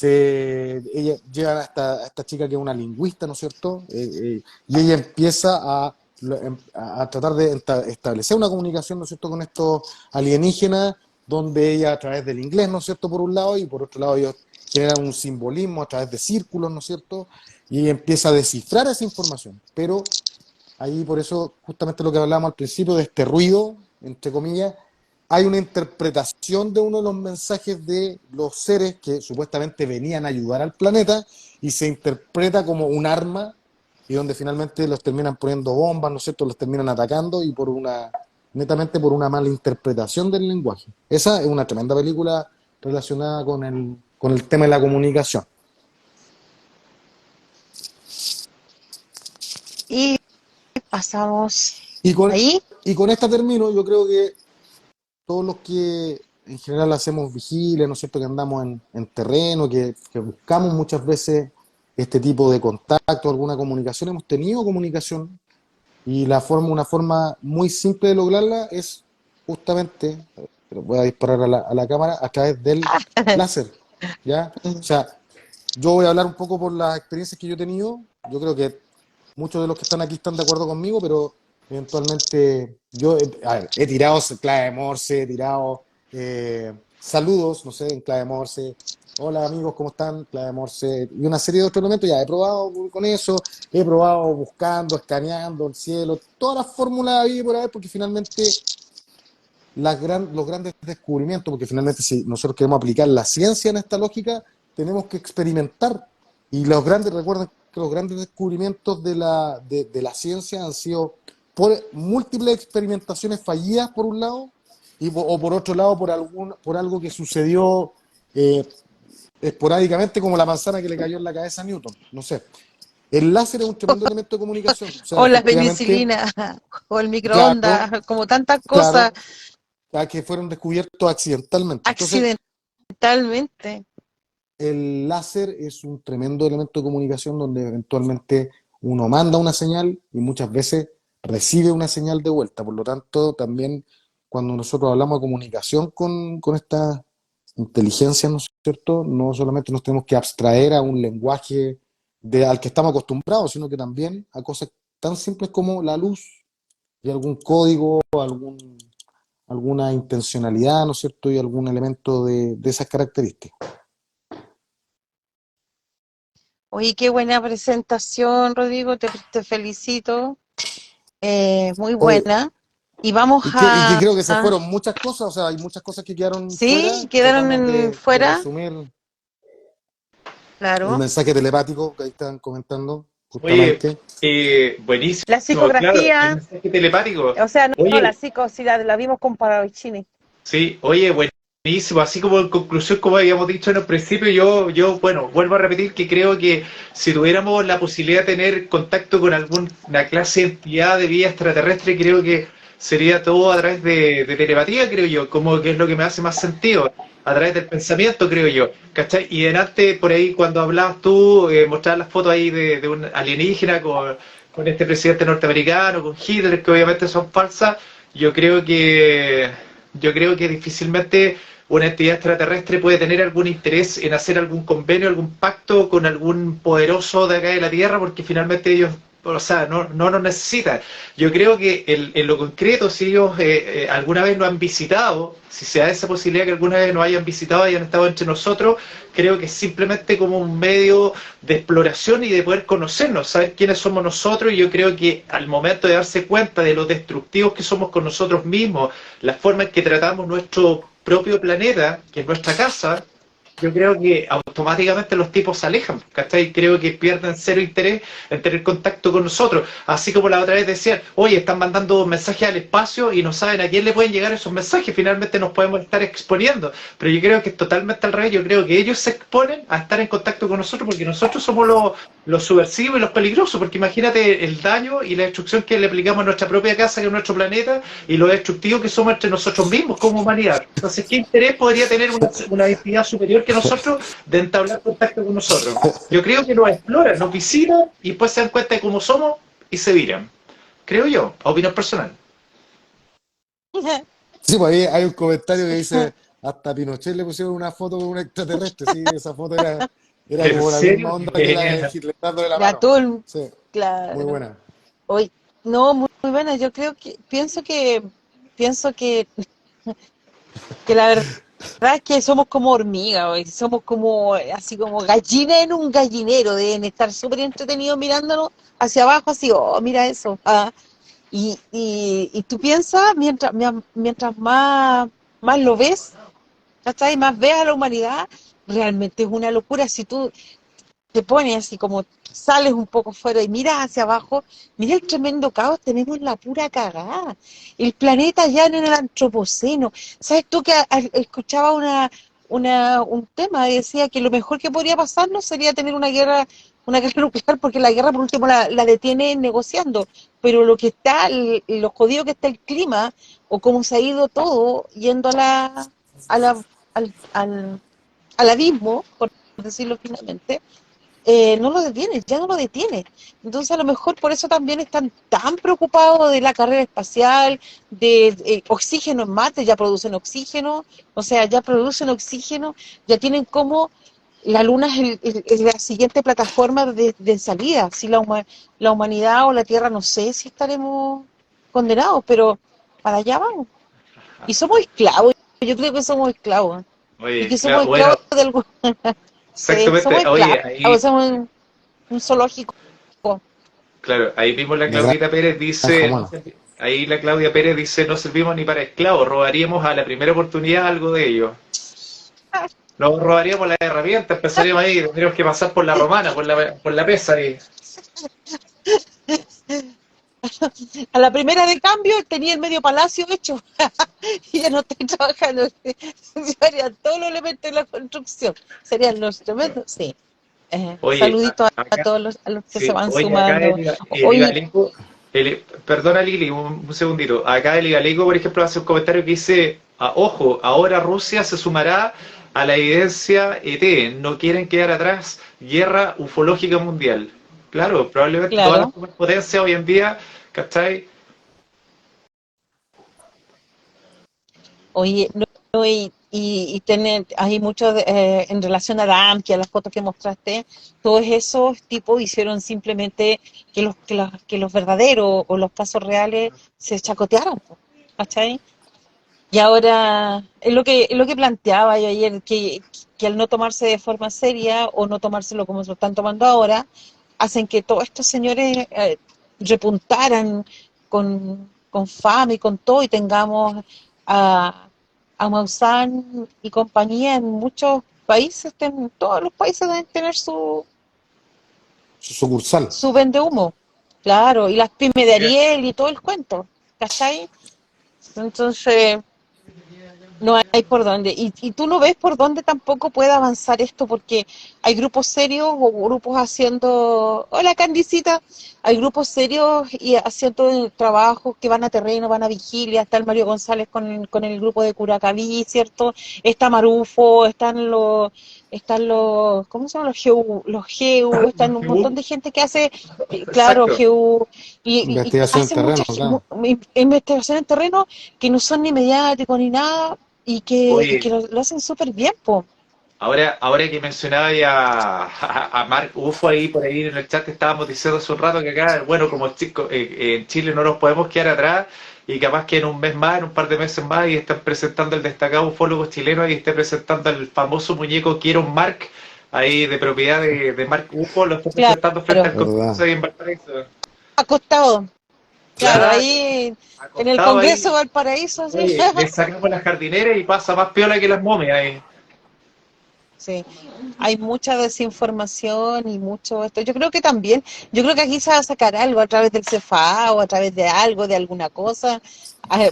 ella llega a esta chica que es una lingüista, ¿no es cierto? Y ella empieza a tratar de establecer una comunicación, ¿no es cierto?, con estos alienígenas, donde ella a través del inglés, ¿no es cierto?, por un lado, y por otro lado ellos generan un simbolismo a través de círculos, ¿no es cierto? Y ella empieza a descifrar esa información. Pero ahí por eso, justamente lo que hablábamos al principio, de este ruido, entre comillas, hay una interpretación de uno de los mensajes de los seres que supuestamente venían a ayudar al planeta y se interpreta como un arma y donde finalmente los terminan poniendo bombas, ¿no es cierto?, los terminan atacando y netamente por una mala interpretación del lenguaje. Esa es una tremenda película relacionada con el tema de la comunicación. Y pasamos Y con, ahí. y con esta termino, yo creo que todos los que en general hacemos vigilia, ¿no es cierto?, que andamos en terreno, que buscamos muchas veces este tipo de contacto, alguna comunicación, hemos tenido comunicación y una forma muy simple de lograrla es justamente, pero voy a disparar a la cámara, a través del láser, ¿ya? O sea, yo voy a hablar un poco por las experiencias que yo he tenido, yo creo que muchos de los que están aquí están de acuerdo conmigo, pero eventualmente a ver, he tirado clave Morse, he tirado saludos, no sé, en clave Morse. Hola amigos, ¿cómo están? Clave Morse. Y una serie de otros elementos, ya he probado con eso, he probado buscando, escaneando el cielo, todas las fórmulas ahí por ahí, porque finalmente los grandes descubrimientos, porque finalmente si nosotros queremos aplicar la ciencia en esta lógica, tenemos que experimentar. Y recuerden que los grandes descubrimientos de la ciencia han sido por múltiples experimentaciones fallidas por un lado, o por otro lado por algo que sucedió esporádicamente, como la manzana que le cayó en la cabeza a Newton, no sé. El láser es un tremendo elemento de comunicación, o sea, O la efectivamente, penicilina, o el claro, microondas, como tantas cosas claro, que fueron descubiertos accidentalmente. Entonces, accidentalmente. el láser es un tremendo elemento de comunicación donde eventualmente uno manda una señal y muchas veces recibe una señal de vuelta. Por lo tanto, también cuando nosotros hablamos de comunicación con esta inteligencia, ¿no es cierto? No solamente nos tenemos que abstraer a un lenguaje al que estamos acostumbrados, sino que también a cosas tan simples como la luz y algún código, alguna intencionalidad, ¿no es cierto? Y algún elemento de esas características. Oye, qué buena presentación, Rodrigo, te felicito. Muy Oye, buena. Y vamos y que a... creo que se fueron muchas cosas, o sea, hay muchas cosas que quedaron fuera. Sí, quedaron Tratamos de fuera, resumir el claro. mensaje telepático que ahí están comentando, Oye, justamente. buenísimo, La claro, el psicografía, mensaje telepático. o sea, no la Oye, psico, si la vimos con Parravicini. sí, oye, buenísimo. Así como en conclusión, como habíamos dicho en el principio, bueno, vuelvo a repetir que creo que si tuviéramos la posibilidad de tener contacto con alguna clase de entidad de vida extraterrestre, creo que sería todo a través de telepatía, creo yo, como que es lo que me hace más sentido, a través del pensamiento, creo yo. ¿Cachai? Y delante, por ahí, cuando hablabas tú, mostrabas las fotos ahí de un alienígena con este presidente norteamericano, con Hitler, que obviamente son falsas. Yo creo que yo creo que difícilmente una entidad extraterrestre puede tener algún interés en hacer algún convenio, algún pacto con algún poderoso de acá de la Tierra, porque finalmente ellos, o sea, no nos necesitan. Yo creo que en lo concreto, si ellos alguna vez nos han visitado, si se da esa posibilidad que alguna vez nos hayan visitado, hayan estado entre nosotros, creo que es simplemente como un medio de exploración y de poder conocernos, saber quiénes somos nosotros. Y yo creo que al momento de darse cuenta de lo destructivos que somos con nosotros mismos, la forma en que tratamos nuestro propio planeta, que es nuestra casa, yo creo que automáticamente los tipos se alejan, ¿cachai? Creo que pierden cero interés en tener contacto con nosotros. Así como la otra vez decían, oye, están mandando mensajes al espacio y no saben a quién le pueden llegar esos mensajes, finalmente nos podemos estar exponiendo. Pero yo creo que es totalmente al revés, yo creo que ellos se exponen a estar en contacto con nosotros porque nosotros somos los subversivos y los peligrosos, porque imagínate el daño y la destrucción que le aplicamos a nuestra propia casa, que es nuestro planeta, y lo destructivo que somos entre nosotros mismos como humanidad. Entonces, ¿qué interés podría tener una entidad superior que nosotros de entablar contacto con nosotros? Yo creo que nos exploran, nos visitan y después se dan cuenta de cómo somos y se viran. Creo yo, a opinión personal. Sí, pues ahí hay un comentario que dice, hasta a Pinochet le pusieron una foto con un extraterrestre, sí, esa foto era ¿En como la misma serio? onda que la de Hitler dándole la De mano. atún, Sí, muy claro. buena. Hoy, no, muy buena. Yo creo pienso que la verdad es que somos como hormigas, hoy. Somos como, así como gallinas en un gallinero, deben estar súper entretenidos mirándonos hacia abajo, así, oh, mira eso. Ah. Y tú piensas, mientras más lo ves, ¿cachai? Más ves a la humanidad, realmente es una locura. Si tú te pones así como sales un poco fuera y miras hacia abajo, mira el tremendo caos, tenemos la pura cagada. El planeta ya en el antropoceno. ¿Sabes tú que escuchaba un tema y decía que lo mejor que podría pasarnos sería tener una guerra nuclear, porque la guerra por último la detiene negociando, pero lo que está, lo jodido que está el clima, o cómo se ha ido todo yendo a la, al abismo, por decirlo finalmente, no lo detiene, ya no lo detiene. Entonces a lo mejor por eso también están tan preocupados de la carrera espacial, de oxígeno en Marte, ya producen oxígeno, o sea, ya producen oxígeno, ya tienen como la Luna es la siguiente plataforma de salida. Si la humanidad o la Tierra, no sé si estaremos condenados, pero para allá vamos. Y somos esclavos, yo creo que somos esclavos, y Oye, que somos claro, bueno, esclavos de algún... Sí, somos exactamente. esclavos, Oye, ahí, somos un zoológico. claro, ahí mismo la De Claudita Pérez granja dice, humana. ahí la Claudia Pérez dice, no servimos ni para esclavos, robaríamos a la primera oportunidad algo de ellos. No robaríamos las herramientas, empezaríamos ahí, tendríamos que pasar por la romana, por la pesa ahí. A la primera de cambio tenía el medio palacio hecho y ya no estoy trabajando. Serían todos los elementos de la construcción. Serían los tremendos, sí. Oye, Saluditos a acá, todos a los que se sí, van oye, acá sumando. el Oye, Igaleco, perdona Lili, un segundito. Acá el Igaleco, por ejemplo, hace un comentario que dice, ojo, ahora Rusia se sumará a la evidencia ET, no quieren quedar atrás, guerra ufológica mundial. Claro, probablemente todas las claro. superpotencias hoy en día, ¿cachai? Oye, no, hay mucho en relación a Adam, a las fotos que mostraste, todos esos tipos hicieron simplemente que los verdaderos o los casos reales se chacotearan, po, ¿cachai? Y ahora es lo que planteaba yo ayer, que al no tomarse de forma seria o no tomárselo como se lo están tomando ahora, hacen que todos estos señores repuntaran con fama y con todo y tengamos a, a Maussan y compañía en muchos países, en todos los países deben tener Su sucursal. su vende humo, claro, y las pymes de Ariel y todo el cuento, ¿cachai? Entonces, no hay por dónde. Y tú no ves por dónde tampoco puede avanzar esto, porque hay grupos serios o grupos haciendo, hola Candicita, hay grupos serios y haciendo trabajos que van a terreno, van a vigilia, está el Mario González con el grupo de Curacaví, ¿cierto? Está Marufo, ¿cómo se llaman? Los GEU, están un montón de gente que hace, claro, Exacto. GEU, y Investigación en hacen terreno, mucha claro. investigación en terreno que no son ni mediáticos ni nada, y que Oye, lo hacen súper bien, po. ahora que mencionaba ya a Mark Ufo ahí por ahí en el chat, estábamos diciendo hace un rato que acá, bueno, como chicos, en Chile no nos podemos quedar atrás y capaz que en un mes más, en un par de meses más, y están presentando el destacado ufólogo chileno y esté presentando el famoso muñeco Quiero Mark, ahí de propiedad de Mark Ufo, lo está presentando frente Claro, al ¿Verdad? Congreso ahí en Valparaíso. acostado, claro, Claro, ahí en el acostado Congreso ahí, de Valparaíso, así. oye, le sacamos las jardineras y pasa más piola que las momias ahí. Sí, hay mucha desinformación y mucho esto. Yo creo que aquí se va a sacar algo a través del CFA o a través de algo, de alguna cosa,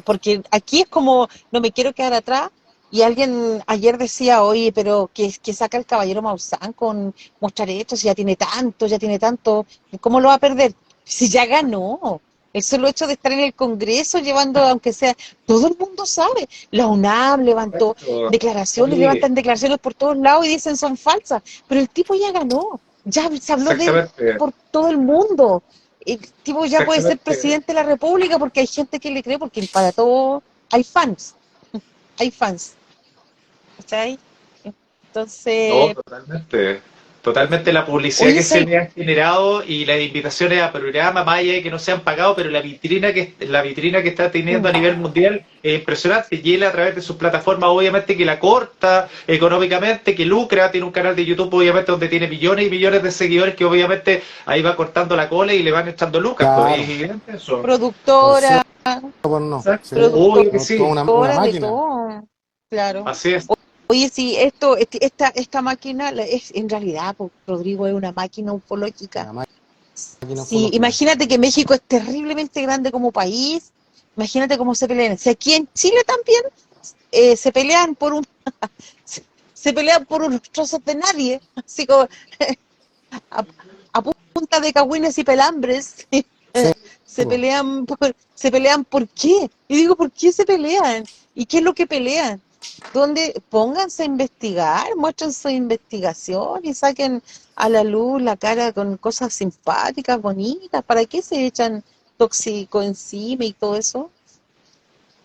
porque aquí es como, no me quiero quedar atrás. Y alguien ayer decía, oye, pero que saca el caballero Maussan con mostrar esto, si ya tiene tanto, ¿cómo lo va a perder? Si ya ganó. El solo hecho de estar en el Congreso llevando, aunque sea, todo el mundo sabe. La UNAM levantó Exacto. declaraciones, Oye, levantan declaraciones por todos lados y dicen son falsas, pero el tipo ya ganó, ya se habló de él exactamente, por todo el mundo. El tipo ya puede ser exactamente. presidente de la República porque hay gente que le cree, porque para todo hay fans, ¿cachai? No, Entonces, totalmente. Totalmente la publicidad oye, que se ¿sabes? le han generado y las invitaciones a programas, más allá de que no se han pagado, pero la vitrina que está teniendo a nivel mundial es impresionante. Y él a través de sus plataformas, obviamente que la corta económicamente, que lucra, tiene un canal de YouTube, obviamente, donde tiene millones y millones de seguidores, que obviamente ahí va cortando la cola y le van echando lucas. Pues, es Claro. evidente eso. No sé, Productora, pues no. Sí. Exacto. Obvio que productora No, toda sí. una de máquina. todo, claro. Así es. Oye, sí, esta máquina es, en realidad, pues, Rodrigo, es una máquina ufológica. Una máquina Sí, ufológica. imagínate que México es terriblemente grande como país, imagínate cómo se pelean. Si aquí en Chile también se pelean se pelean por unos trozos de nadie, así como a, a punta de cagüines y pelambres, Sí, se pues. pelean se pelean ¿por qué? Y digo, ¿por qué se pelean? ¿Y qué es lo que pelean? Donde pónganse a investigar, muestren su investigación y saquen a la luz la cara con cosas simpáticas, bonitas. ¿Para qué se echan tóxico encima y todo eso?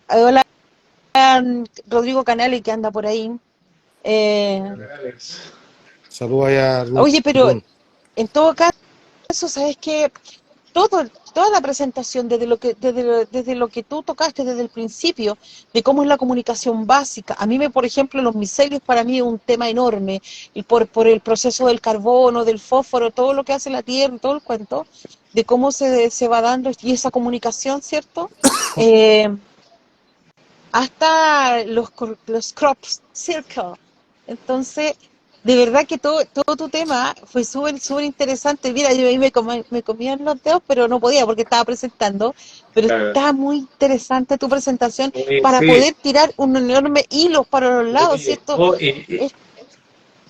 Hola, Rodrigo Canales que anda por ahí. Eh, Saludos allá a oye, pero Run. en todo caso, ¿sabes qué? todo, toda la presentación, desde lo que tú tocaste desde el principio, de cómo es la comunicación básica. A mí, por ejemplo, los micelios para mí es un tema enorme, y por el proceso del carbono, del fósforo, todo lo que hace la Tierra, todo el cuento, de cómo se va dando y esa comunicación, ¿cierto? eh, hasta los crop circle. Entonces, de verdad que todo tu tema fue súper interesante. Mira, yo ahí me comían los dedos, pero no podía porque estaba presentando. Pero Claro. está muy interesante tu presentación para Sí, poder tirar un enorme hilo para los lados, oye, ¿cierto? no, Es-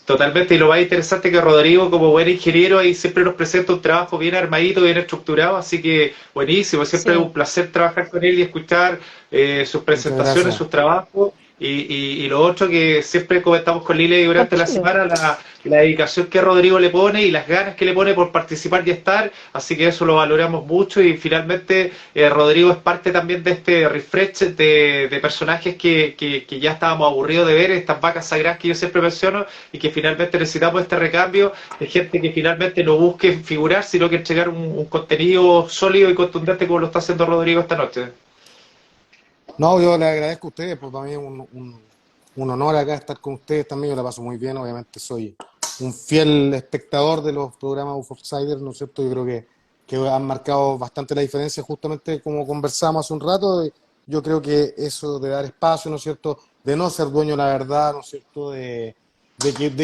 totalmente, y lo más interesante que Rodrigo, como buen ingeniero, ahí siempre nos presenta un trabajo bien armadito, bien estructurado, así que buenísimo, siempre es sí, un placer trabajar con él y escuchar sus Muchas presentaciones, gracias. sus trabajos, y lo otro que siempre comentamos con Lili durante la compartirlo. semana, la dedicación que Rodrigo le pone y las ganas que le pone por participar y estar, así que eso lo valoramos mucho y finalmente Rodrigo es parte también de este refresh de personajes que ya estábamos aburridos de ver, estas vacas sagradas que yo siempre menciono y que finalmente necesitamos este recambio de gente que finalmente no busque figurar, sino que entregar un contenido sólido y contundente como lo está haciendo Rodrigo esta noche. No, yo le agradezco a ustedes, pues para mí es un honor acá estar con ustedes también, yo la paso muy bien, obviamente soy un fiel espectador de los programas UFO Outsider, ¿no es cierto? Yo creo que han marcado bastante la diferencia, justamente como conversamos hace un rato, yo creo que eso de dar espacio, ¿no es cierto? De no ser dueño de la verdad, ¿no es cierto? De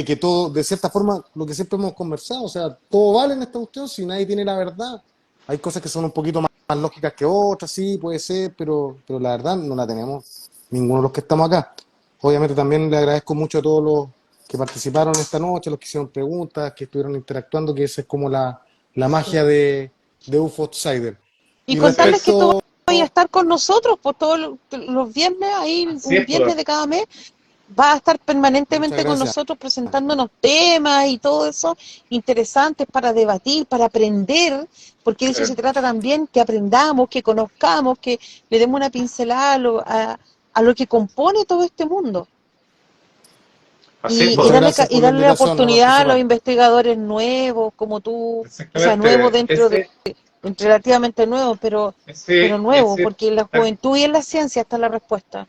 que todo, de cierta forma, lo que siempre hemos conversado, o sea, todo vale en esta cuestión si nadie tiene la verdad. Hay cosas que son un poquito más lógicas que otras, sí, puede ser, pero la verdad no la tenemos ninguno de los que estamos acá. Obviamente también le agradezco mucho a todos los que participaron esta noche, los que hicieron preguntas, que estuvieron interactuando, que esa es como la magia de UFO Outsider. Y Y contarles que tú respecto, vas a estar con nosotros por todos los viernes, ahí Así un es, pues. viernes de cada mes, va a estar muchas permanentemente con gracias. nosotros presentándonos temas y todo eso interesantes para debatir, para aprender, porque de eso se trata también, que aprendamos, que conozcamos, que le demos una pincelada a lo que compone todo este mundo. Así es, Y pues. Muchas darle, gracias por la darle la invitación a oportunidad a los participar. investigadores nuevos, como tú, o sea, nuevos Exactamente. dentro de, relativamente nuevos, pero nuevos, Ese, porque en la juventud y en la ciencia está la respuesta.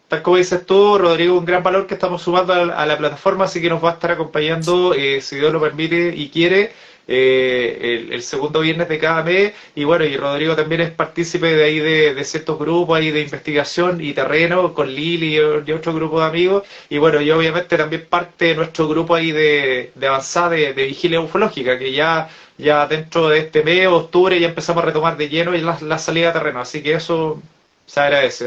tal como dices tú, Rodrigo, un gran valor que estamos sumando a la plataforma, así que nos va a estar acompañando, si Dios lo permite y quiere, el segundo viernes de cada mes. Y bueno, y Rodrigo también es partícipe de ahí de ciertos grupos ahí de investigación y terreno, con Lili y otro grupo de amigos. Y bueno, yo obviamente también parte de nuestro grupo ahí de avanzada de vigilia ufológica, que ya dentro de este mes, octubre, ya empezamos a retomar de lleno la salida a terreno. Así que eso se agradece.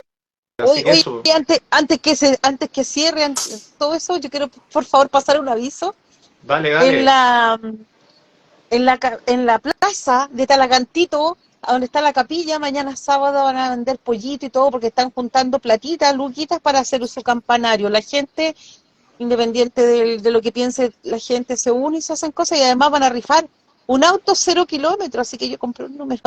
Así que Oye, eso, antes que cierre todo eso, yo quiero por favor pasar un aviso. dale, En dale. la, en la plaza de Talagantito, a donde está la capilla, mañana sábado van a vender pollito y todo porque están juntando platitas, luquitas para hacer su campanario. La gente, independiente de lo que piense, la gente se une y se hacen cosas y además van a rifar un auto 0 kilómetros, así que yo compré un número.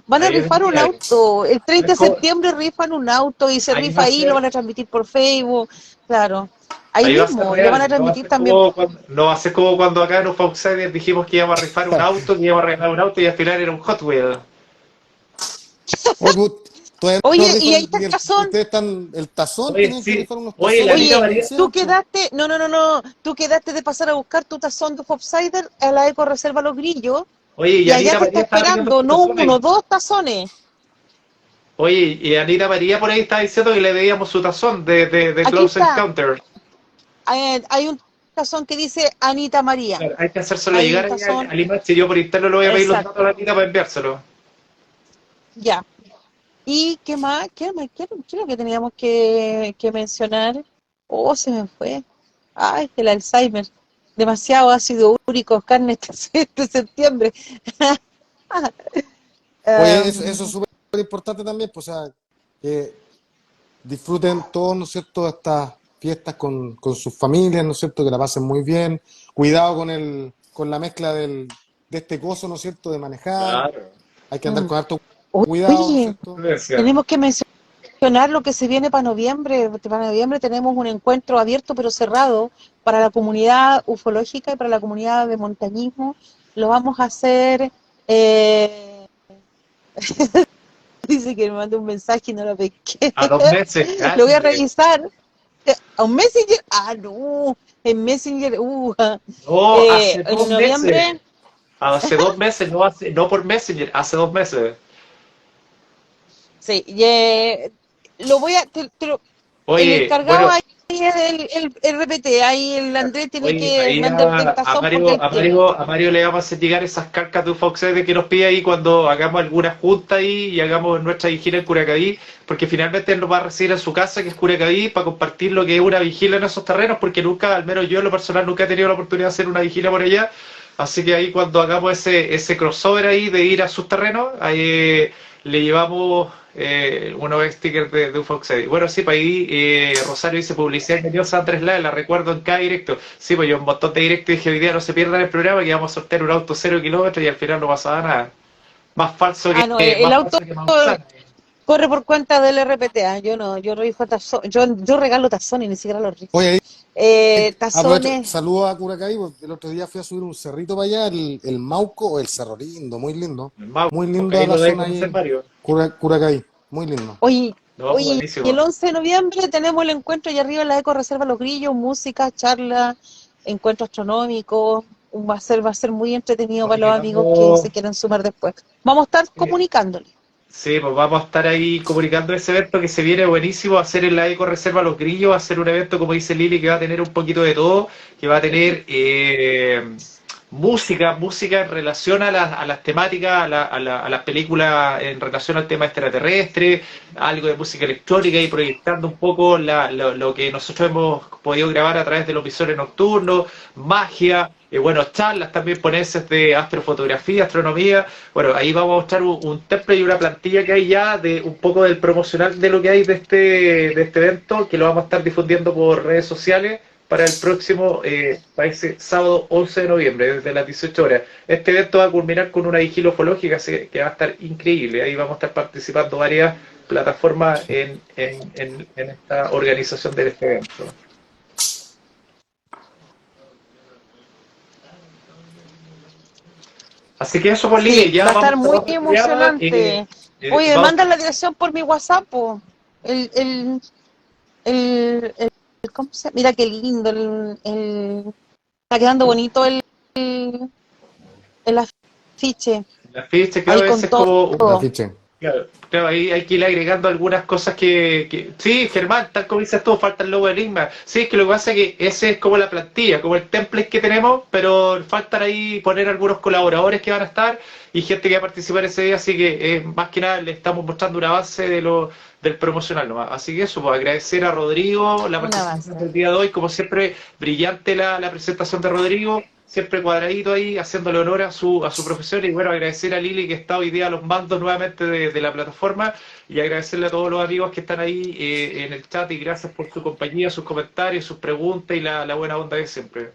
Van a Ahí, rifar un mira, auto. El 30 de ¿sabes? septiembre rifan un auto y se Ahí rifa va a ahí, lo ser, van a transmitir por Facebook, claro. Ahí ahí va a ser mismo, y lo van a real, no va a transmitir ser también. como cuando, no va a ser como cuando acá en los Outsiders dijimos que íbamos a rifar un auto, que íbamos a regalar un auto y al final era un Hot Wheel. Oye, pues, todavía no Oye, y ahí rifan está ni el tazón. ustedes están, el tazón, Oye, tienen que sí, rifar unos oye, la tazones Anita Oye, que María, tú sean, pues. quedaste, no, tú quedaste de pasar a buscar tu tazón de Hopsider a la Eco Reserva Los Grillos oye, y y allá Anita te está María estaba pidiendo esperando, sus no uno, tazones. dos tazones. Oye, y Anita María por ahí estaba diciendo que le debíamos su tazón de Aquí Close está, Encounter. hay un tazón que dice Anita María. Claro, hay que hacérselo Hay un llegar ahí tazón, al email, si yo por interno le voy a pedir los datos a exacto, la Anita para enviárselo. ya. ¿Y qué más? ¿Qué es lo que teníamos que mencionar? Oh, se me fue. Ay, el Alzheimer. Demasiado ácido úrico, carne este septiembre. Oye, eso es Em, súper importante también, pues, o sea, que disfruten todos, ¿no es cierto?, estas fiestas con sus familias, ¿no es cierto?, que la pasen muy bien. Cuidado con la mezcla de este coso, ¿no es cierto?, de manejar. Claro. Hay que andar mm. con harto cuidado, ¿no es Oye, cierto? Decía. tenemos que mencionar lo que se viene para noviembre. Para noviembre tenemos un encuentro abierto pero cerrado para la comunidad ufológica y para la comunidad de montañismo. Lo vamos a hacer. eh, Dice que me mandó un mensaje y no lo pesqué. A 2 meses, Lo voy a grande. revisar. ¿A un Messenger? Ah, no. En Messenger. No, hace En 2 meses. noviembre. Hace 2 meses, no por Messenger, hace 2 meses. Sí, y, lo voy a, el Oye, encargado bueno, ahí es el RPT, ahí el Andrés tiene oye, que ahí mandarte el tazón porque él tiene. A Mario le vamos a hacer llegar esas carcas de Ufoxede que nos pide ahí cuando hagamos alguna junta ahí y hagamos nuestra vigilia en Curacaví, porque finalmente él nos va a recibir en su casa, que es Curacaví, para compartir lo que es una vigilia en esos terrenos, porque nunca, al menos yo en lo personal, nunca he tenido la oportunidad de hacer una vigilia por allá. Así que ahí cuando hagamos ese crossover ahí de ir a sus terrenos, ahí le llevamos unos stickers de Ufox Edit. Bueno, sí, para ahí Rosario dice publicidad engañosa Andrés Lara, la recuerdo en cada directo. Sí, pues yo un montón de directos dije hoy día no se pierdan el programa que vamos a sortear un auto 0 kilómetros y al final no pasaba nada. Ah, no, el Más auto falso que Maussan. corre por cuenta del RPT, yo no, yo rijo tazones, yo regalo tazones, ni siquiera los rijo. Oye, ahí aprovecho, Tazones, saludo a Curacaví, porque el otro día fui a subir un cerrito para allá, el Mauco, o el Cerro Lindo, Mau, muy que lindo ahí la lo debe zona conocer ahí, Mario. Curacaví, muy lindo. hoy, No, hoy, y el buenísimo. 11 de noviembre tenemos el encuentro allá arriba en la Eco Reserva Los Grillos, música, charla, encuentro astronómico, va a ser muy entretenido para Oye, los amigos que vamos. se quieran sumar después. Vamos a estar comunicándoles. Sí, pues vamos a estar ahí comunicando ese evento que se viene buenísimo, a hacer en la Eco Reserva Los Grillos, a hacer un evento, como dice Lili, que va a tener un poquito de todo, que va a tener música en relación a las temáticas, a las películas en relación al tema extraterrestre, algo de música electrónica y proyectando un poco lo que nosotros hemos podido grabar a través de los visores nocturnos, magia, bueno, charlas también, ponencias de astrofotografía, astronomía. Bueno, ahí vamos a mostrar un template y una plantilla que hay ya de un poco del promocional de lo que hay de este evento, que lo vamos a estar difundiendo por redes sociales para el próximo, para ese sábado 11 de noviembre, desde las 18 horas. Este evento va a culminar con una vigilia ufológica que va a estar increíble. Ahí vamos a estar participando varias plataformas en esta organización de este evento. Así que eso, por Sí, Lili, ya va a estar vamos muy cerrando el programa. emocionante. Oye, me Vamos, mandan la dirección por mi WhatsApp, po. El, el, ¿Cómo se llama? Mira qué lindo, está quedando bonito el afiche, la ficha, ahí claro, con ese es todo. como El afiche. claro, claro, ahí hay que ir agregando algunas cosas sí, Germán, tal como dices tú, falta el logo de Enigma. Sí, es que lo que pasa es que ese es como la plantilla, como el template que tenemos, pero faltan ahí poner algunos colaboradores que van a estar y gente que va a participar ese día, así que más que nada le estamos mostrando una base del promocional nomás. Así que eso, pues agradecer a Rodrigo la Una participación base. del día de hoy, como siempre, brillante la presentación de Rodrigo, siempre cuadradito ahí, haciéndole honor a su profesión. Y bueno, agradecer a Lili que está hoy día a los mandos nuevamente de la plataforma y agradecerle a todos los amigos que están ahí en el chat y gracias por su compañía, sus comentarios, sus preguntas y la buena onda de siempre.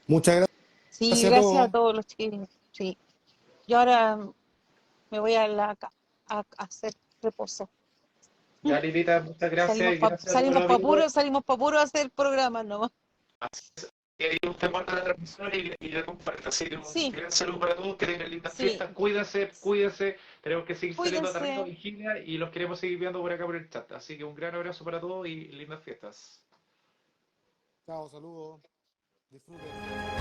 Muchas Sí, gracias a gracias a todos. todos los chiquillos. Sí. Yo ahora me voy a hacer reposo. Ya, Lilita, muchas gracias y gracias a todos los amigos. Salimos pa' puro a hacer programas nomás. Y ahí usted guarda la transmisión y la comparte. Así que un Sí, gran saludo para todos, que tengan lindas sí. fiestas, cuídense, tenemos que seguir saliendo a terreno Cuídense. vigilia y los queremos seguir viendo por acá por el chat. Así que un gran abrazo para todos y lindas fiestas. Chao, saludos. Disfruten.